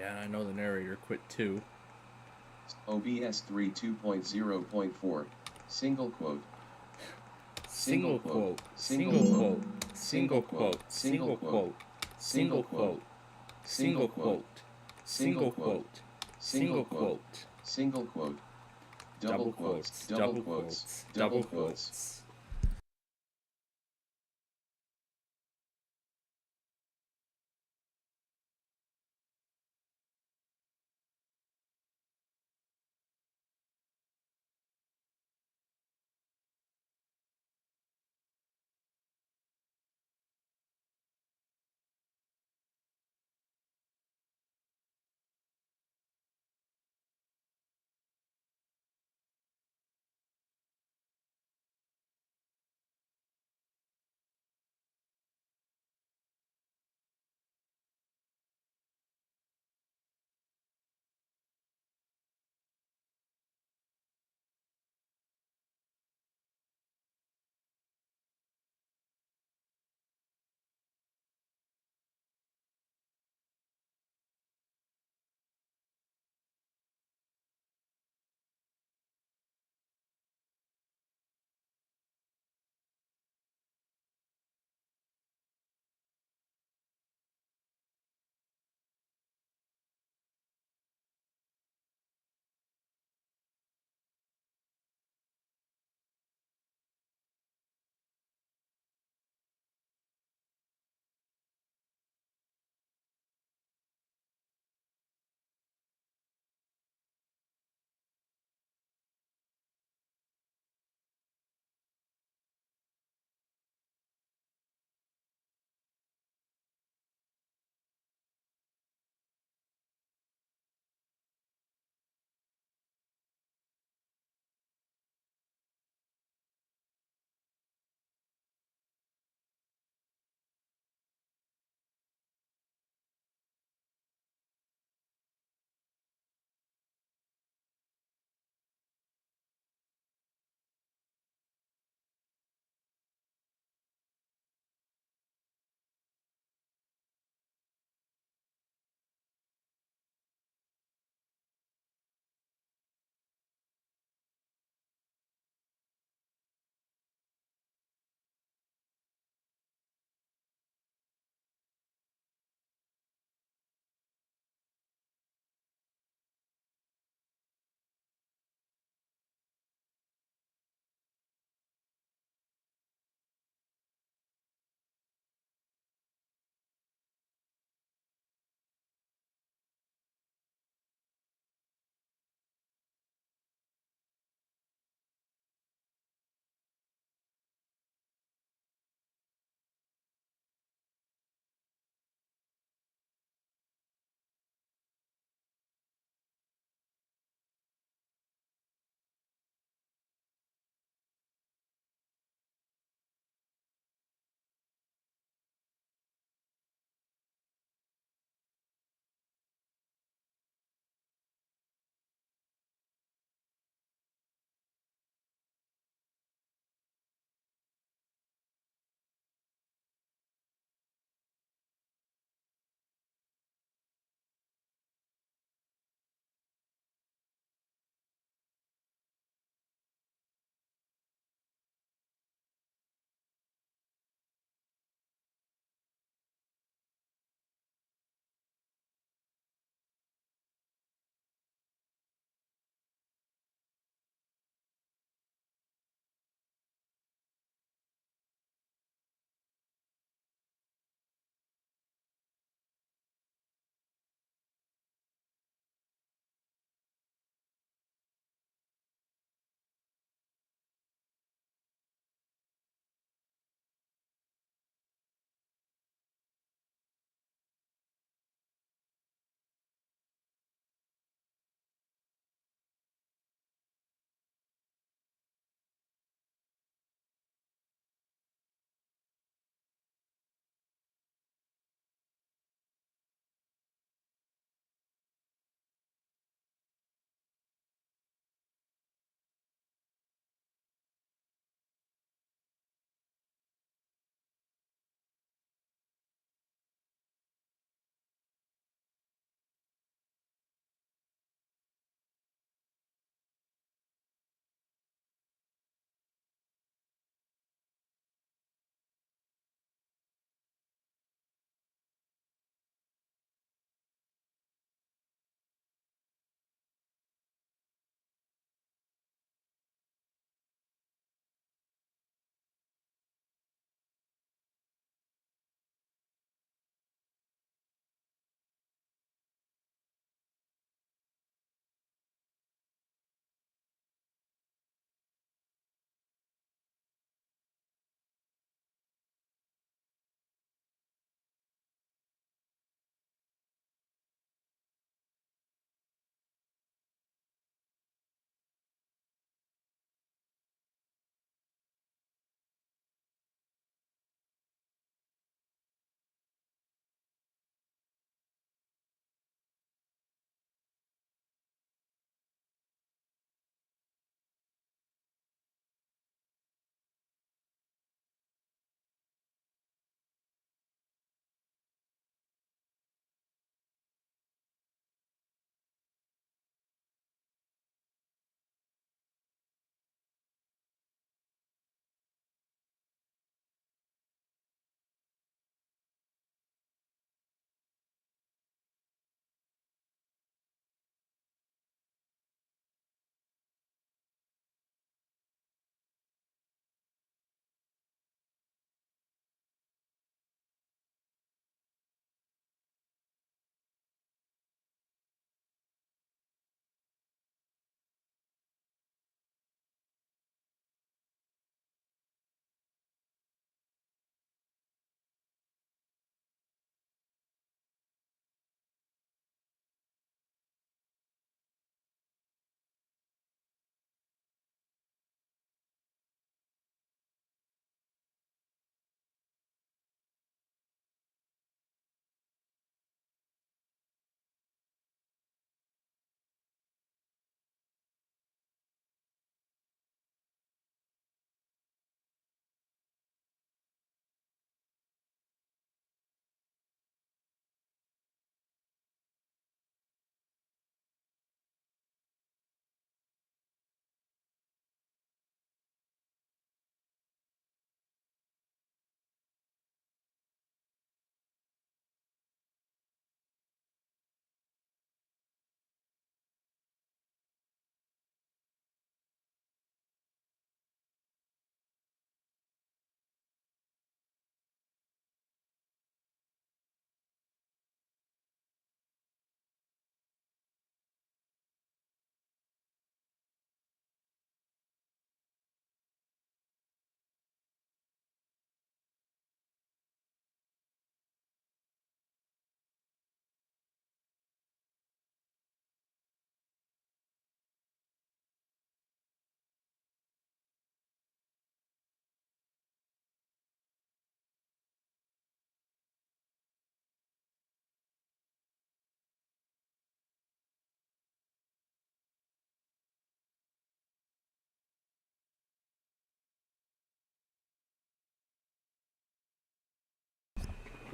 Yeah, I know the narrator quit too. OBS 3 2.0.4, single quote. Single quote, single quote, single quote, single quote, single quote, single quote, single quote, single quote, Single quote. Double quotes, double quotes, double quotes.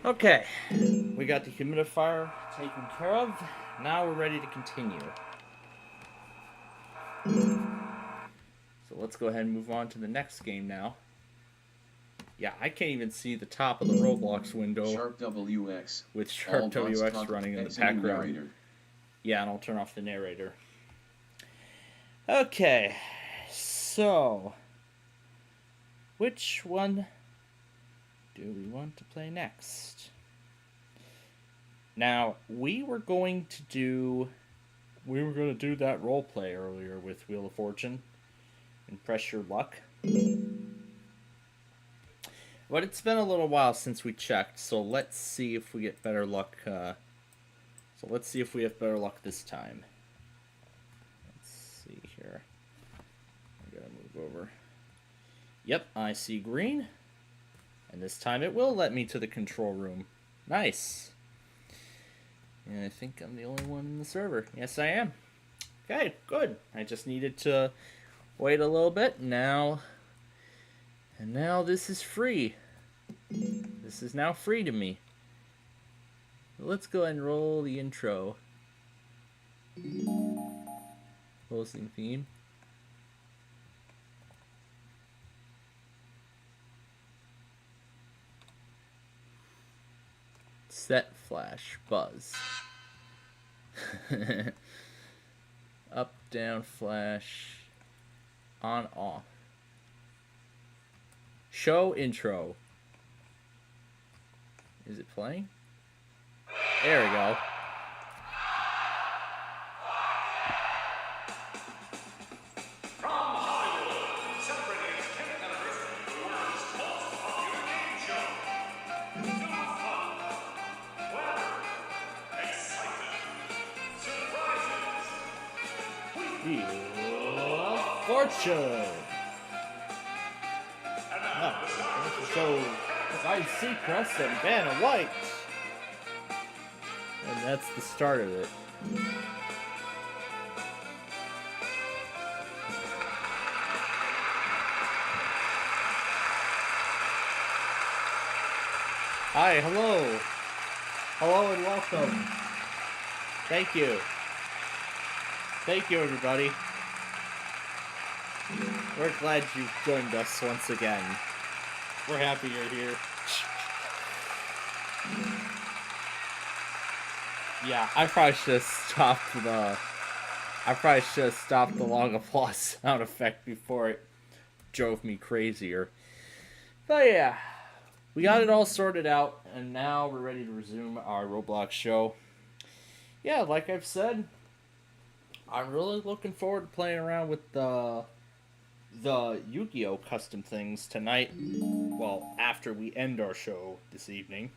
Okay, we got the humidifier taken care of. Now we're ready to continue. So let's go ahead and move on to the next game now. Yeah, I can't even see the top of the Roblox window Sharp WX. with Sharp All bots WX talk, running in the exiting background. narrator. Yeah, and I'll turn off the narrator. Okay, so which one do we want to play next? Now, we were going to do that role play earlier with Wheel of Fortune and Press Your Luck. But it's been a little while since we checked, so let's see if we get better luck. Let's see if we have better luck this time. Let's see here. I gotta move over. Yep, I see green. And this time it will let me to the control room. Nice. And I think I'm the only one in the server. Yes, I am. Okay, good. I just needed to wait a little bit. And now this is free. This is now free to me. Let's go ahead and roll the intro. Closing theme. Set flash buzz. Up down flash on off. Show intro. Is it playing? There we go. From Hollywood, celebrating its 10th anniversary, the world's most popular game show. New fun, weather, excitement, surprises. Wheel of Fortune. And now, the stars of the So, show. I see Crest and Vanna White. And that's the start of it. Hi, hello. Hello and welcome. Thank you. Thank you, everybody. We're glad you've joined us once again. We're happy you're here. Yeah, I probably should have stopped the long applause sound effect before it drove me crazier. But yeah, we got it all sorted out, and now we're ready to resume our Roblox show. Yeah, like I've said, I'm really looking forward to playing around with the Yu-Gi-Oh! Custom things tonight. Well, after we end our show this evening.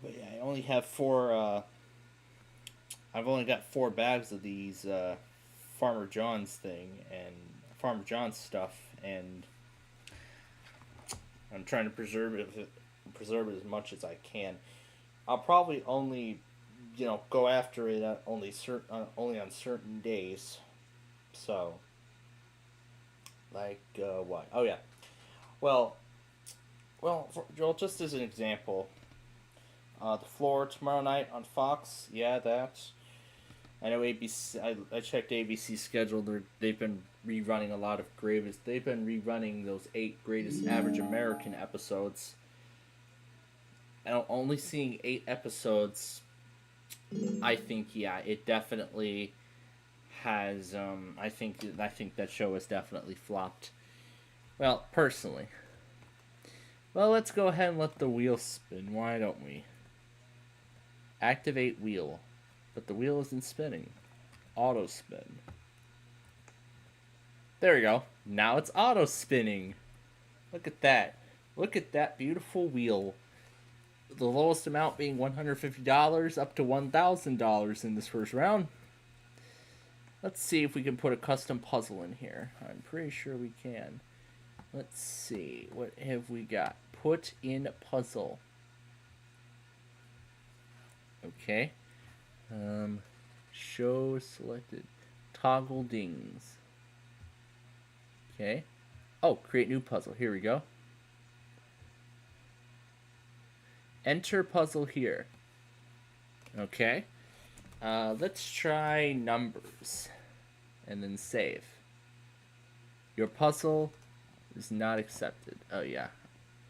But yeah, I only have I've only got 4 bags of these Farmer John's thing and Farmer John's stuff, and I'm trying to preserve it as much as I can. I'll probably only, go after it at only on certain days. So, like what? Oh yeah. Well, just as an example. The floor tomorrow night on Fox. Yeah, that. I know ABC. I checked ABC's schedule. They've been rerunning a lot of greatest. They've been rerunning those 8 greatest average American episodes. And only seeing 8 episodes, I think it definitely has. I think that show has definitely flopped. Well, personally. Well, let's go ahead and let the wheel spin. Why don't we? Activate wheel. But the wheel isn't spinning. Auto spin. There we go. Now it's auto spinning. Look at that. Look at that beautiful wheel. The lowest amount being $150 up to $1,000 in this first round. Let's see if we can put a custom puzzle in here. I'm pretty sure we can. Let's see. What have we got? Put in puzzle. Okay. Show selected. Toggle dings. Okay. Oh, create new puzzle. Here we go. Enter puzzle here. Okay. Let's try numbers. And then save. Your puzzle is not accepted. Oh, yeah.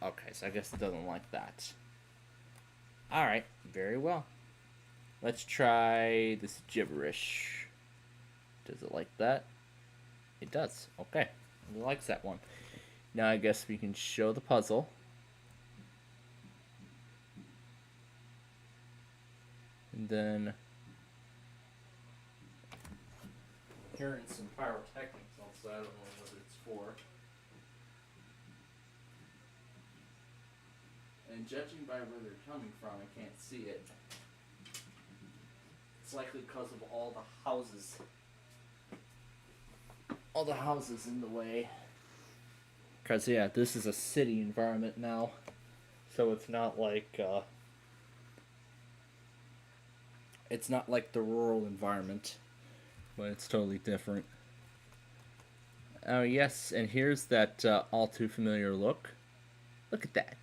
Okay, so I guess it doesn't like that. Alright, very well. Let's try this gibberish. Does it like that? It does. Okay. It likes that one. Now I guess we can show the puzzle. And then hearing some pyrotechnics also. I don't know what it's for. And judging by where they're coming from, I can't see it. It's likely because of all the houses. All the houses in the way. Because, yeah, this is a city environment now. So it's not like, it's not like the rural environment. But it's totally different. Oh, yes, and here's that all too familiar look. Look at that.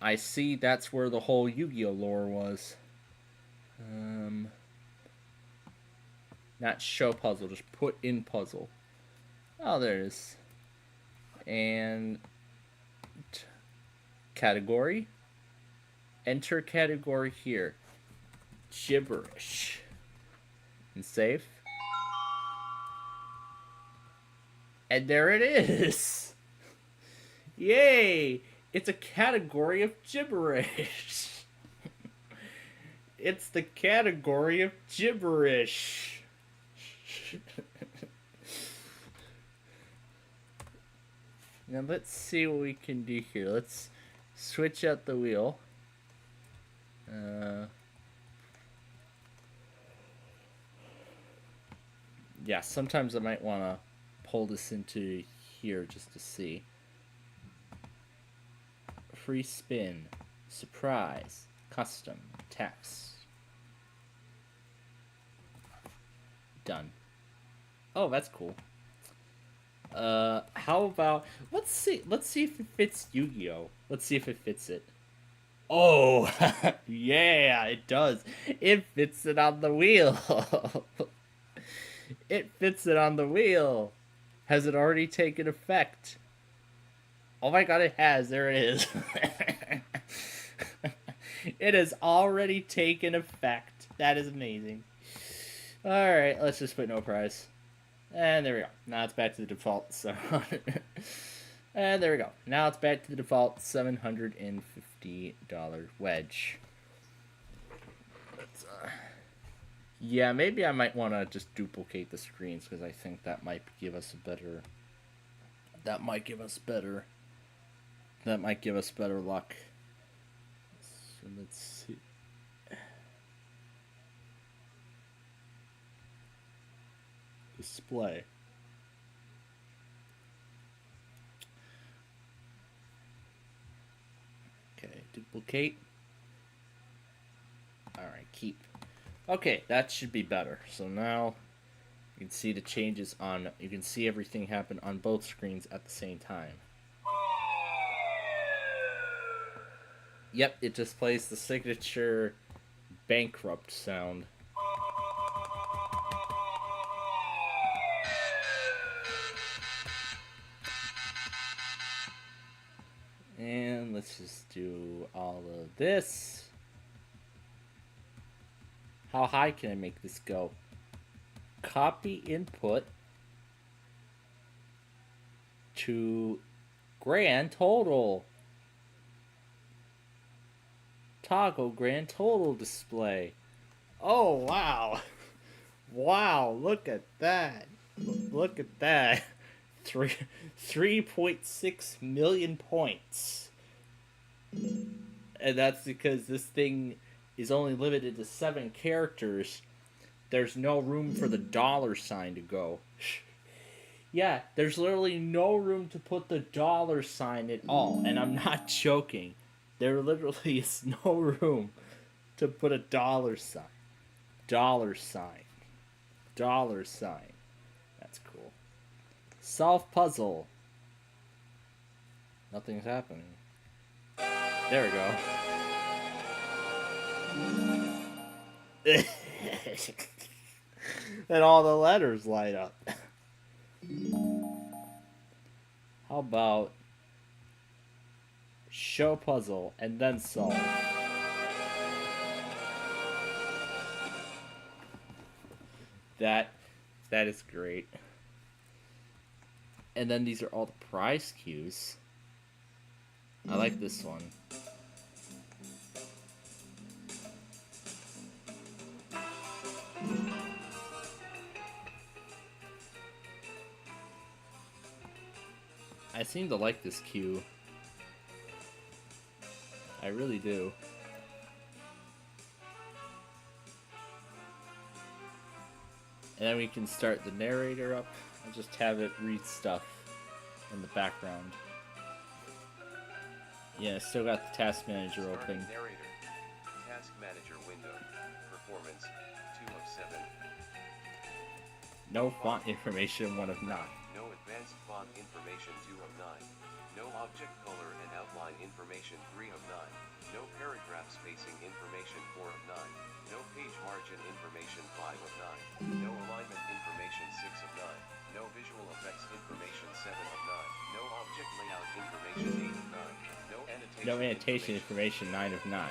I see that's where the whole Yu-Gi-Oh lore was. Not show puzzle, just put in puzzle. Oh, there it is. And category. Enter category here. Gibberish. And save. And there it is. Yay! It's a category of gibberish. It's the category of gibberish. Now let's see what we can do here. Let's switch out the wheel. Yeah, sometimes I might want to pull this into here just to see. Free spin, surprise, custom, text. Done. Oh, that's cool. How about let's see if it fits Yu-Gi-Oh. Let's see if it fits it. Oh, yeah, it does. It fits it on the wheel. It fits it on the wheel. Has it already taken effect? Oh my god, it has. There it is. It has already taken effect. That is amazing. Alright, let's just put no prize. And there we go. Now it's back to the default. So and there we go. Now it's back to the default $750 wedge. Let's, yeah, maybe I might want to just duplicate the screens because I think that might give us a better. That might give us better luck. So let's see. Display. Okay, duplicate. Alright, keep. Okay, that should be better. So now you can see the changes on, you can see everything happen on both screens at the same time. Yep, it just plays the signature bankrupt sound. And let's just do all of this. How high can I make this go? Copy input to grand total. Toggle grand total display. Oh, wow. Wow, look at that. Look at that. 3.6 million points. And that's because this thing is only limited to 7 characters. There's no room for the $sign to go. Yeah, there's literally no room to put the $sign at all. And I'm not joking. There literally is no room to put a $sign. $sign. $sign. That's cool. Solve puzzle. Nothing's happening. There we go. And all the letters light up. How about show puzzle and then solve? That is great. And then these are all the prize cues. I like this one. I seem to like this cue. I really do. And then we can start the narrator up and just have it read stuff in the background. Yeah, still got the task manager open. Narrator. Task manager window. Performance 2 of 7. No font information, 1 of 9. No advanced font information 2 of 9. No object color and outline information 3 of 9. No paragraph spacing information 4 of 9. No page margin information 5 of 9. No alignment information 6 of 9. No visual effects information 7 of 9. No object layout information 8 of 9. No annotation information, 9 of 9.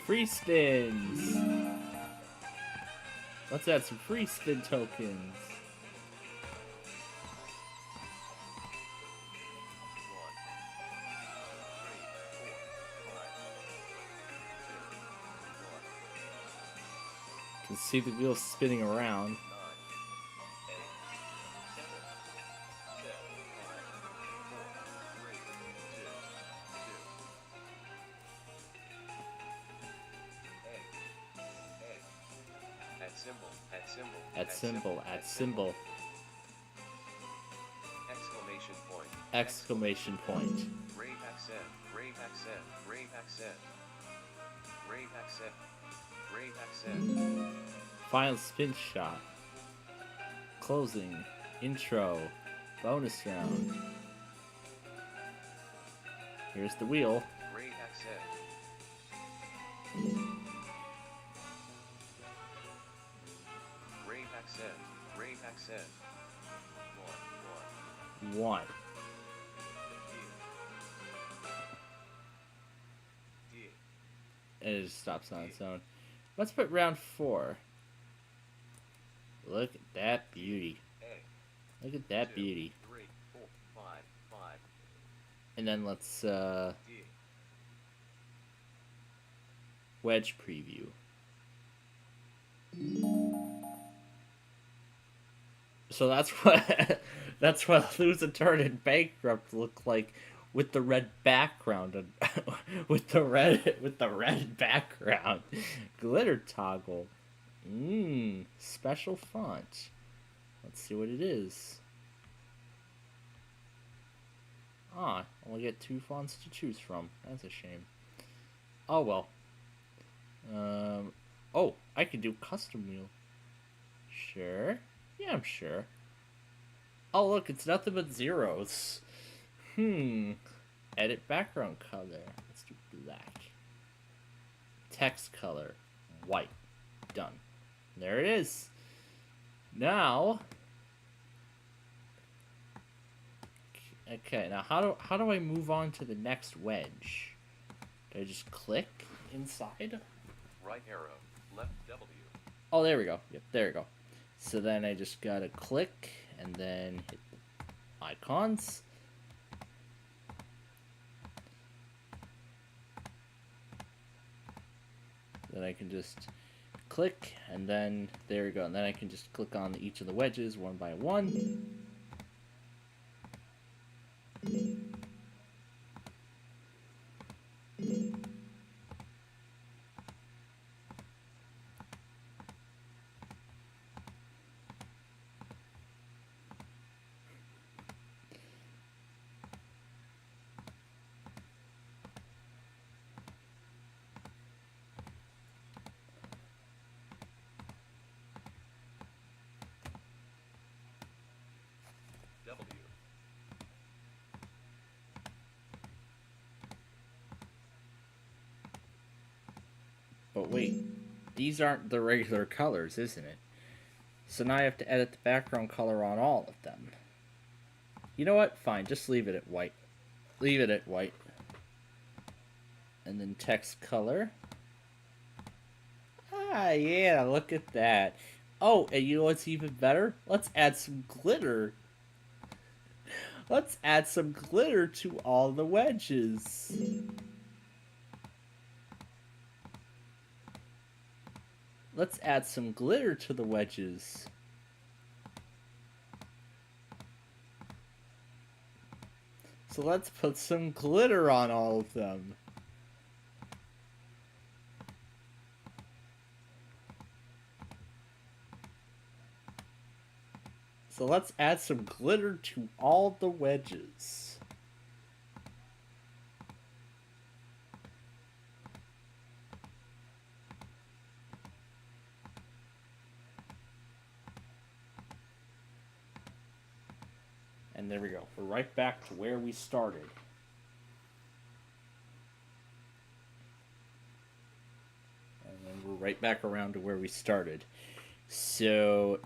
Free spins! Let's add some free spin tokens. Can see the wheels spinning around. At symbol. Exclamation point. Exclamation point. Brave accent. Brave accent. Brave accent. Brave accent. Brave accent. Final spin shot. Closing. Intro. Bonus round. Here's the wheel. Brave accent. Brave accent. Brave accent. 1. And it just stops on its own. Let's put round 4. Look at that beauty. Look at that beauty. 3, 4, 5. And then let's wedge preview. So that's what Lose a Turn and Bankrupt look like with the red background and with the red background. Glitter toggle. Special font. Let's see what it is. I only get 2 fonts to choose from. That's a shame. Oh well. Oh, I can do custom wheel. Sure. Yeah, I'm sure. Oh look, it's nothing but zeros. Edit background color. Let's do black. Text color. White. Done. There it is. Now. Okay, now how do I move on to the next wedge? Do I just click inside? Right arrow. Left W. Oh, there we go. Yep, there we go. So then I just gotta click and then hit icons. Then I can just click and then there we go. And then I can just click on each of the wedges one by one. W. But wait, these aren't the regular colors, isn't it? So now I have to edit the background color on all of them. You know what? Fine, just leave it at white. Leave it at white. And then text color. Ah, yeah, look at that. Oh, and you know what's even better? Let's add some glitter. Let's add some glitter to all the wedges. Let's add some glitter to the wedges. So let's put some glitter on all of them. So let's add some glitter to all the wedges. And there we go. We're right back to where we started. And then we're right back around to where we started. So,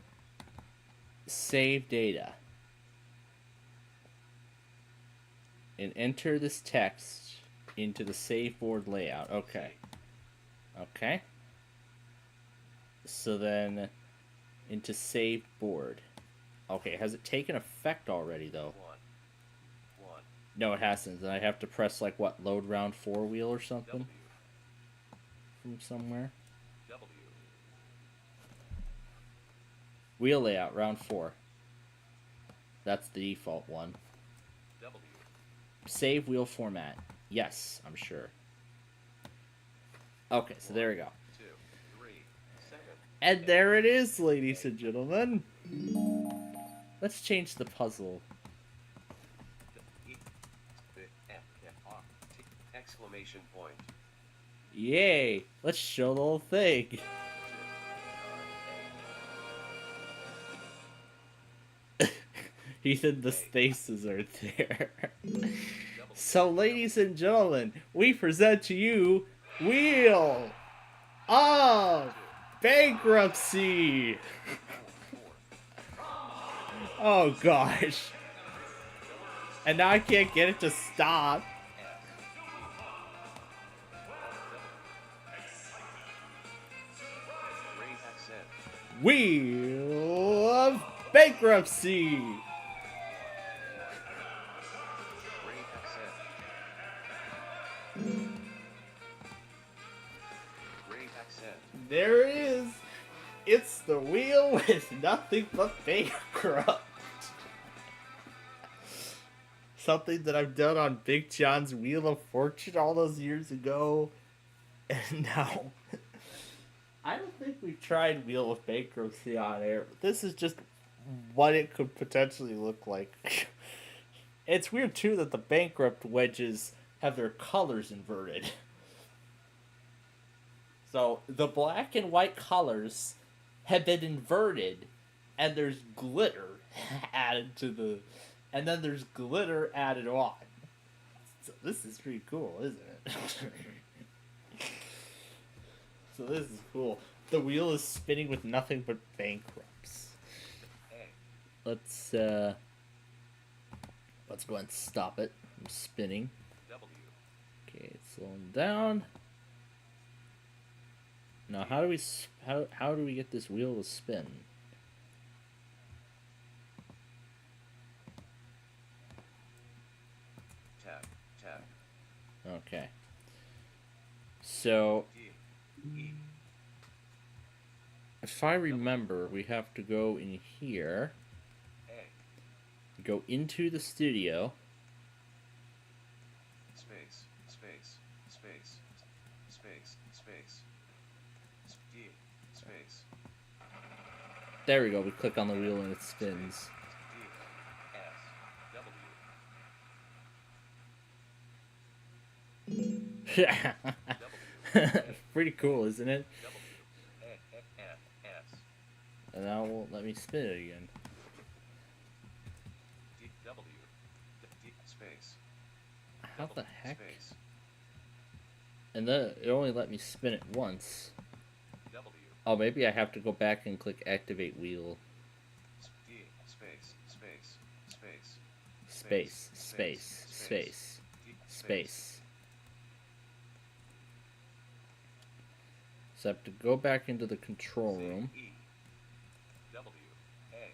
save data. And enter this text into the save board layout. Okay. Okay. So then, into save board. Okay, has it taken effect already, though? One. No, it hasn't. Then I have to press, like, what, load round 4 wheel or something? W. From somewhere? W. Wheel layout, round 4. That's the default one. W. Save wheel format. Yes, I'm sure. Okay, so there we go. 2, 3, 7. And there it is, ladies and gentlemen. Let's change the puzzle. E, the F, F, R, T, exclamation point. Yay! Let's show the whole thing. He said the spaces are there. So, ladies and gentlemen, we present to you Wheel of Bankruptcy. Oh gosh. And now I can't get it to stop. Great accent. Wheel of Bankruptcy. Great accent. Great accent. There it is. It's the wheel with nothing but bankrupt. Something that I've done on Big John's Wheel of Fortune all those years ago. And now, I don't think we've tried Wheel of Bankruptcy on air. But this is just what it could potentially look like. It's weird, too, that the bankrupt wedges have their colors inverted. So, the black and white colors have been inverted, and there's glitter added to the... And then there's glitter added on. So this is pretty cool, isn't it? So this is cool. The wheel is spinning with nothing but bankrupts. Let's go ahead and stop it. I'm spinning. W. Okay, it's slowing down. Now, how do we get this wheel to spin? Tap. Tap. Okay. So, D. E. if I remember, we have to go in here, A. go into the studio. Space. Space. Space. Space. Space. D. Space. There we go. We click on the wheel and it spins. D. S. W. Pretty cool, isn't it? W. F. S. And now it won't let me spin it again. D. How the heck? Space. And then it only let me spin it once. W. Oh, maybe I have to go back and click activate wheel. D. Space. Space. Space. Space. Space. Space. D. Space. So I have to go back into the control room. E. W. A.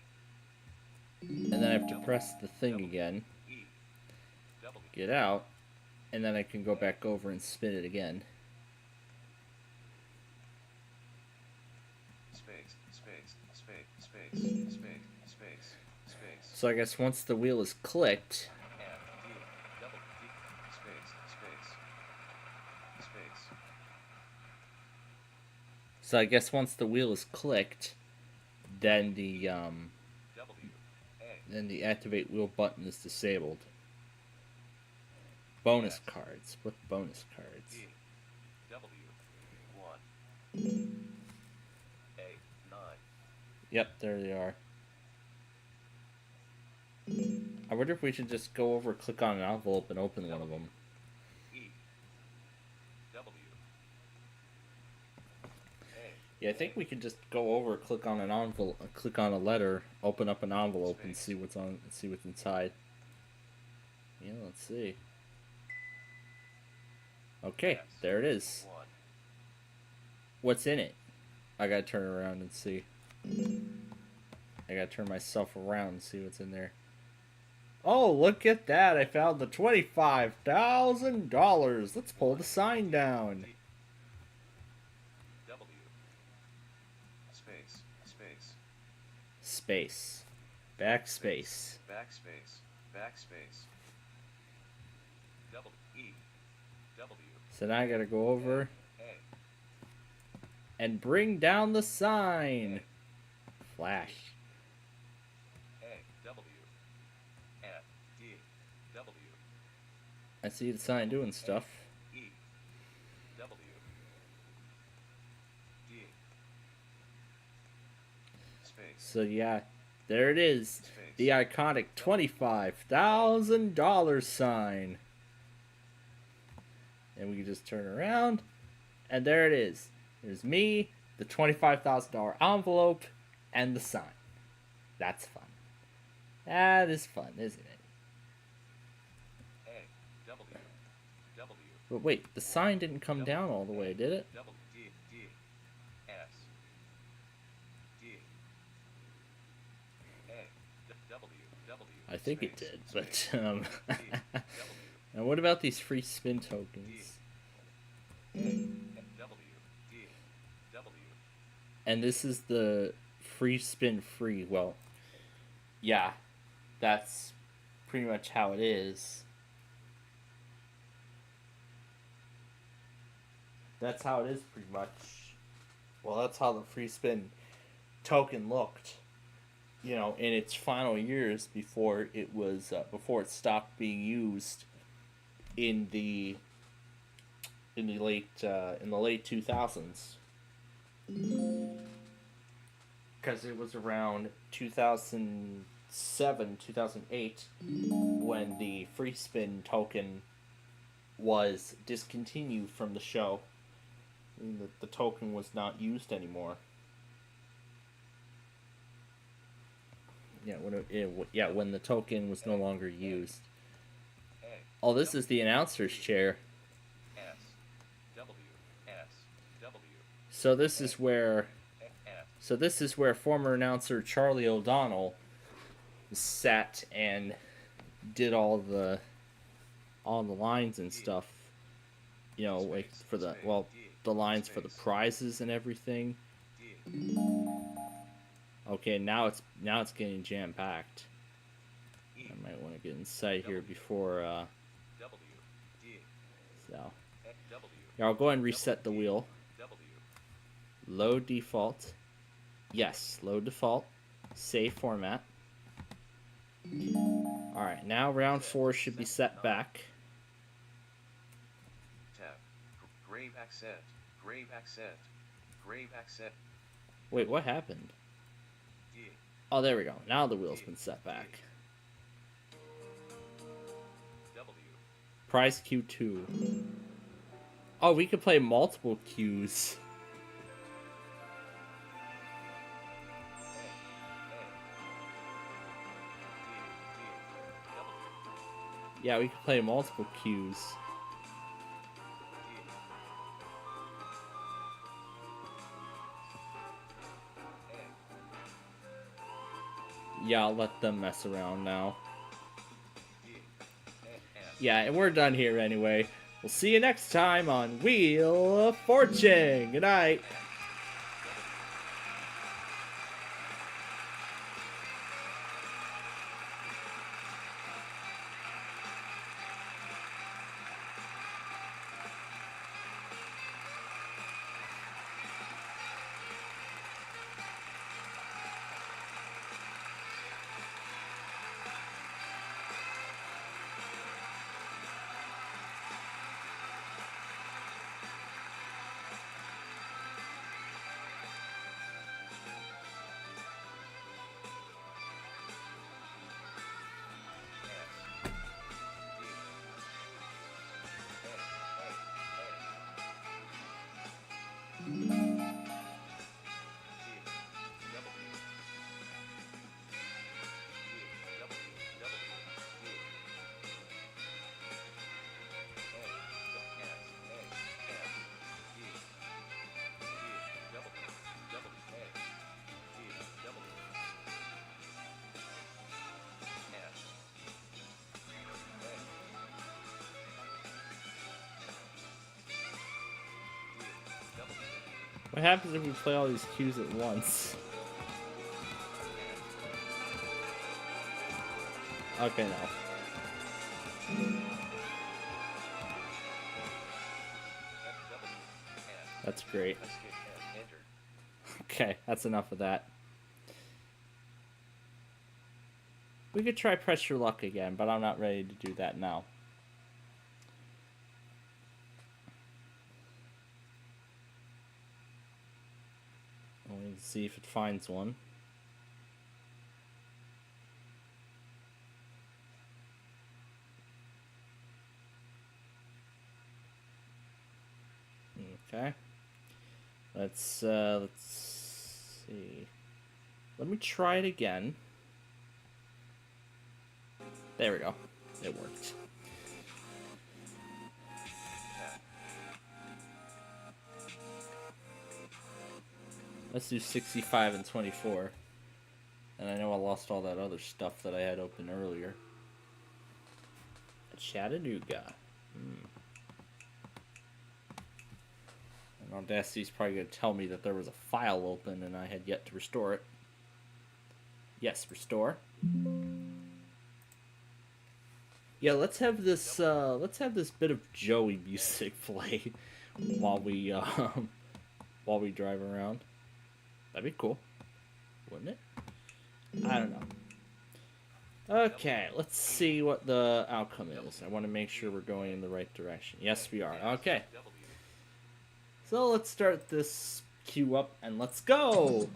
And then I have to press the thing again. E. W. Get out. And then I can go back over and spin it again. Space. Space. Space. Space. Space. Space. Space. So I guess once the wheel is clicked, F. D. Double D. Space. Space. Space. so I guess once the wheel is clicked, then W. A. the activate wheel button is disabled. Bonus cards. What bonus cards? D. W. 1. A. 9. Yep, there they are. I wonder if we should just go over, click on an envelope, and open one of them. E. W. A. Yeah, I think we could just go over, click on an envelope, click on a letter, open up an envelope, and see what's inside. Yeah, let's see. Okay, there it is. 1. What's in it? I gotta turn around and see. I gotta turn myself around and see what's in there. Oh, look at that! I found the $25,000. Let's pull the sign down. W. Space. Space. Space. Backspace. Backspace. Backspace. W. E. W. So now I gotta go over A. and bring down the sign. Flash. A. W. F. D. W. I see the sign doing stuff. E. W. D. Space. So yeah, there it is. The iconic $25,000 sign. And we can just turn around, and there it is. There's me, the $25,000 envelope, and the sign. That's fun. That is fun, isn't it? A. W. W. But wait, the sign didn't come down all the way, did it? W. D. D. S. D. A. W. W. I think it did, but D. W. now what about these free spin tokens? A. W. D. W. And this is the free spin free. Well, yeah, that's pretty much how it is. That's how it is pretty much. Well, that's how the free spin token looked, you know, in its final years before it before it stopped being used in the late 2000s, because it was around 2007 2008 when the free spin token was discontinued from the show. The token was not used anymore. Yeah, when the token was no longer used. Oh, this is the announcer's chair. S. W. S. W. So this is where former announcer Charlie O'Donnell sat and did all the lines and stuff. You know, like for the lines for the prizes and everything. Okay, now it's getting jam packed. I might want to get inside here before W. D. so. W. Yeah, I'll go ahead and reset the wheel. W. Load default. Yes, load default. Save format. Alright, now round 4 should be set back. Tab. Grave accent. Grave accent. Grave accent. Wait, what happened? D. Oh, there we go. Now the wheel's been set back. W. Surprise Q2. Oh, we could play multiple Qs. Yeah, we could play multiple Qs. Yeah, I'll let them mess around now. Yeah, and we're done here anyway. We'll see you next time on Wheel of Fortune. Good night. What happens if we play all these cues at once? Okay, now. That's great. Okay, that's enough of that. We could try Press Your Luck again, but I'm not ready to do that now. Let's see if it finds one. Okay. Let's see. Let me try it again. There we go. It worked. Let's do 65 and 24. And I know I lost all that other stuff that I had open earlier. Chattanooga. And Audacity's probably going to tell me that there was a file open and I had yet to restore it. Yes, restore. Yeah, let's have this bit of Joey music play while we drive around. That'd be cool, wouldn't it? I don't know. Okay, let's see what the outcome is. I want to make sure we're going in the right direction. Yes, we are. Okay. So let's start this queue up and let's go!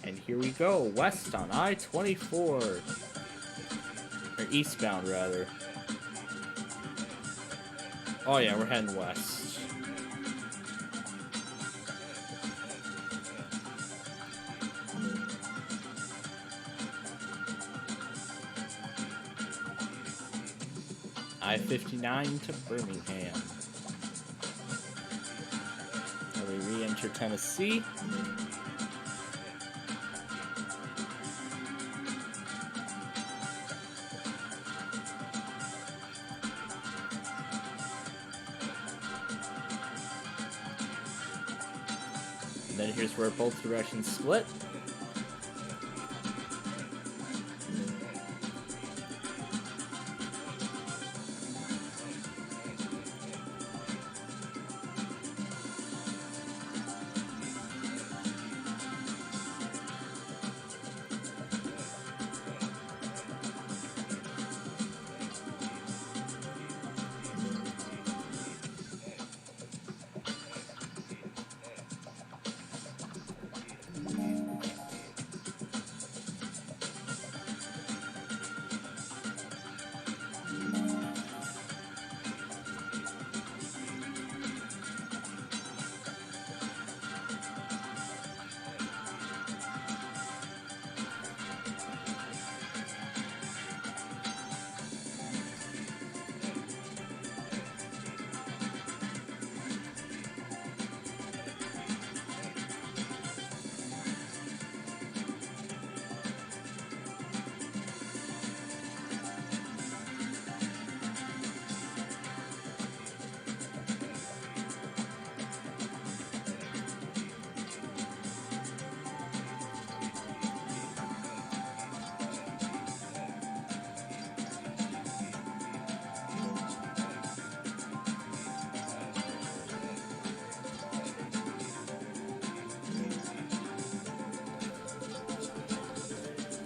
And here we go, west on I-24. Or eastbound, rather. Oh yeah, we're heading west. I-59 to Birmingham. And we re-enter Tennessee. And then here's where both directions split.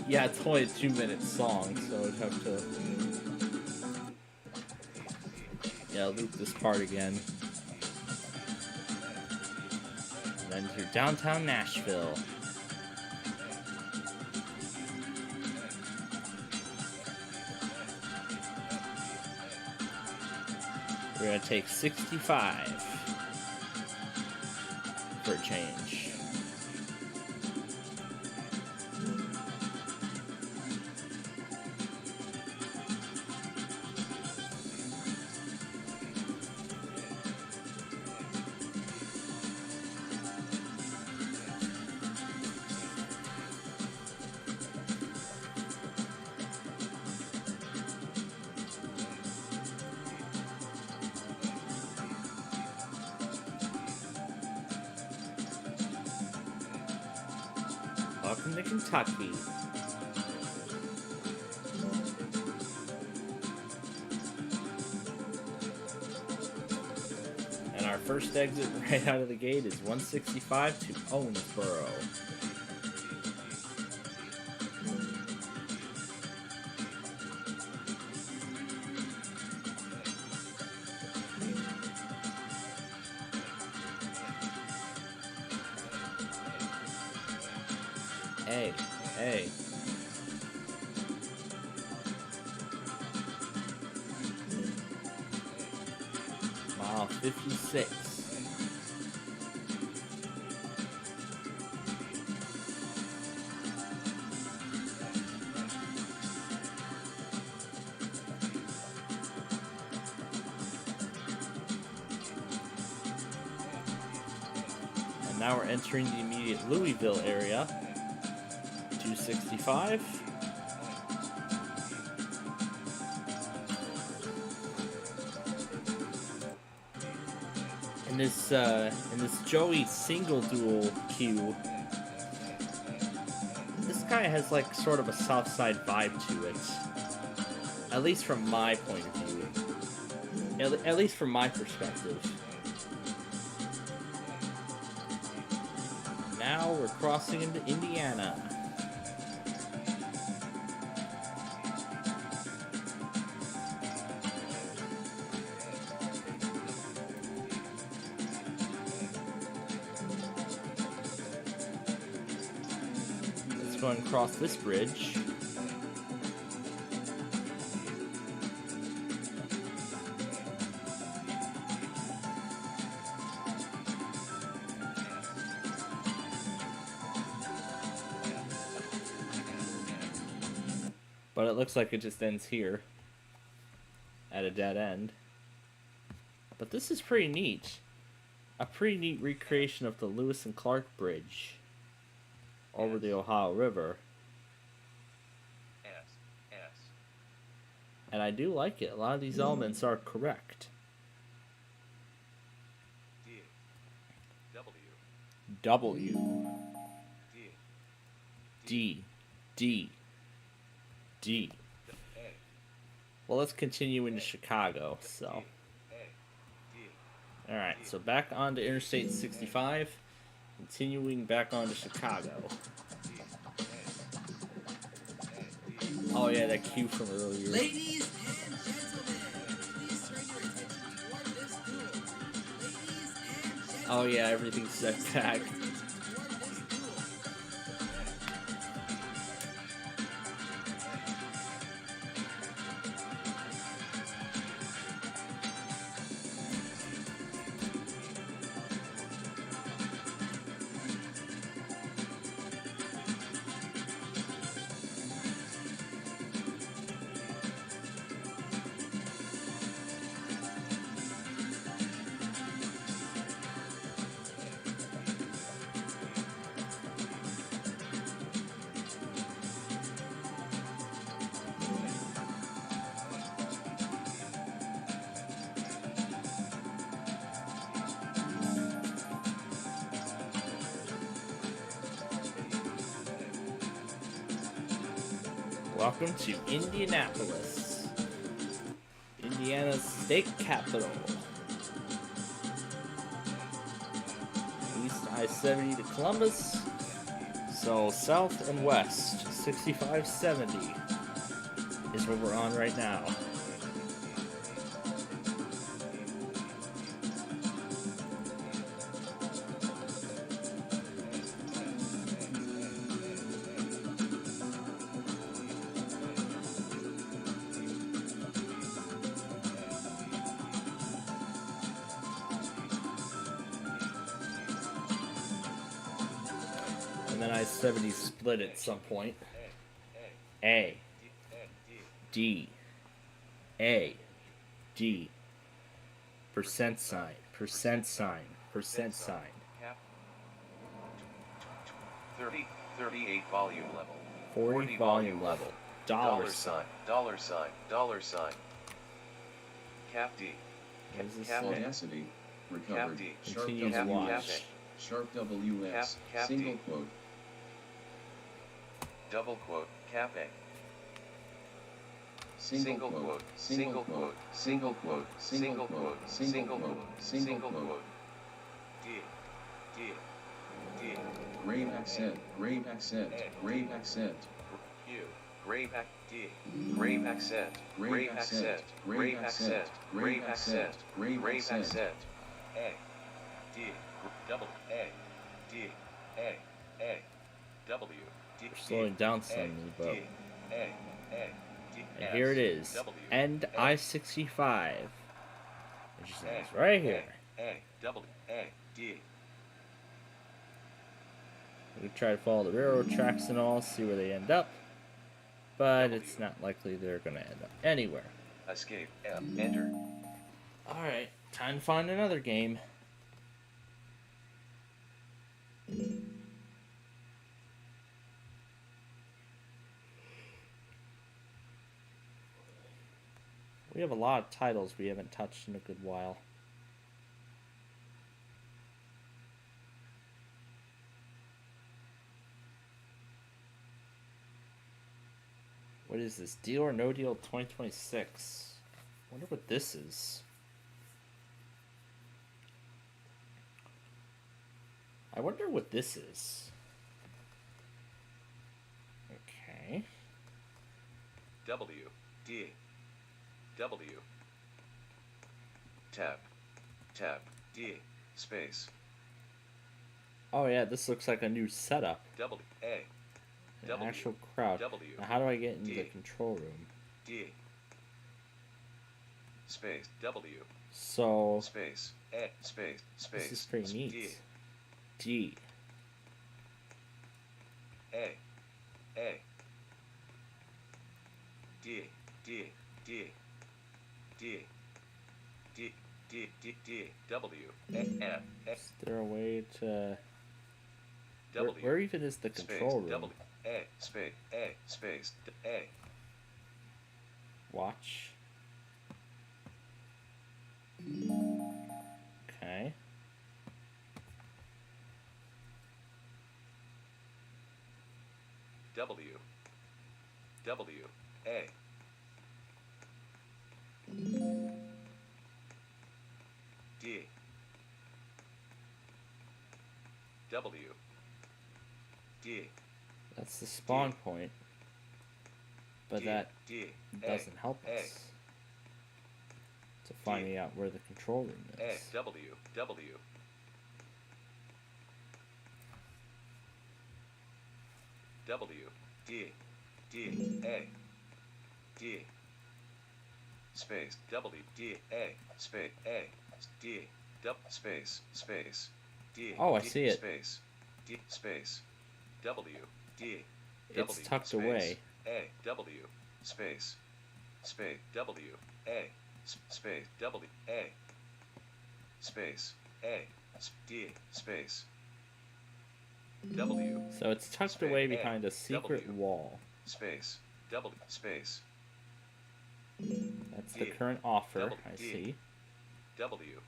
Yeah, it's only a 2-minute song, so I'd have to... Yeah, loop this part again. And then through downtown Nashville. We're gonna take 65 for a change. Welcome to Kentucky. And our first exit right out of the gate is 165 to Owensboro. Hey. Mile 56. And now we're entering the immediate Louisville area. 265. In this Joey single duel queue, this guy has like sort of a South Side vibe to it. At least from my point of view. At least from my perspective. Now we're crossing into Indiana. Go and cross this bridge. But it looks like it just ends here at a dead end. But this is pretty neat. A pretty neat recreation of the Lewis and Clark Bridge over the Ohio River. And I do like it. A lot of these elements are correct. W. D. Well, let's continue into Chicago, so. Alright, so back onto Interstate 65. Continuing back on to Chicago. Oh yeah, that cue from earlier. Ladies and gentlemen, please turn your attention toward this duel. Ladies and gentlemen. Oh yeah, everything's set back. Welcome to Indianapolis, Indiana's state capital. East I-70 to Columbus, so south and west, 6570 is what we're on right now. And then I-70 split at some point. A, D, A, D, percent sign, percent sign, percent sign. Cap. 38 volume level. 40 volume level. Dollar sign. Dollar sign. Dollar sign. Cap D. What is this Cap like? A. Audacity, Cap recovered, D. sharp Continue to Cap watch. sharp WS, Cap single D. quote, Double quote. Cap A. single quote, single quote, single quote, single quote, single quote, single quote, D. D. D. grave accent, grave accent, grave accent, Q. Grave ac D. Grave accent. Grave accent. Grave accent. Grave accent. Grave accent. A. D. Double A. D. A. A. W. D. We're slowing down slightly, but... D. A. A. D. And here it is. W. End A. I-65. Which is right here. A. W. A. D. We can try to follow the railroad tracks and all, see where they end up. But it's not likely they're going to end up anywhere. Escape. F. Enter. Alright, time to find another game. We have a lot of titles we haven't touched in a good while. What is this? Deal or No Deal 2026? Wonder what this is. I wonder what this is. Okay. W. D. W. Tab. Tab. D. Space. Oh yeah, this looks like a new setup. W. A. An W. actual crowd. W. Now how do I get into the D. control room? D. Space. W. So Space. A. Space. Space. this is pretty neat. D. D. A. A. D. D. D. D. D. D. D. D. W. A. F. F. Is there a way to... W. Where even is the control Space. room? W. A. Space. A. Space. A. Watch. Okay. W. W. A. D. W. D. That's the spawn point. But D. that D. doesn't help A. us to finding out where the control room A. is. W. W. W. D. D. A. D. Space. W. D. A. Space. A. D. W. Space. Space. D. Oh, I D, see it. Space. D. Space. W. D. It's W, tucked space, away. A. W. Space. Space. W. A. Space. W. A. Space. A. D. Space. W. So it's tucked Space. away A. behind a secret W. wall. Space. W. Space. That's the D. current offer, W. I D. see. W.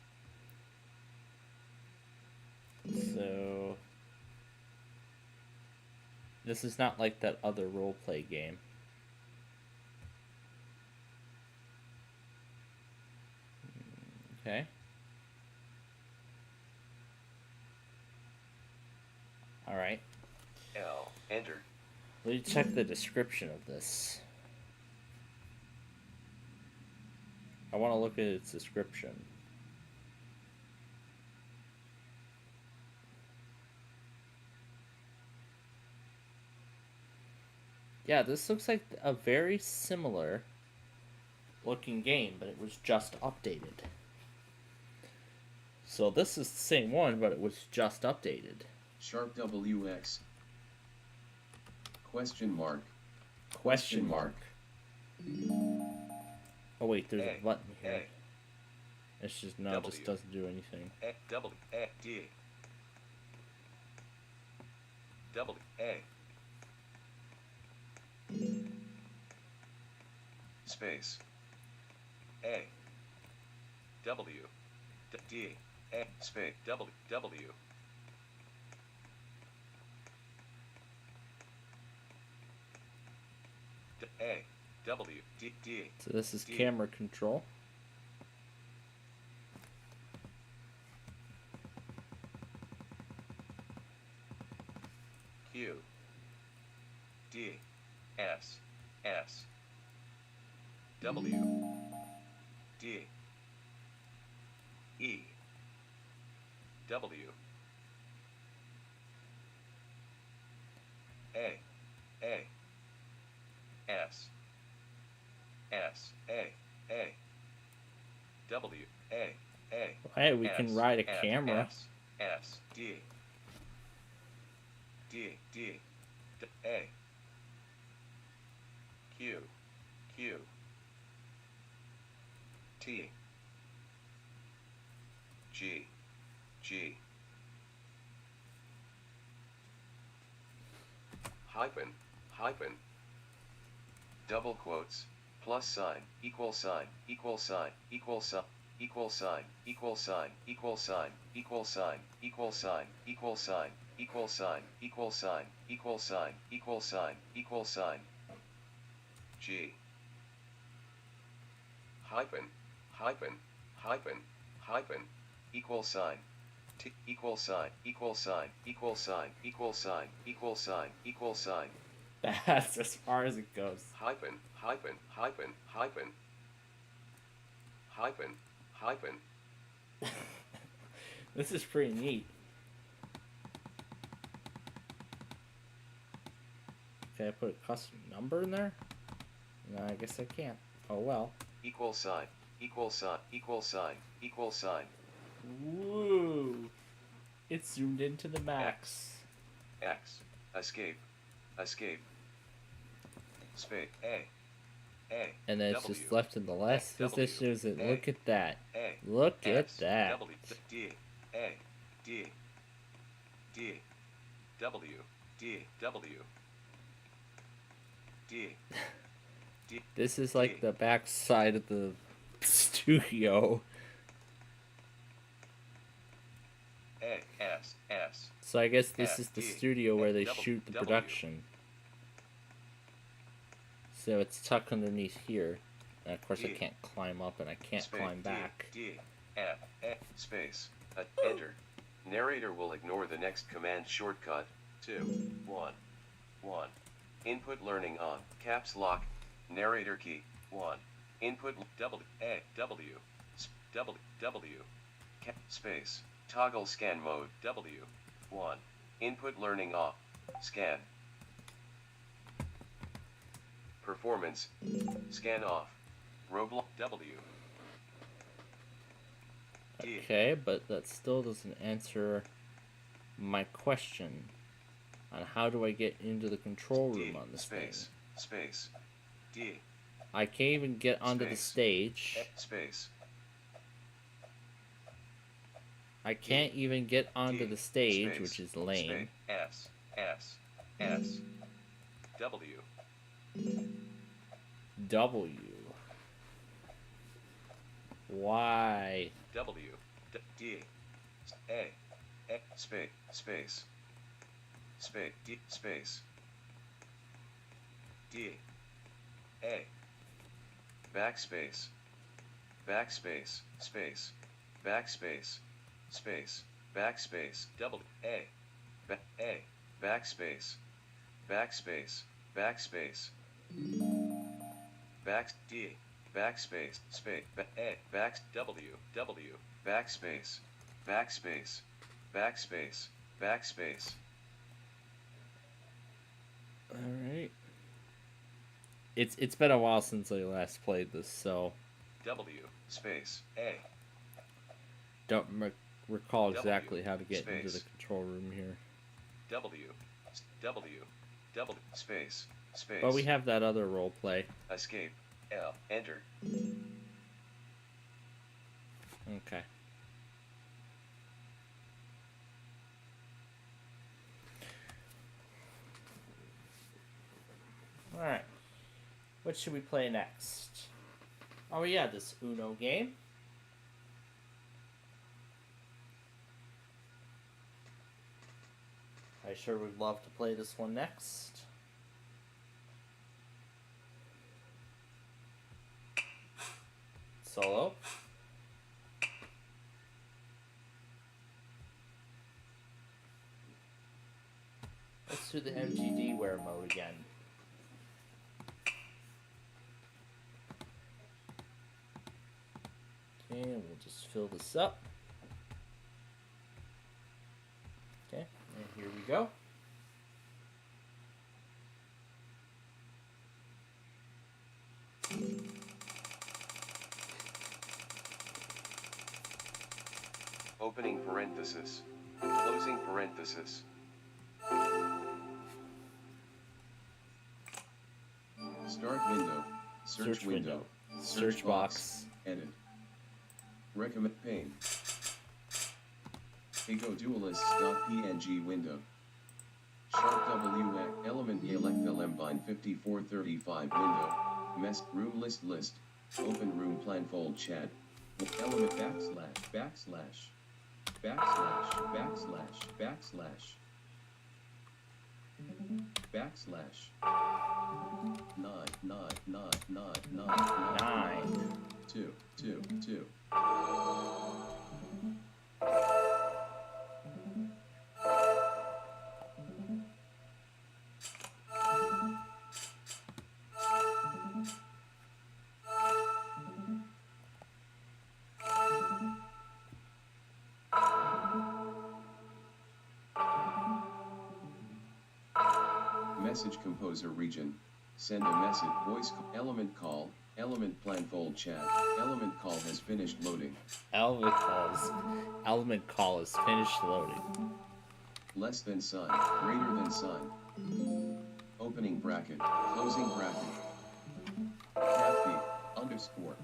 So... This is not like that other roleplay game. Okay. Alright. L. Enter. Let me check the description of this. I want to look at its description. Yeah, this looks like a very similar looking game, but it was just updated. So this is the same one, but it was just updated. Sharp WX. Question mark. Question mark. Oh wait, there's a button here. It's just no, it just doesn't do anything. W A D W A space A W D A space W W A W D D. So this is camera control. Q D S S W D E W A S S A W A Hey, we can ride a camera. S D D D A Q Q T G G hyphen hyphen double quotes plus sign equal sign equal sign equal sign equal sign equal sign equal sign equal sign equal sign equal sign equal sign equal sign equal sign equal sign equal sign G hyphen hyphen hyphen hyphen equal sign T equal sign equal sign equal sign equal sign equal sign equal sign. That's as far as it goes. Hyphen hyphen hyphen hyphen hyphen hyphen. This is pretty neat. Can I put a custom number in there? No, I guess I can't. Oh well. Equal sign equal sign equal sign equal sign. Woo! It zoomed into the max. X escape escape space A And then it's W, just left in the last W, position. Is it? A, Look at that. A Look at S, that. W D A D D W D W D D. This is like the back side of the studio. A S S. So I guess this is the D, studio where they W, shoot the W. production. So it's tucked underneath here. And of course I D, can't climb up and I can't space, climb D, back. D F F space enter. Narrator will ignore the next command shortcut. 2 1 1. Input learning on caps lock. Narrator key 1. Input W A W W W cap space toggle scan mode W 1. Input learning off. Scan. Performance. Scan off. Roblox W. D. Okay, but that still doesn't answer my question on how do I get into the control room D. on this Space. thing. Space. D. I can't even get onto the Space. stage. Space. I can't even get onto D, the stage, space, which is lame. S S S W W. Why? W D A space space space D space D A backspace backspace space backspace space backspace double A backspace backspace backspace, backspace, space, W, backspace, backspace, backspace, backspace. All right. It's been a while since I last played this, so W, space, A, don't recall exactly W, how to get into the space. control room here. W, space, space. But we have that other role play. Escape, L, enter. Okay. All right. What should we play next? Oh yeah, this Uno game. I sure would love to play this one next. Solo. Let's do the MGD wear mode again. Okay, we'll just fill this up. Okay, and here we go. Opening parenthesis, closing parenthesis. Start window. Search window. Search box. Edit. Recommend pane. Ego duelist.png window. Sharp W element elect lmbine 5435 window. Mess room list. Open room plan fold chat. Element backslash. 9 2 Message composer region. Send a message voice element call. Element plan fold chat. Element call has finished loading. Element call is finished loading. Less than sign. Greater than sign. Opening bracket. Closing bracket. Cappy. Underscore.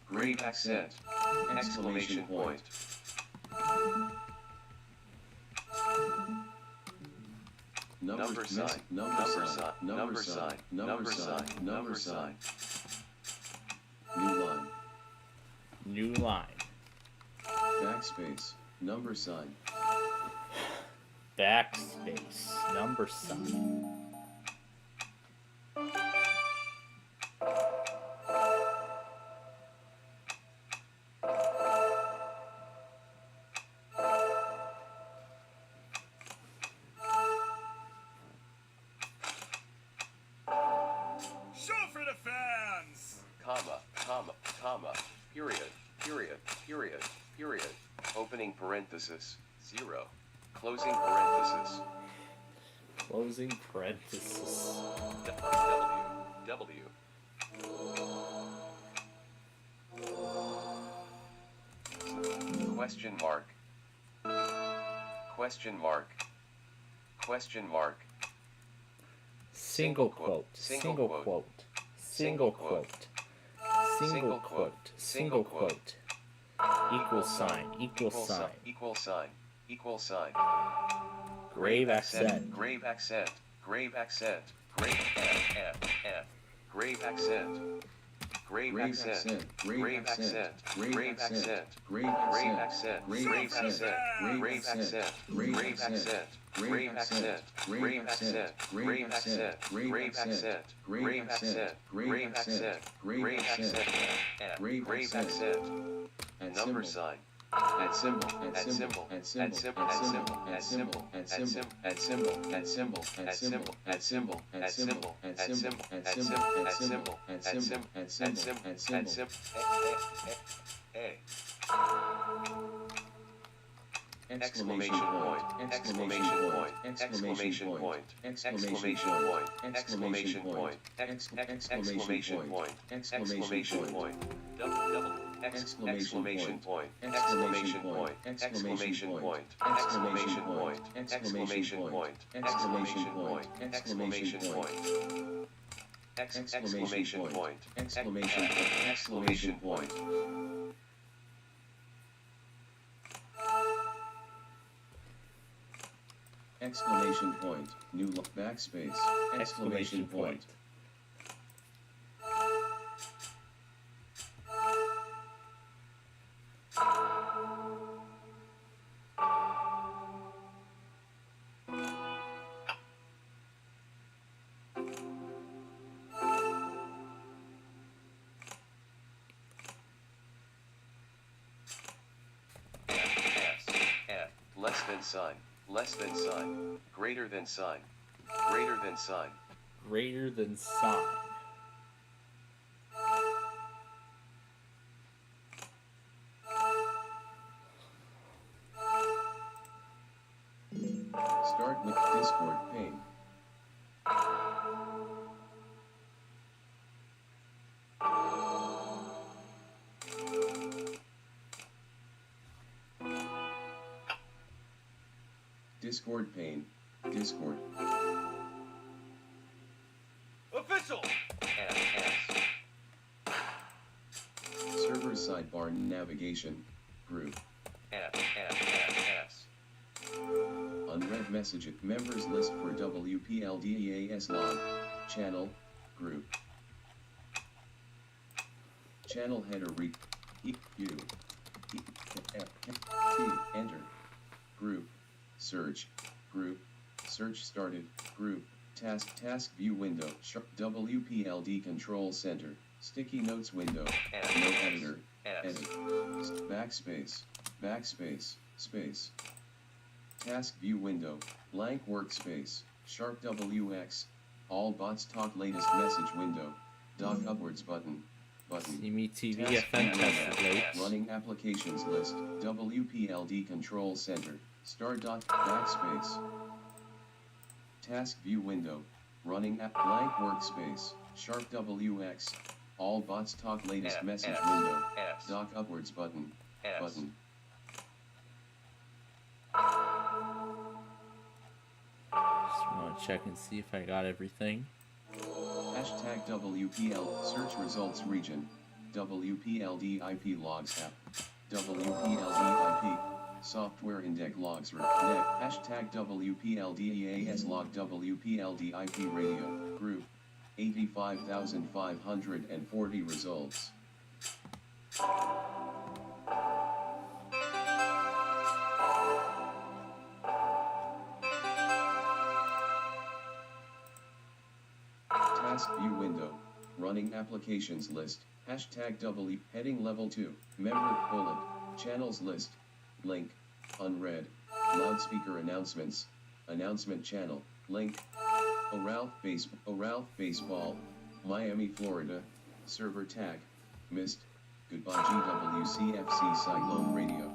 Grave accent. Exclamation point. Number sign. New line. Backspace. Number sign. Backspace. Number sign. Show for the fans! Period. Opening parenthesis, 0. Closing parenthesis. Closing parenthesis. W. Question mark. Single quote. Equal sign. Grave accent. Grave accent. grave grave accent, accent, grave grave accent, accent, grave grave accent, accent, grave grave accent, accent, grave grave accent, accent, grave accent, grave grave accent, accent, grave accent, grave accent, grave grave accent, accent, grave grave accent, accent, grave grave accent, accent, grave grave accent, accent, grave grave accent, accent, grave grave accent, accent, and number symbol, sign, at symbol, and at symbol, symbol, and at symbol, symbol, and at symbol, symbol, and at symbol, symbol, and symbol, and symbol, and symbol, at symbol, and at symbol, symbol, and at symbol, symbol, and at symbol, symbol, and at symbol, symbol, and at symbol, symbol, and at symbol, symbol, and at symbol. symbol, Exclamation point, exclamation point, exclamation point, exclamation point, exclamation point, exclamation point, exclamation point, double, exclamation point, exclamation point, exclamation point, exclamation point, exclamation point, exclamation point, exclamation point, exclamation point, exclamation point. exclamation point, new backspace, exclamation point. Less than sign, less than sign, greater than sign, greater than sign, Greater than sign. Start with Discord pane. Discord pane, Discord. official, Server sidebar navigation, group. S, Unread message members list for WPLDEAS log, channel, group. Channel header E, U, E, F, T, enter. Group, search, group, search started, group, task view window, WPLD control center, sticky notes window, no editor, edit, backspace, space. Task view window, blank workspace, sharp WX, all bots talk latest message window, dock upwards button. See me TV Task FM view tested window, late. running applications list, WPLD control center, backspace. Task view window, running app blank workspace, sharp WX, all bots talk latest message window, dock upwards button. Just want to check and see if I got everything. Hashtag WPL search results region, WPLD IP logs app, WPLD IP, software index logs net, hashtag WPLDEAS log WPLD IP radio, group, 85,540 results. Task view window, running applications list, hashtag W, heading level 2, member, channels list, link, unread, loudspeaker announcements, announcement channel, link, Ralph Baseball, Miami, Florida, server tag, missed, goodbye GWCFC Cyclone Radio.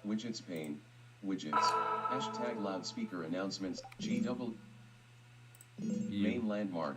Widgets pane, widgets, hashtag loudspeaker announcements, GW, main landmark.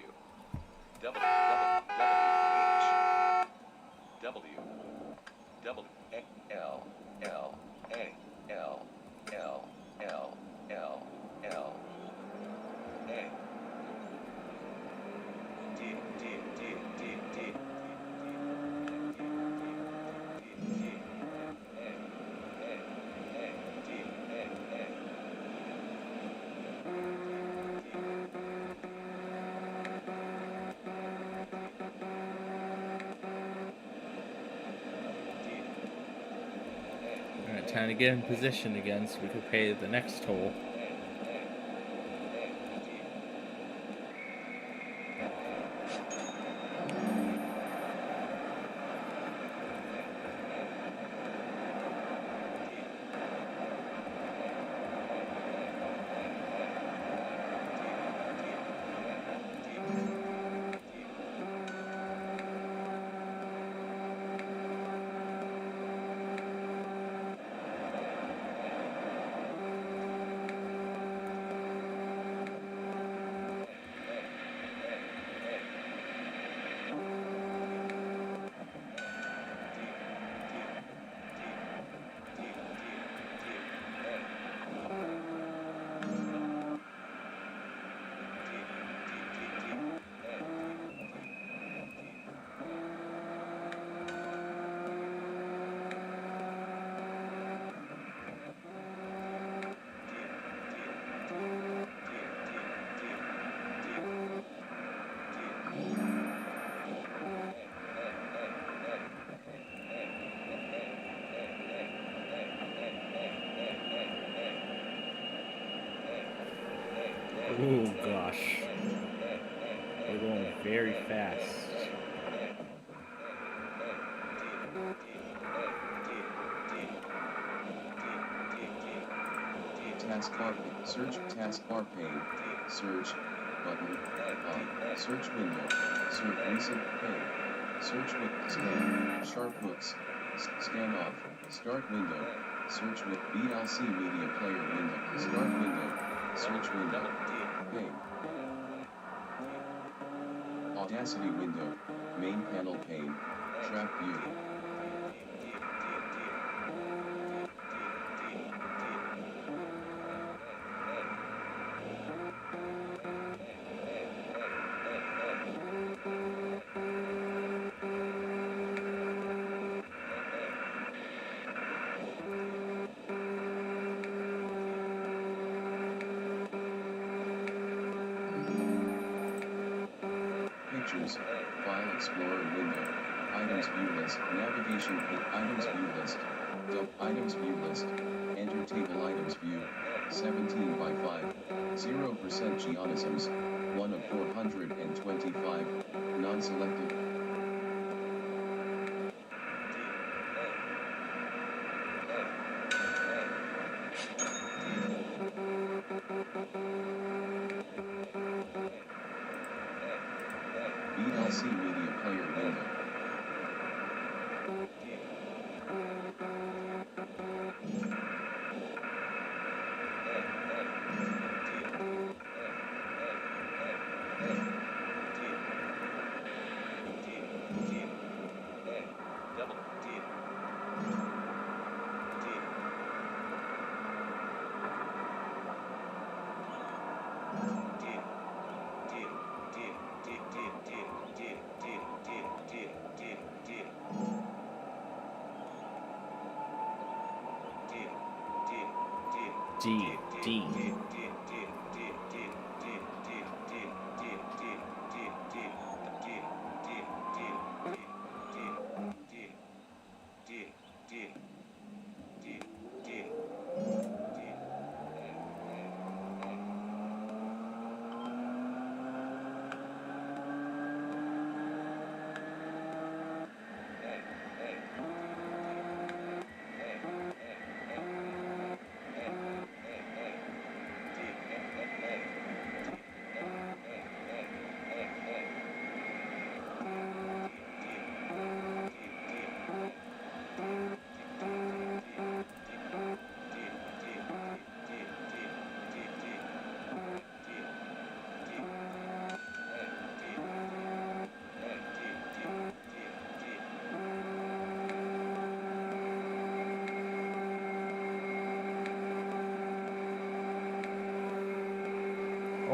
W W W W H W L A L L L L L A D D D D D Alright, time to get in position again so we can pay the next toll. Oh gosh. We're going very fast. Taskbar, search taskbar pane, search, button, on, search window, search recent pane, search with scan, sharp hooks, scan off, start window, search with VLC media player window, start window, search window, pane. Audacity window, main panel pane, track view. Pictures, File Explorer window, Items View List, Navigation pane, Items View List, Items View List, Enter Table Items View, 17 by 5, 0% geonisms, 1 of 425, non-selected. VLC Media Player window. D.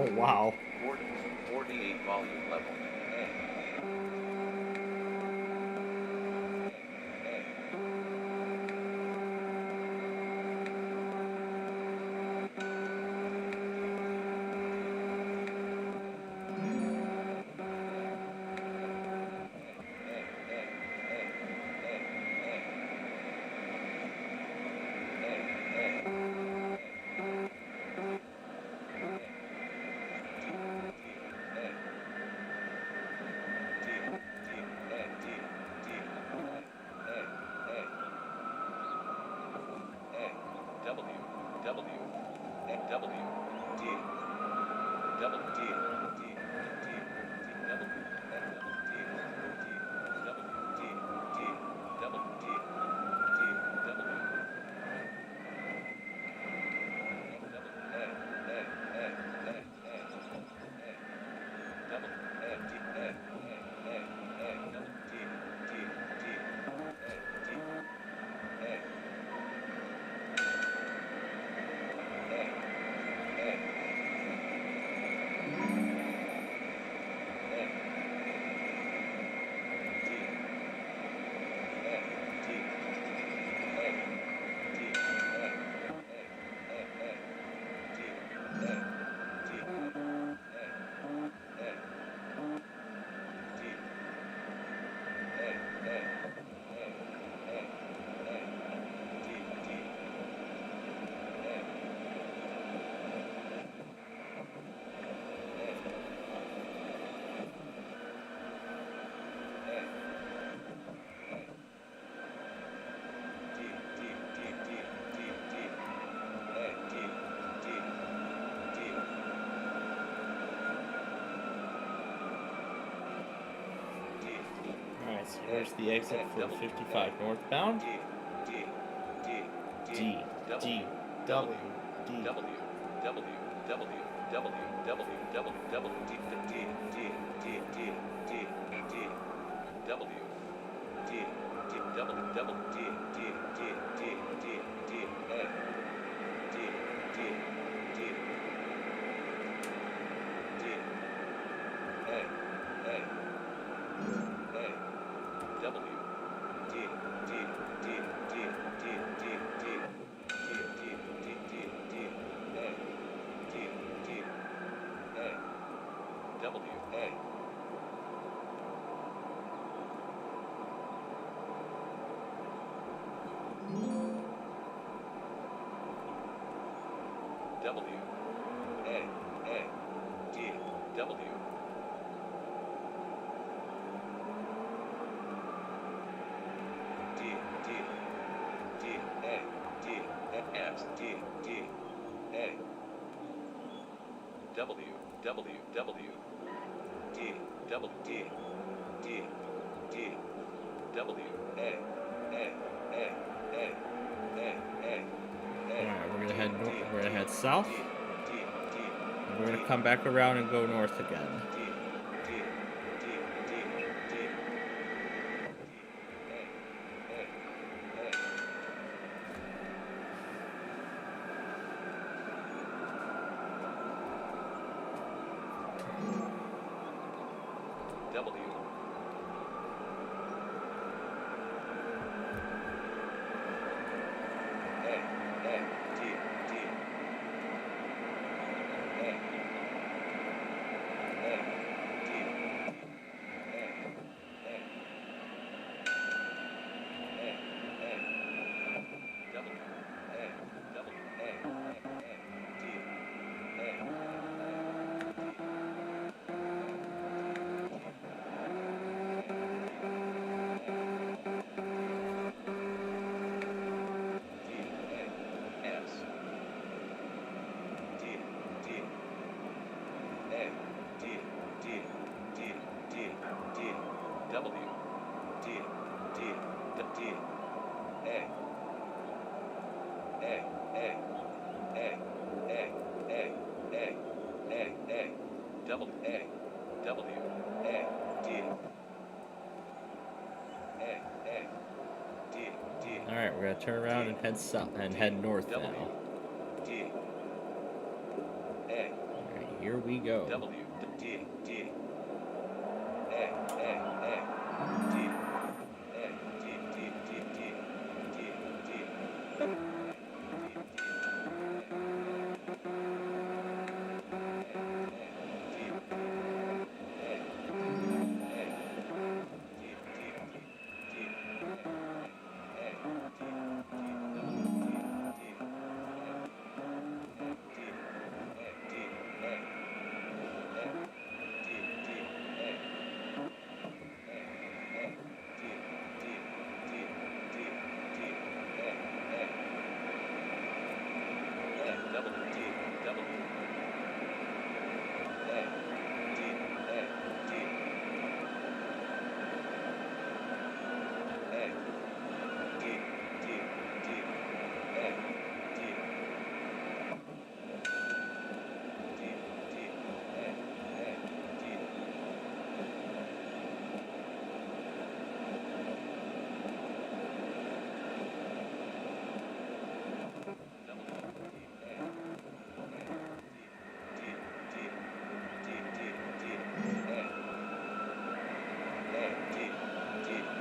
Oh, wow. 48 volume level. Alright, so where's the exit for 55 northbound? D, D, W, D. Alright, we're gonna head south. And we're gonna come back around and go north again. Alright, we're gonna turn around and head north now. Right here we go. W D D A D D D D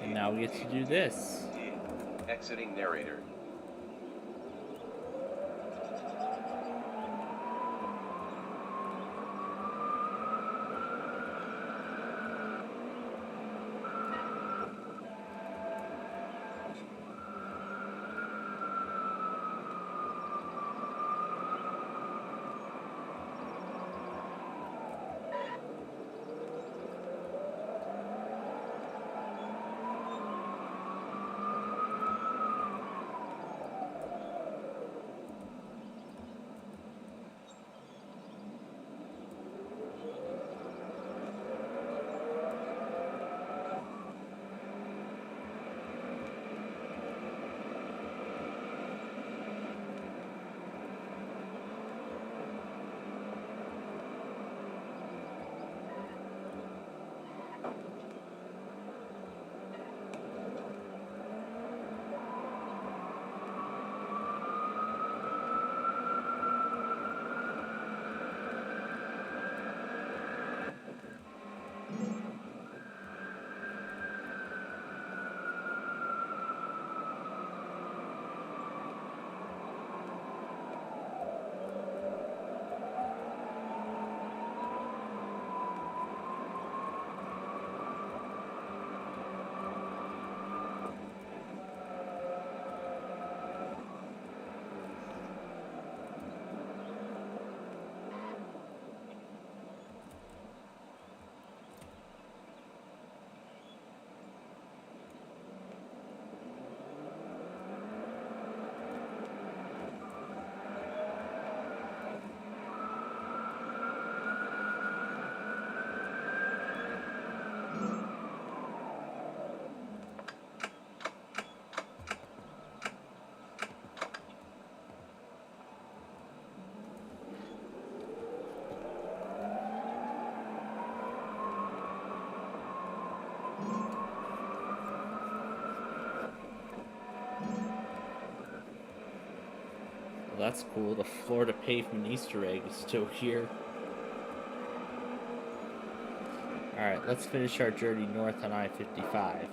And now we get to do this. Exiting narrator. Well, that's cool. The Florida pavement Easter egg is still here. Alright, let's finish our journey north on I-55.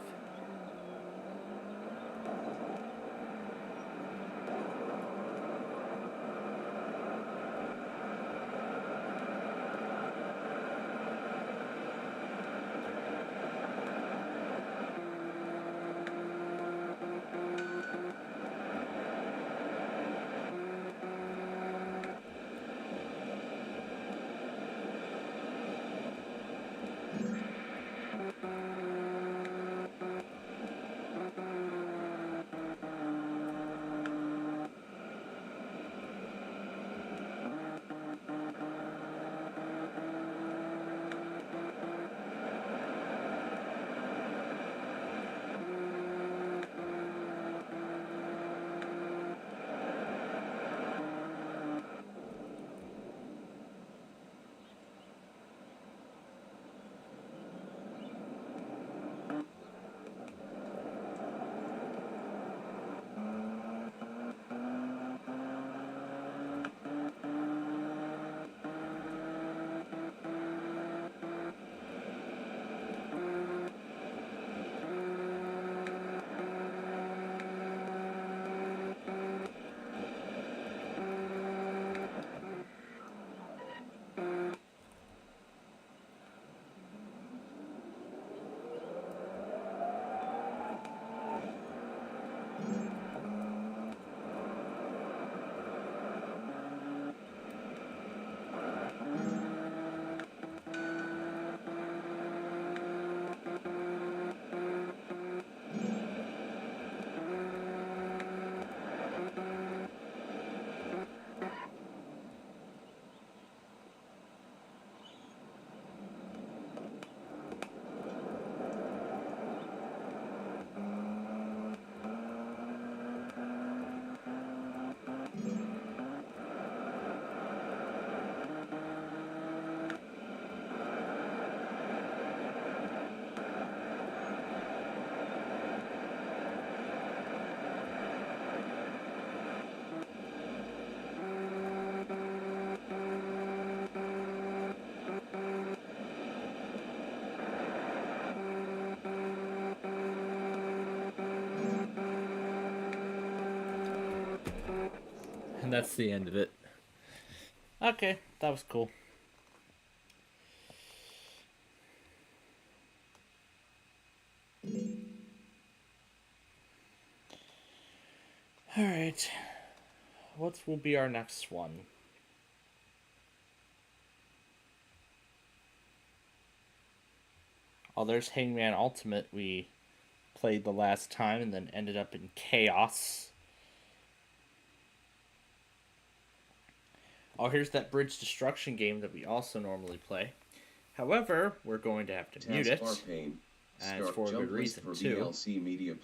And that's the end of it. Okay, that was cool. Alright. What will be our next one? Oh, there's Hangman Ultimate. We played the last time and then ended up in Chaos. Oh, here's that bridge destruction game that we also normally play. However, we're going to have to mute it. And for a good reason, too. VLC Media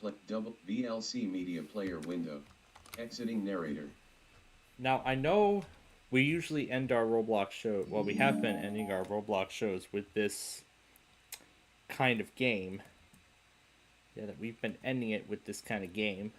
Player window. Exiting narrator. Now, I know we usually end our Roblox show... Well, we have been ending our Roblox shows with this kind of game. Yeah, that we've been ending it with this kind of game.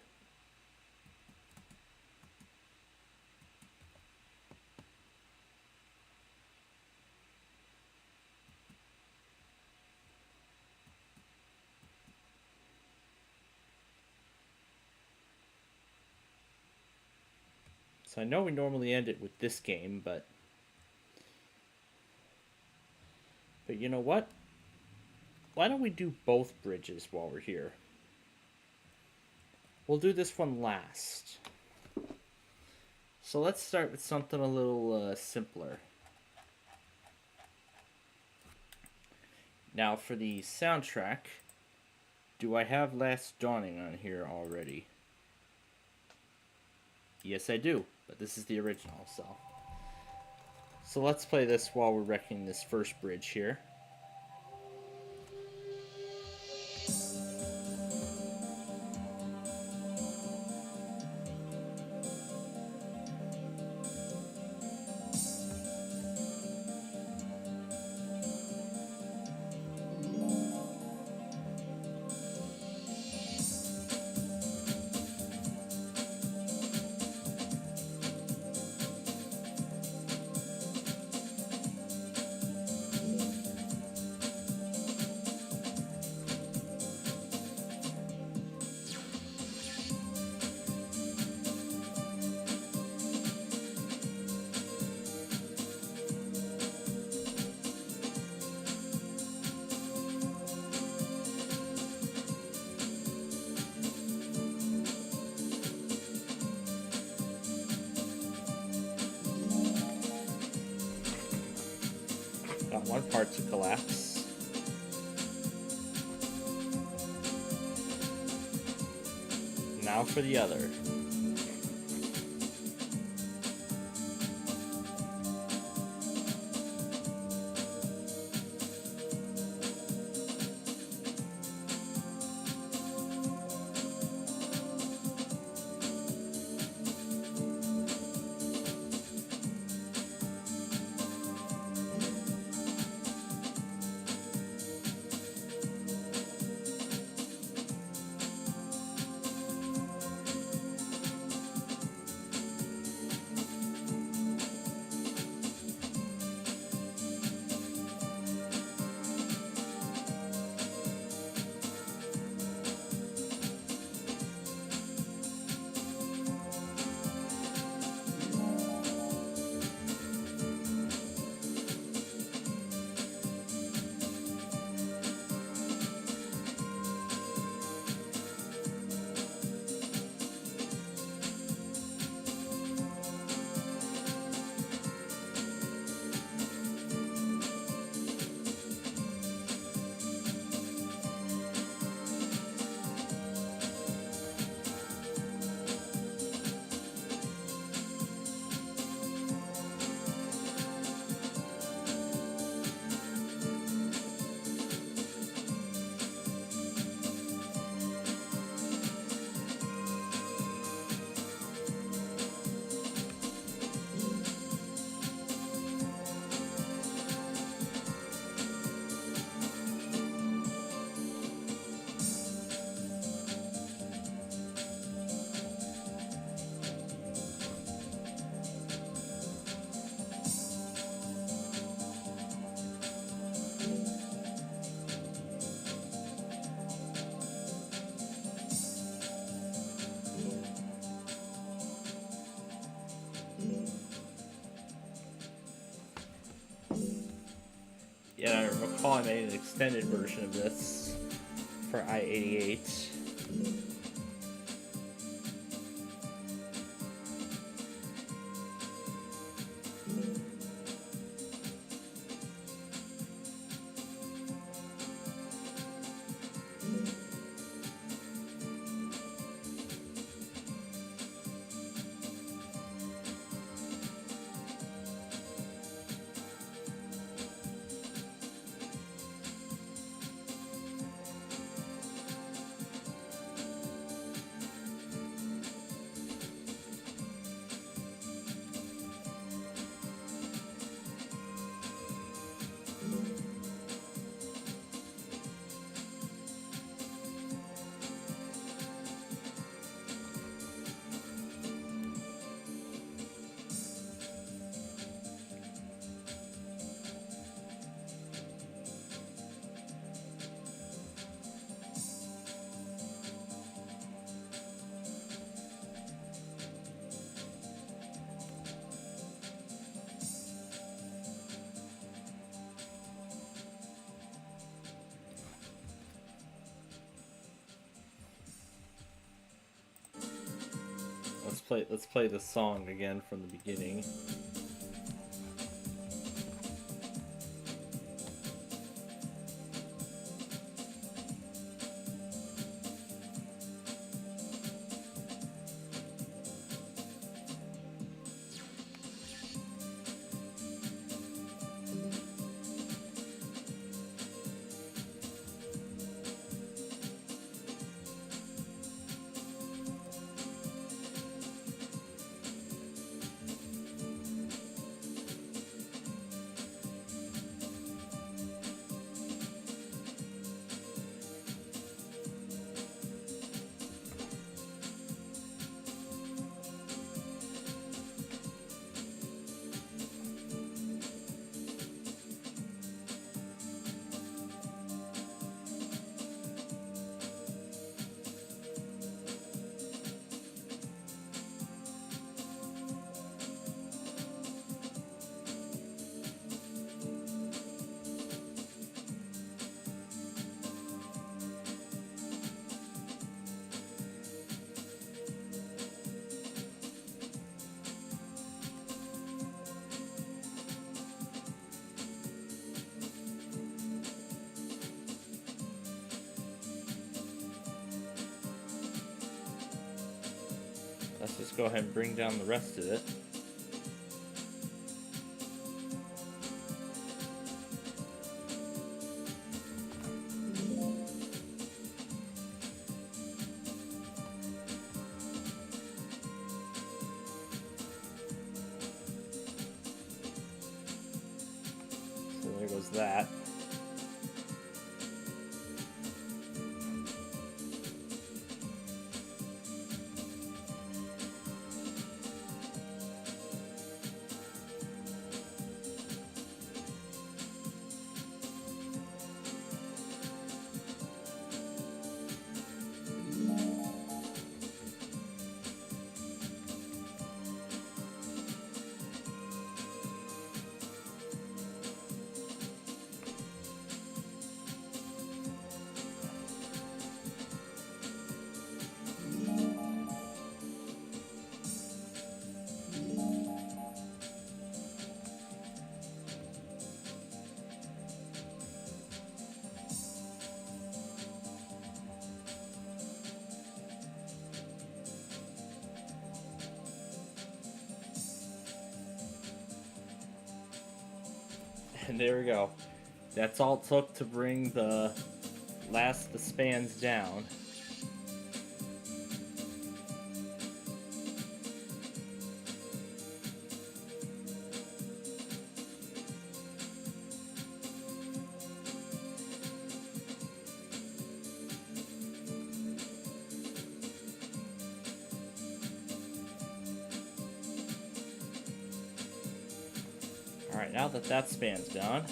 So I know we normally end it with this game, but you know what? Why don't we do both bridges while we're here? We'll do this one last. So let's start with something a little simpler. Now for the soundtrack, do I have Last Dawning on here already? Yes, I do, but this is the original, so let's play this while we're wrecking this first bridge here. want one part to collapse. Now for the other. Yeah, I recall I made an extended version of this for I-88. Let's play the song again from the beginning. Let's just go ahead and bring down the rest of it. So there goes that. And there we go. That's all it took to bring the spans down. Alright, now that that span's done,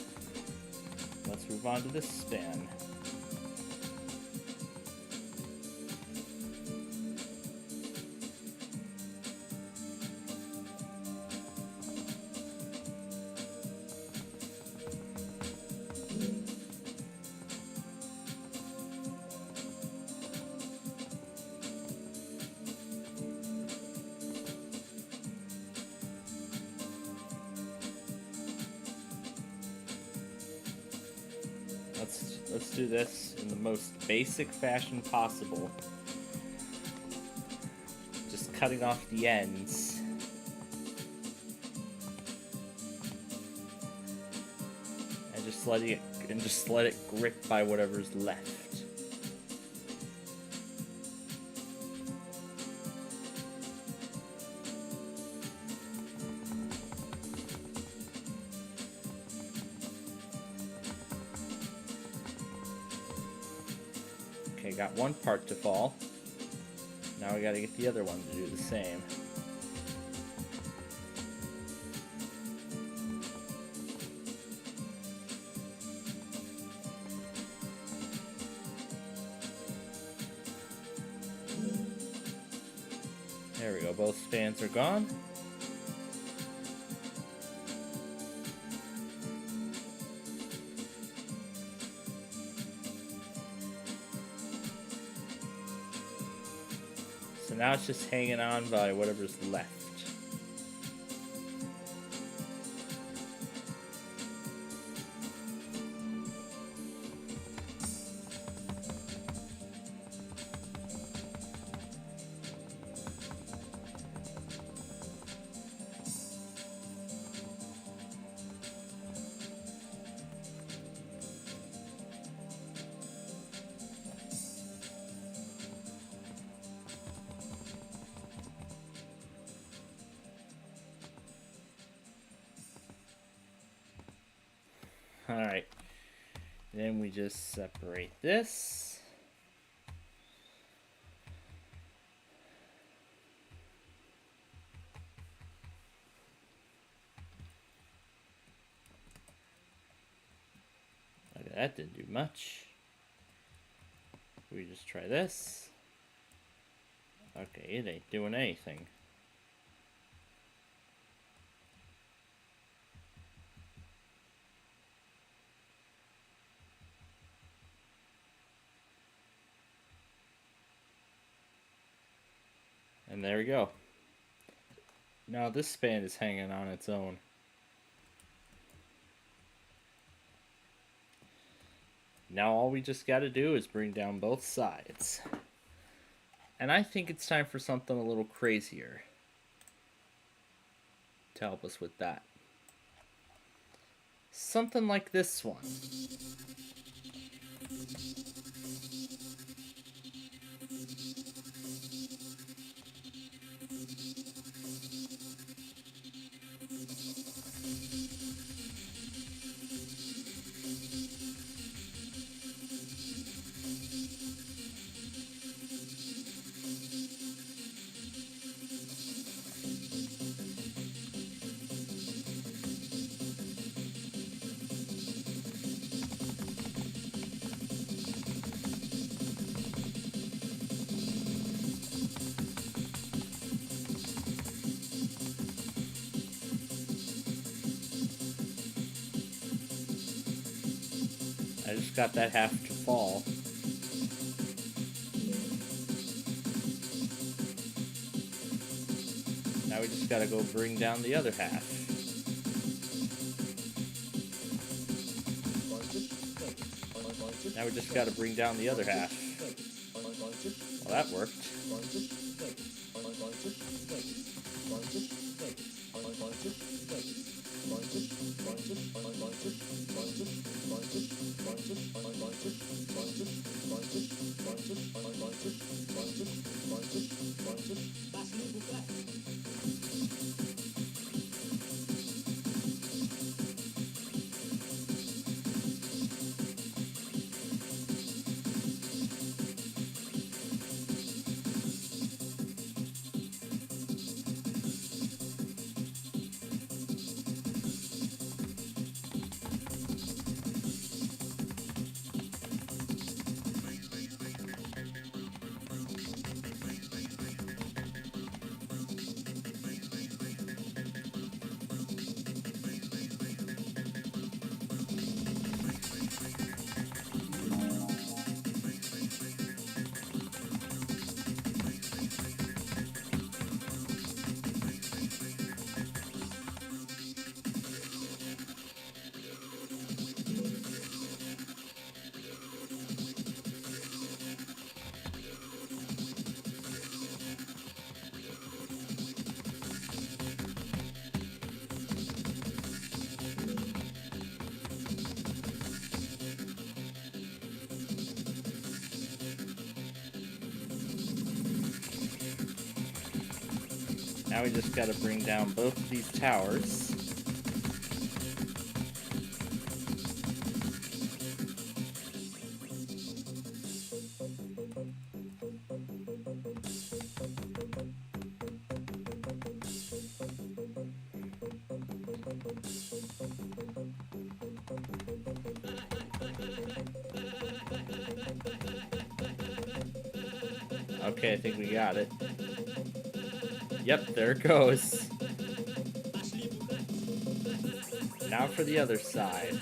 let's move on to this span. Let's do this in the most basic fashion possible. Just cutting off the ends. And just let it grip by whatever's left. Okay, got one part to fall. Now we gotta get the other one to do the same. There we go, both spans are gone. So now it's just hanging on by whatever's left. Alright, then we just separate this. Okay, that didn't do much. We just try this. Okay, it ain't doing anything. And there we go. Now this span is hanging on its own. Now all we just got to do is bring down both sides. And I think it's time for something a little crazier to help us with that. Something like this one. I just got that half to fall. Now we just gotta go bring down the other half. Now we just gotta bring down the other half. Well, that worked. Now we just gotta bring down both of these towers. Okay, I think we got it. Yep, there it goes. Now for the other side.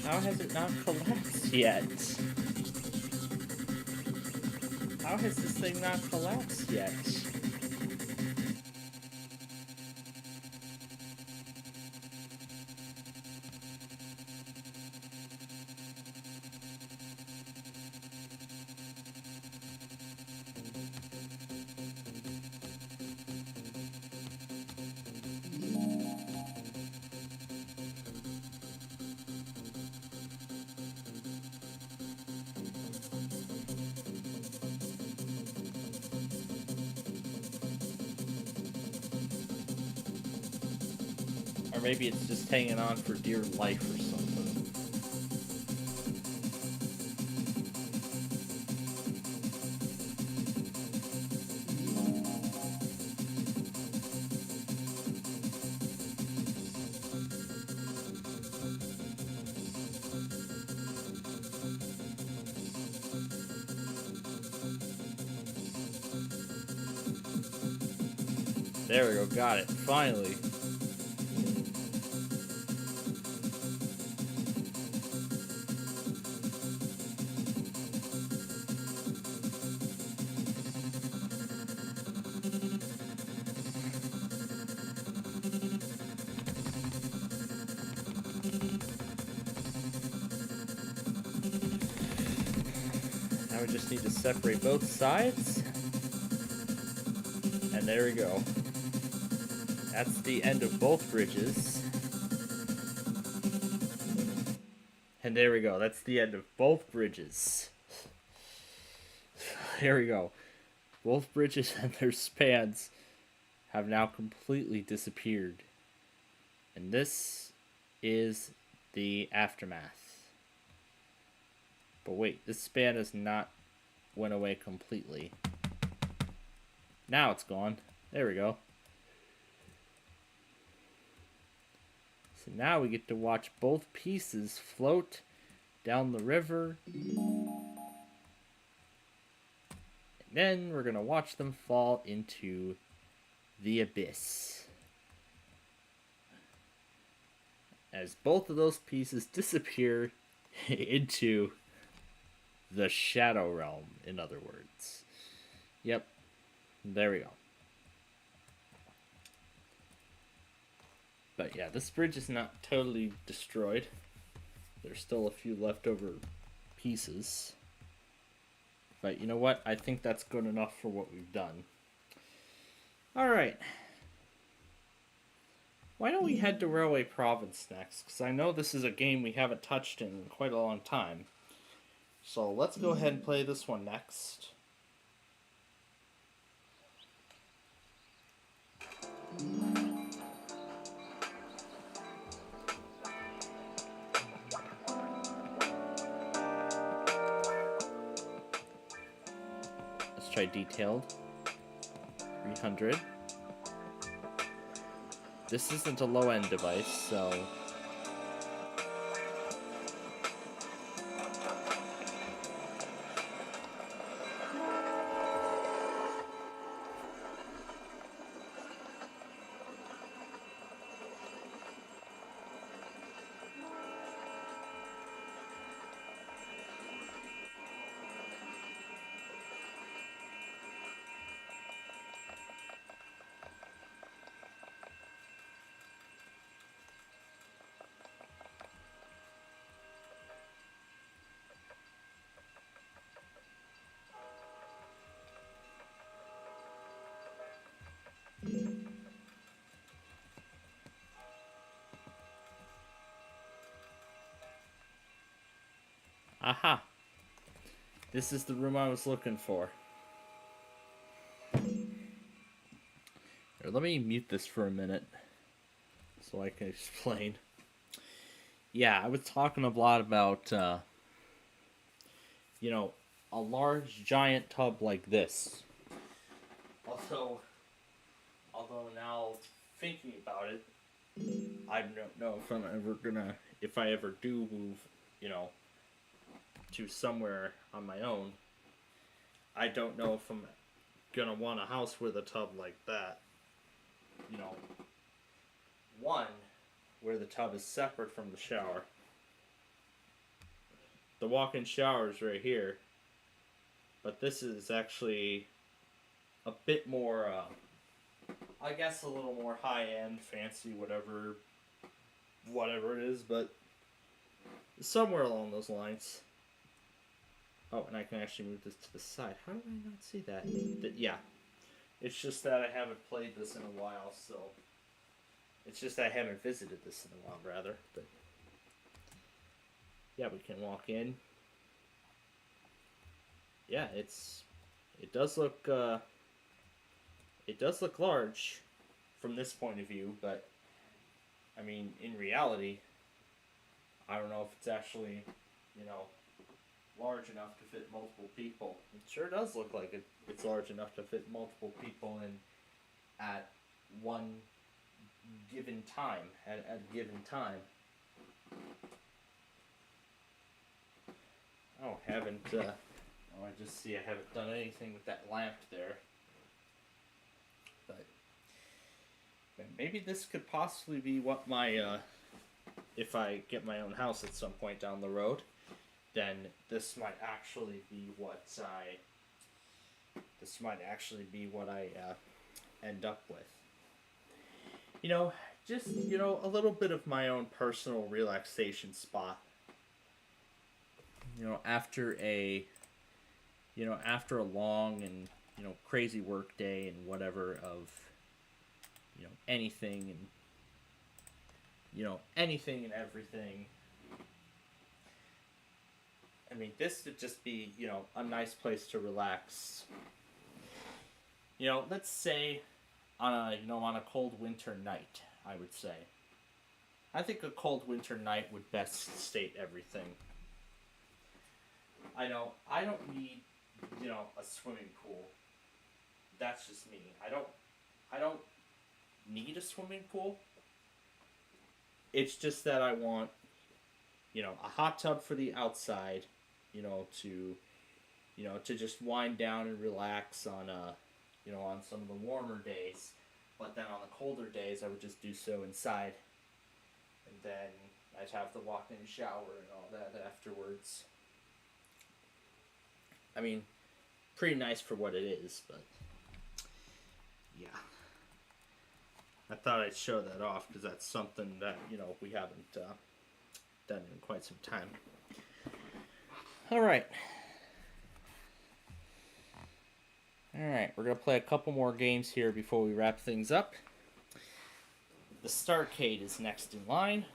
How has it not collapsed yet? How has this thing not collapsed yet? Or maybe it's just hanging on for dear life or something. There we go, got it, finally. Now we just need to separate both sides. And there we go. That's the end of both bridges. And there we go. That's the end of both bridges. There we go. Both bridges and their spans have now completely disappeared. And this is the aftermath. But wait, this span has not went away completely. Now it's gone. There we go. So now we get to watch both pieces float down the river. And then we're going to watch them fall into the abyss. As both of those pieces disappear into the Shadow Realm, in other words. Yep. There we go. But yeah, this bridge is not totally destroyed. There's still a few leftover pieces. But you know what? I think that's good enough for what we've done. Alright. Why don't we head to Railway Province next? Because I know this is a game we haven't touched in quite a long time. So let's go ahead and play this one next. Let's try detailed. 300. This isn't a low-end device, so... Aha! This is the room I was looking for. Here, let me mute this for a minute so I can explain. Yeah, I was talking a lot about, you know, a large giant tub like this. Although now thinking about it, I don't know if I'm ever gonna, if I ever do move, you know, to somewhere on my own, I don't know if I'm gonna want a house with a tub like that. You know, one where the tub is separate from the shower. The walk-in shower is right here, but this is actually a bit more, I guess a little more high-end, fancy, whatever it is, but somewhere along those lines. Oh, and I can actually move this to the side. How did I not see that? Yeah. It's just that I haven't played this in a while, so... It's just that I haven't visited this in a while, rather. But yeah, we can walk in. Yeah, it does look large from this point of view, but I mean, in reality, I don't know if it's actually, you know, large enough to fit multiple people. It sure does look like it's large enough to fit multiple people in at one given time. At a given time. Oh, I just see I haven't done anything with that lamp there. But maybe this could possibly be what my, if I get my own house at some point down the road, then this might actually be what I end up with. You know, just, a little bit of my own personal relaxation spot. After a long and, crazy work day and whatever of, anything and everything. I mean, this would just be, a nice place to relax. Let's say on a cold winter night, I would say. I think a cold winter night would best state everything. I know I don't need, a swimming pool. That's just me. I don't need a swimming pool. It's just that I want, a hot tub for the outside, to just wind down and relax on on some of the warmer days. But then on the colder days, I would just do so inside. And then I'd have the walk-in shower and all that afterwards. I mean, pretty nice for what it is, but yeah. I thought I'd show that off because that's something that, we haven't done in quite some time. Alright, we're going to play a couple more games here before we wrap things up. The Starcade is next in line.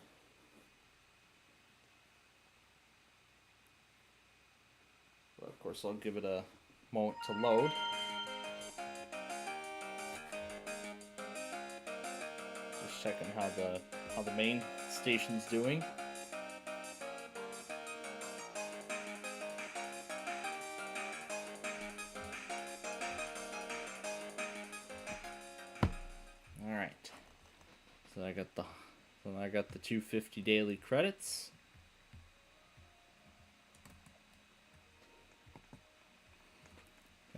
But of course, I'll give it a moment to load. Just checking how the main station's doing. All right. So I got the 250 daily credits.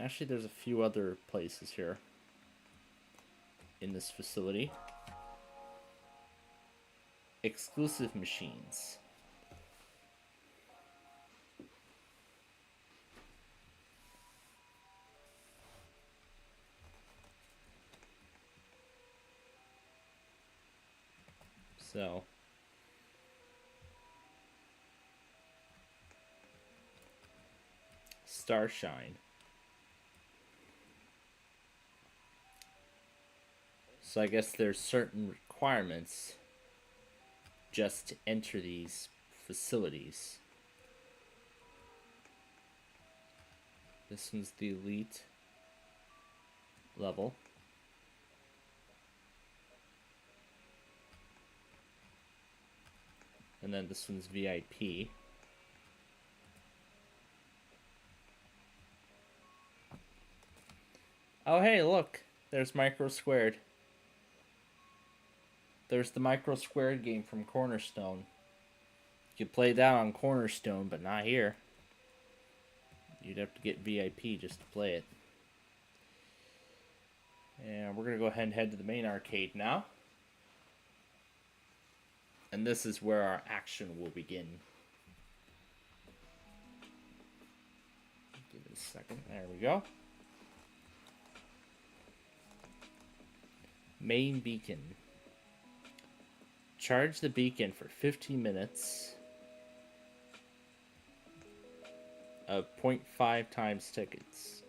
Actually, there's a few other places here in this facility. Exclusive machines. So, Starshine. So I guess there's certain requirements just to enter these facilities. This one's the elite level. And then this one's VIP. Oh hey, look! There's Micro Squared. There's the Micro Squared game from Cornerstone. You could play that on Cornerstone, but not here. You'd have to get VIP just to play it. And we're going to go ahead and head to the main arcade now. And this is where our action will begin. Give it a second. There we go. Main beacon. Charge the beacon for 15 minutes of 0.5 times tickets.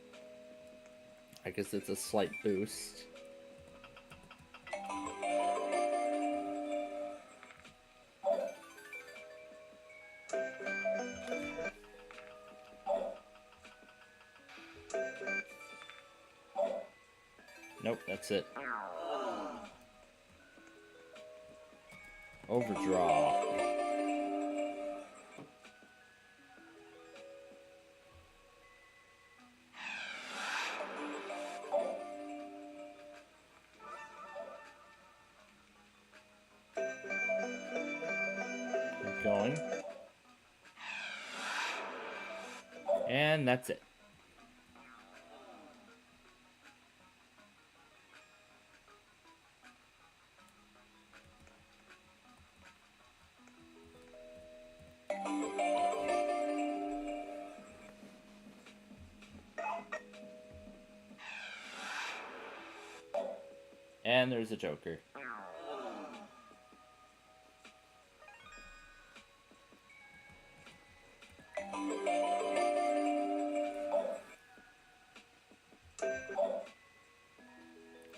I guess it's a slight boost. Nope, that's it. Overdraw. Keep going. And that's it. And there's a joker.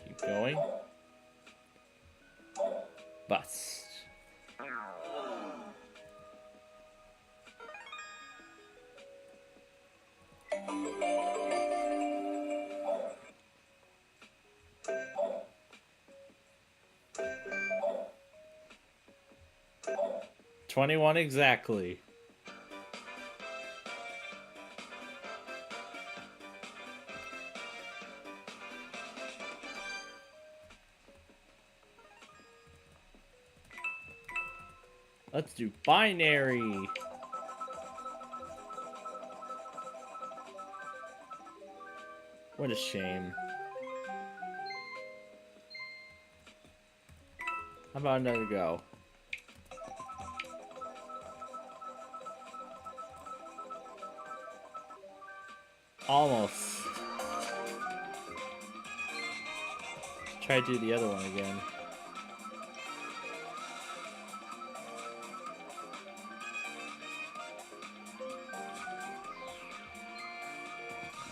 Keep going. Bust. $21 exactly. Let's do binary. What a shame. How about another go? Almost. Try to do the other one again.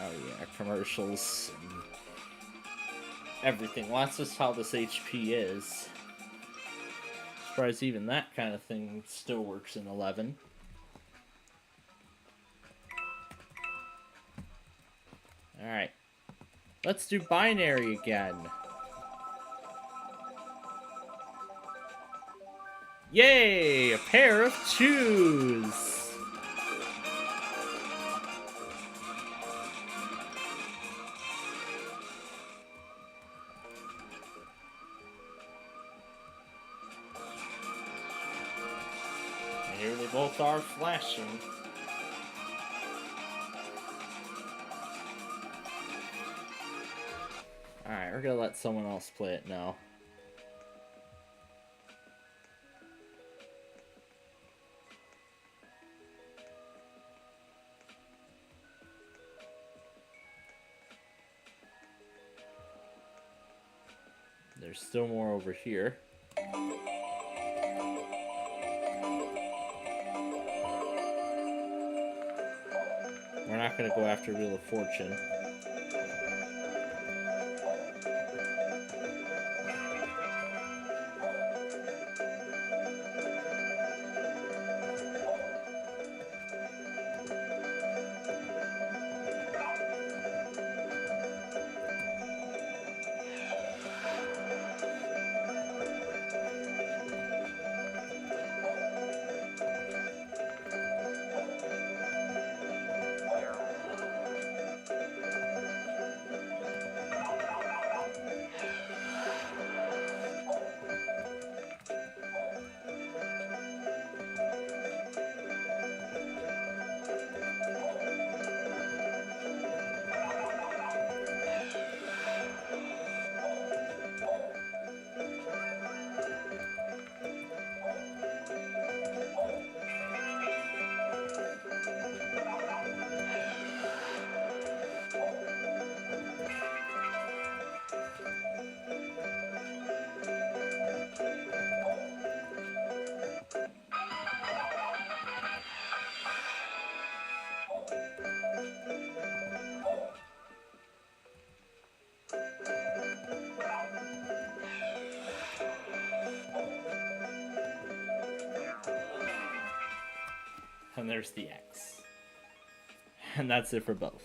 Oh yeah, commercials and everything. Well, that's just how this HP is. Surprised even that kind of thing still works in 11. Alright. Let's do binary again. Yay! A pair of shoes! And here they both are flashing. Alright, we're gonna let someone else play it now. There's still more over here. We're not gonna go after Wheel of Fortune. And there's the X. And that's it for both.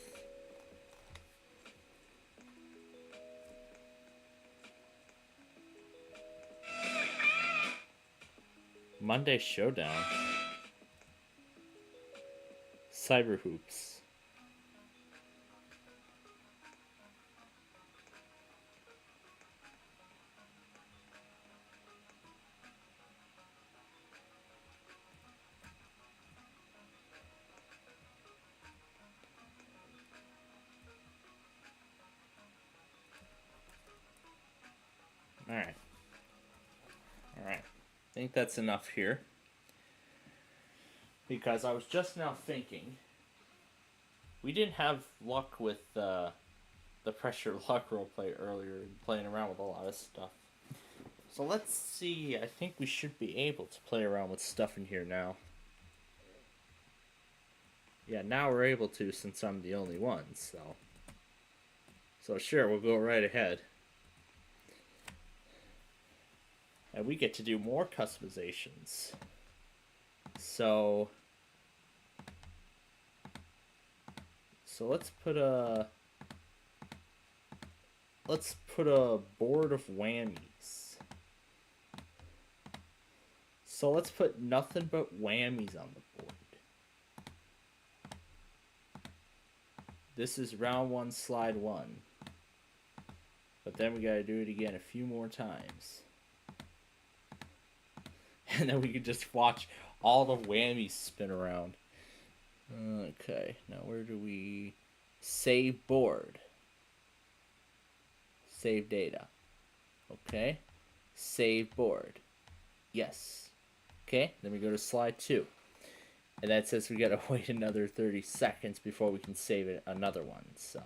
Monday Showdown. Cyber Hoops. Alright. Alright. I think that's enough here. Because I was just now thinking, we didn't have luck with the pressure luck roleplay earlier, playing around with a lot of stuff. So let's see, I think we should be able to play around with stuff in here now. Yeah, now we're able to since I'm the only one, so sure, we'll go right ahead. And we get to do more customizations. So let's put a board of whammies. So let's put nothing but whammies on the board. This is round 1, slide 1. But then we gotta do it again a few more times. And then we could just watch all the whammies spin around. Okay, now where do we save board? Save data. Okay. Save board. Yes. Okay, then we go to slide 2. And that says we gotta wait another 30 seconds before we can save it another one, so.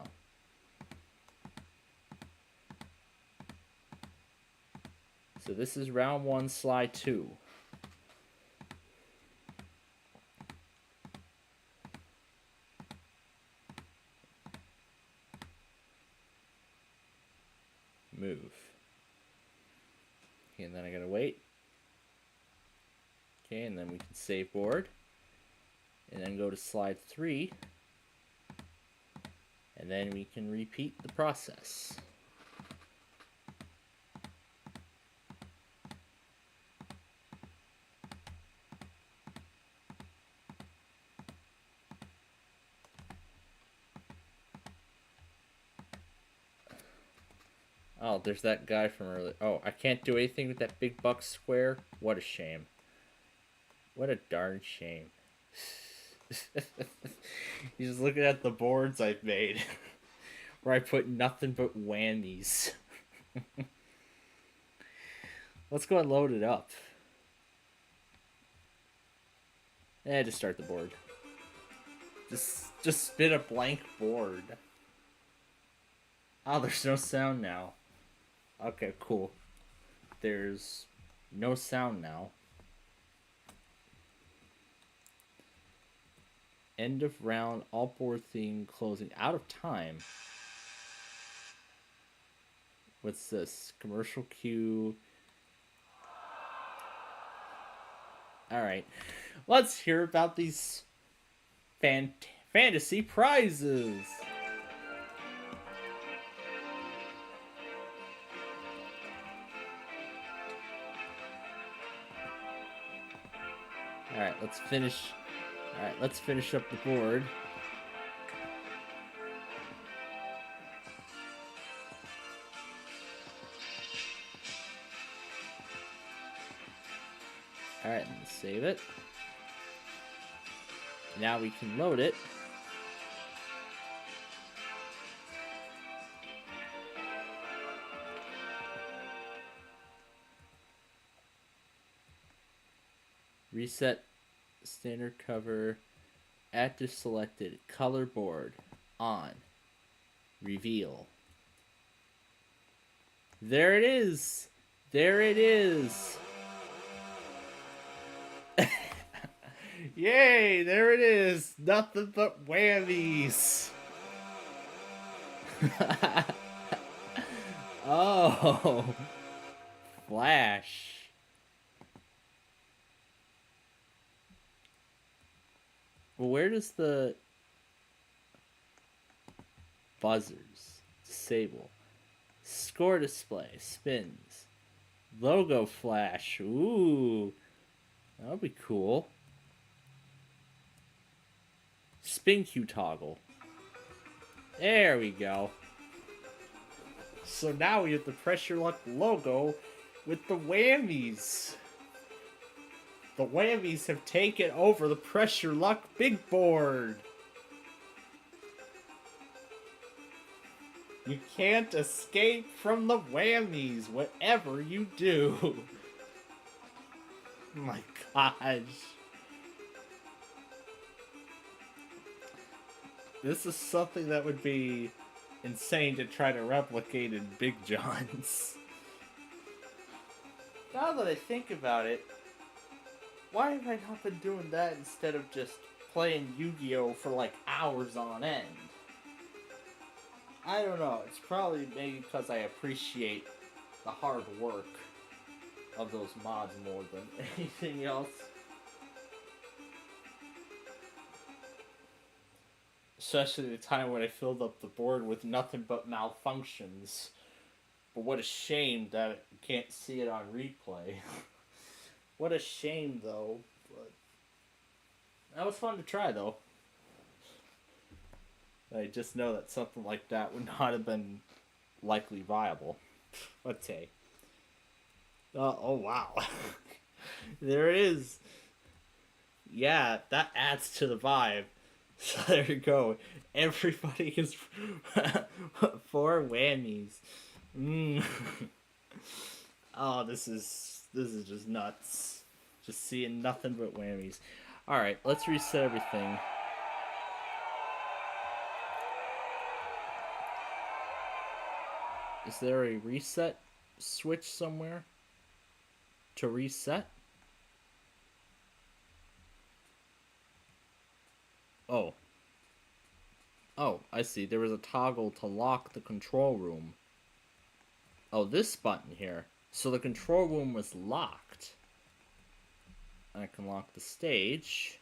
So this is round 1, slide 2. Move. Okay, and then I gotta wait. Okay, and then we can save board. And then go to slide 3. And then we can repeat the process. Oh, there's that guy from earlier. Oh, I can't do anything with that big buck square? What a shame. What a darn shame. You're just looking at the boards I've made. Where I put nothing but whammies. Let's go and load it up. Just start the board. Just spin a blank board. Oh, there's no sound now. Okay, cool. There's no sound now. End of round, all board theme closing. Out of time. What's this? Commercial cue. Alright. Let's hear about these fantasy prizes. Alright, let's finish. Alright, let's finish up the board. Alright, let's save it. Now we can load it. Reset standard cover. Active selected. Color board. On. Reveal. There it is. There it is. Yay, there it is. Nothing but whammies. Oh. Flash. Well, where does the buzzers disable? Score display spins. Logo flash. Ooh. That would be cool. Spin Q toggle. There we go. So now we have the Pressure Luck logo with the whammies. The whammies have taken over the Pressure Luck big board. You can't escape from the whammies, whatever you do. Oh my gosh. This is something that would be insane to try to replicate in Big John's. Now that I think about it, why have I not been doing that instead of just playing Yu-Gi-Oh! For like hours on end? I don't know. It's probably maybe because I appreciate the hard work of those mods more than anything else. Especially the time when I filled up the board with nothing but malfunctions. But what a shame that you can't see it on replay. What a shame, though. But that was fun to try, though. I just know that something like that would not have been likely viable. Let's say. Oh, wow. There it is. Yeah, that adds to the vibe. So there you go. Everybody is 4 whammies. Oh, this is just nuts. Just seeing nothing but whammies. Alright, let's reset everything. Is there a reset switch somewhere? To reset? Oh. Oh, I see. There was a toggle to lock the control room. Oh, this button here. So the control room was locked. I can lock the stage.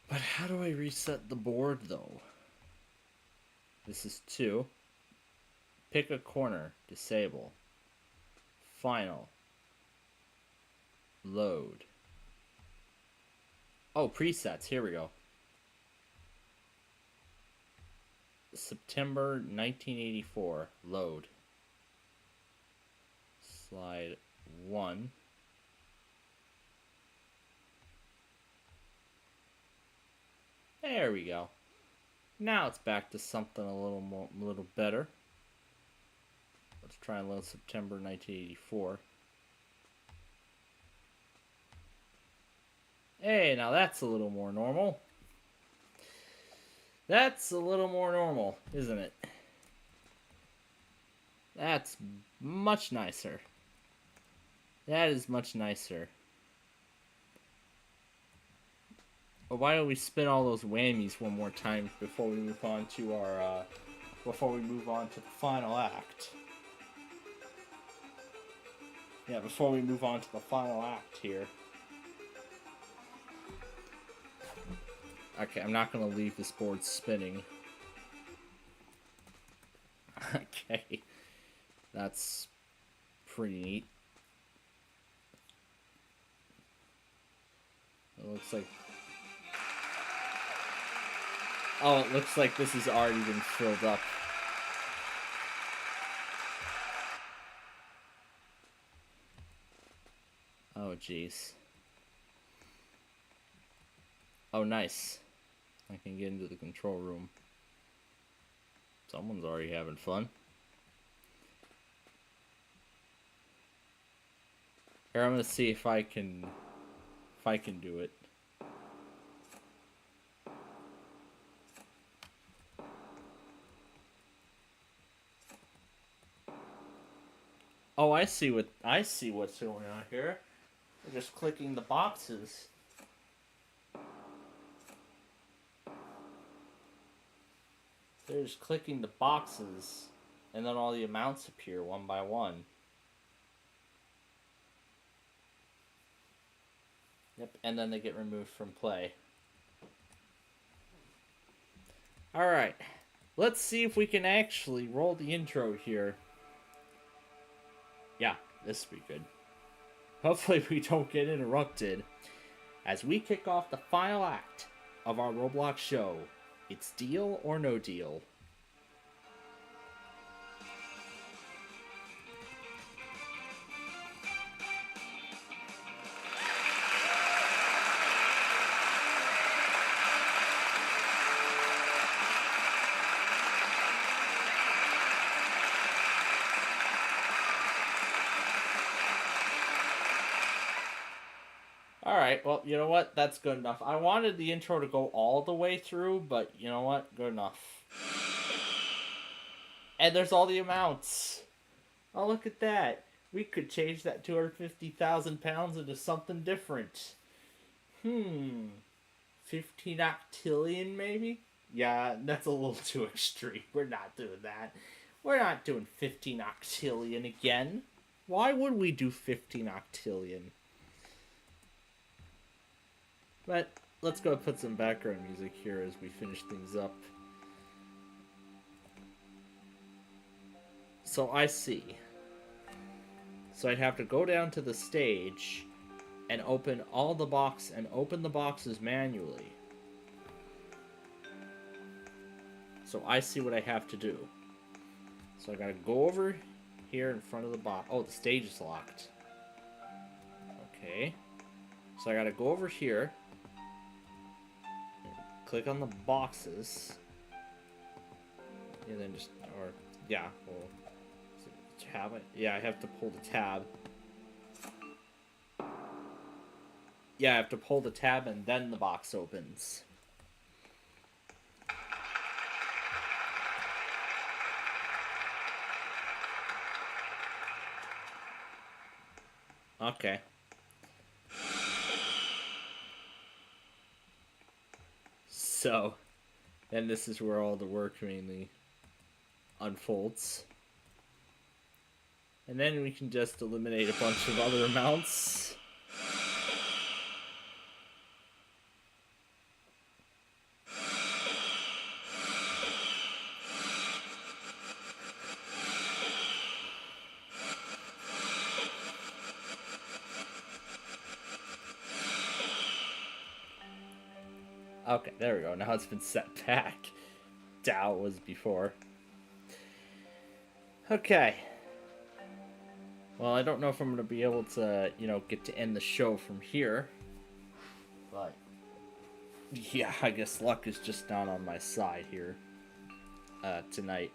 But how do I reset the board, though? This is 2. Pick a corner. Disable. Final. Load. Oh, presets. Here we go. September 1984. Load. Slide 1. There we go. Now it's back to something a little better. Let's try and load September 1984. Hey, now that's a little more normal. That's a little more normal, isn't it? That's much nicer. That is much nicer. But why don't we spin all those whammies one more time before we move on to our the final act? Yeah, before we move on to the final act here. Okay, I'm not going to leave this board spinning. Okay. That's pretty neat. It looks like... Oh, it looks like this has already been filled up. Oh, jeez. Oh, nice. I can get into the control room. Someone's already having fun. Here, I'm gonna see if I can do it. Oh, I see what's going on here. We're just clicking the boxes. They're just clicking the boxes, and then all the amounts appear one by one. Yep, and then they get removed from play. Alright, let's see if we can actually roll the intro here. Yeah, this will be good. hopefully we don't get interrupted as we kick off the final act of our Roblox show. It's Deal or No Deal. Alright, well, you know what? That's good enough. I wanted the intro to go all the way through, but you know what? Good enough. And there's all the amounts. Oh, look at that. We could change that 250,000 pounds into something different. 15 octillion, maybe? Yeah, that's a little too extreme. We're not doing that. We're not doing 15 octillion again. Why would we do 15 octillion? But let's go put some background music here as we finish things up. So I see. So I'd have to go down to the stage and open all the open the boxes manually. So I see what I have to do. So I gotta go over here in front of the box. Oh, the stage is locked. Okay. So I gotta go over here. Click on the boxes. And then just, yeah, well, tab it. Yeah, I have to pull the tab. Yeah, I have to pull the tab and then the box opens. Okay. So, then this is where all the work mainly unfolds. And then we can just eliminate a bunch of other amounts. Okay, there we go. Now it's been set back to how it was before. Okay. Well, I don't know if I'm going to be able to, get to end the show from here. But, yeah, I guess luck is just not on my side here tonight.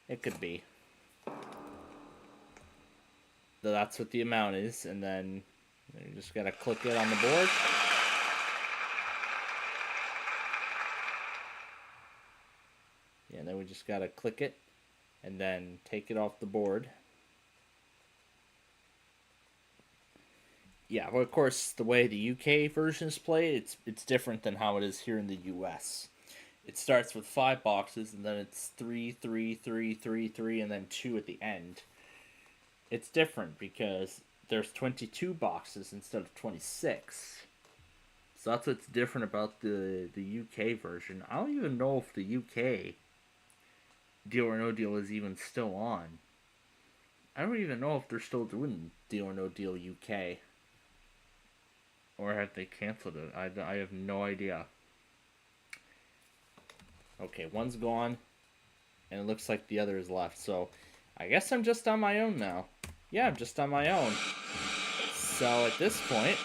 It could be. So that's what the amount is, and then you just got to click it on the board. Yeah, and then we just got to click it and then take it off the board. Yeah, well, of course, the way the UK version is played, it's different than how it is here in the US. It starts with 5 boxes, and then it's 3, 3, 3, 3, 3, and then 2 at the end. It's different because there's 22 boxes instead of 26. So that's what's different about the UK version. I don't even know if the UK Deal or No Deal is even still on. I don't even know if they're still doing Deal or No Deal UK. Or have they canceled it? I have no idea. Okay, one's gone. And it looks like the other is left. So, I guess I'm just on my own now. Yeah, I'm just on my own. So, at this point,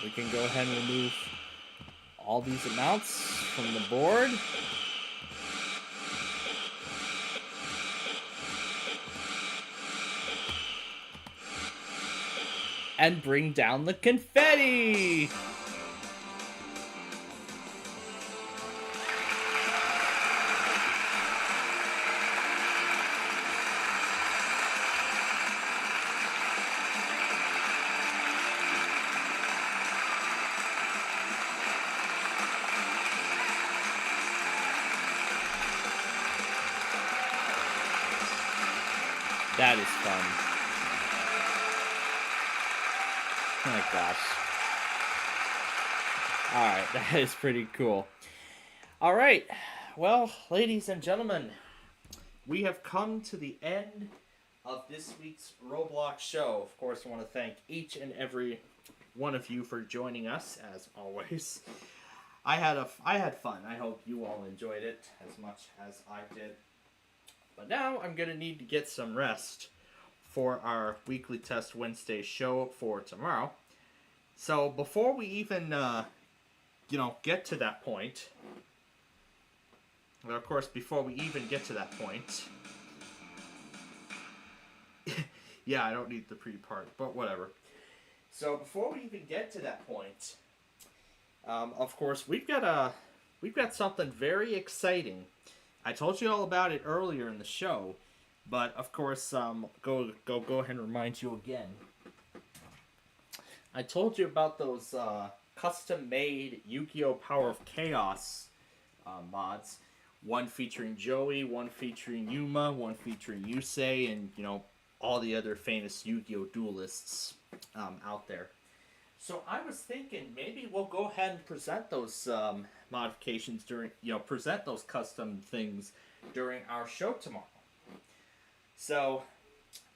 we can go ahead and remove all these amounts from the board. And bring down the confetti! That is fun. Oh my gosh. Alright, that is pretty cool. Alright, well, ladies and gentlemen, we have come to the end of this week's Roblox show. Of course, I want to thank each and every one of you for joining us, as always. I had fun. I hope you all enjoyed it as much as I did. But now I'm going to need to get some rest for our Weekly Test Wednesday show for tomorrow. So before we even, get to that point, well, of course, before we even get to that point, yeah, I don't need the pre-part, but whatever. So before we even get to that point, of course, we've got something very exciting. I told you all about it earlier in the show, but of course, go ahead and remind you again. I told you about those custom-made Yu-Gi-Oh! Power of Chaos mods. One featuring Joey, one featuring Yuma, one featuring Yusei, and, all the other famous Yu-Gi-Oh! Duelists out there. So I was thinking maybe we'll go ahead and present those modifications present those custom things during our show tomorrow. So,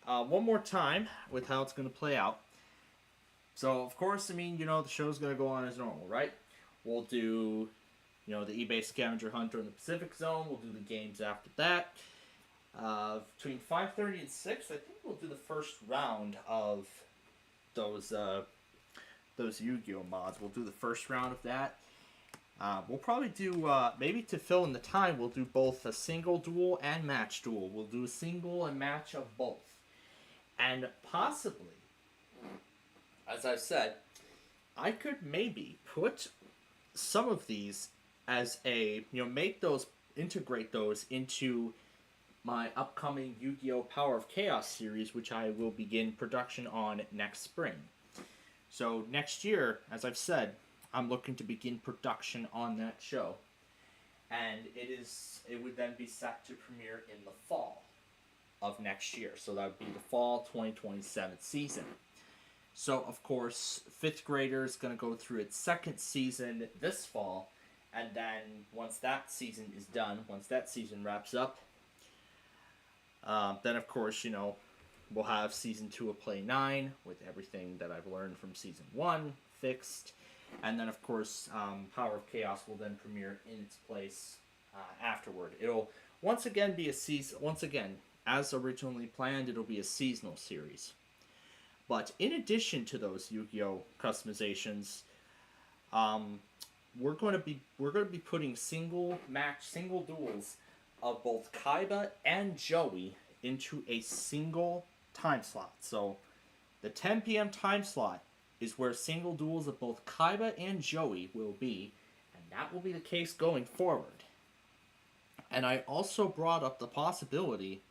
one more time with how it's going to play out. So, of course, the show's going to go on as normal, right? We'll do, the eBay Scavenger Hunter in the Pacific Zone. We'll do the games after that. Between 5:30 and 6, I think we'll do the first round of those Yu-Gi-Oh! Mods. We'll do the first round of that. We'll probably do, maybe to fill in the time, we'll do both a single duel and match duel. We'll do a single and match of both. And possibly, as I've said, I could maybe put some of these as integrate those into my upcoming Yu-Gi-Oh! Power of Chaos series, which I will begin production on next spring. So next year, as I've said, I'm looking to begin production on that show. And it would then be set to premiere in the fall of next year. So that would be the fall 2027 season. So, of course, 5th Grader is going to go through its 2nd season this fall. And then once that season is done, once that season wraps up, then, of course, we'll have Season 2 of Play 9 with everything that I've learned from Season 1 fixed. And then, of course, Power of Chaos will then premiere in its place afterward. It'll once again be a season. Once again, as originally planned, it'll be a seasonal series. But in addition to those Yu-Gi-Oh! Customizations, we're going to be putting single duels of both Kaiba and Joey into a single time slot. So the 10 p.m. time slot is where single duels of both Kaiba and Joey will be, and that will be the case going forward. And I also brought up the possibility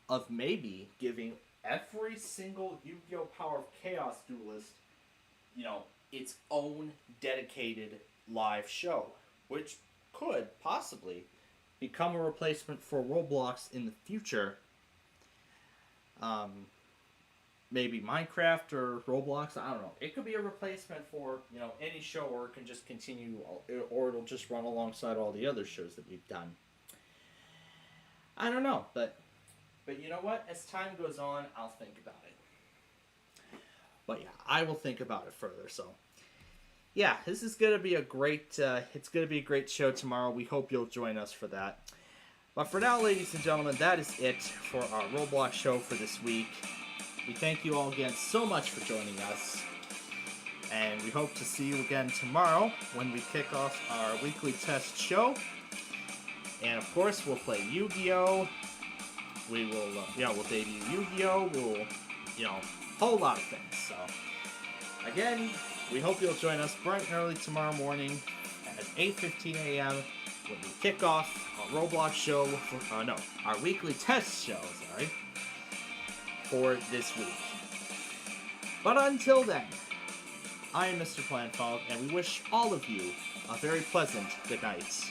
of maybe giving every single Yu-Gi-Oh! Power of Chaos duelist, its own dedicated live show, which could possibly become a replacement for Roblox in the future. Maybe Minecraft or Roblox, I don't know. It could be a replacement for, any show, or it can just continue, or it'll just run alongside all the other shows that we've done. I don't know, but you know what? As time goes on, I'll think about it. But yeah, I will think about it further, so. Yeah, this is going to be a great, show tomorrow. We hope you'll join us for that. But for now, ladies and gentlemen, that is it for our Roblox show for this week. We thank you all again so much for joining us. And we hope to see you again tomorrow when we kick off our weekly test show. And of course, we'll play Yu-Gi-Oh! We will, we'll debut Yu-Gi-Oh! We'll, whole lot of things. So, again, we hope you'll join us bright and early tomorrow morning at 8:15 a.m. when we kick off our Roblox show, our weekly test show, for this week. But until then, I am Mr. Planfog, and we wish all of you a very pleasant good night.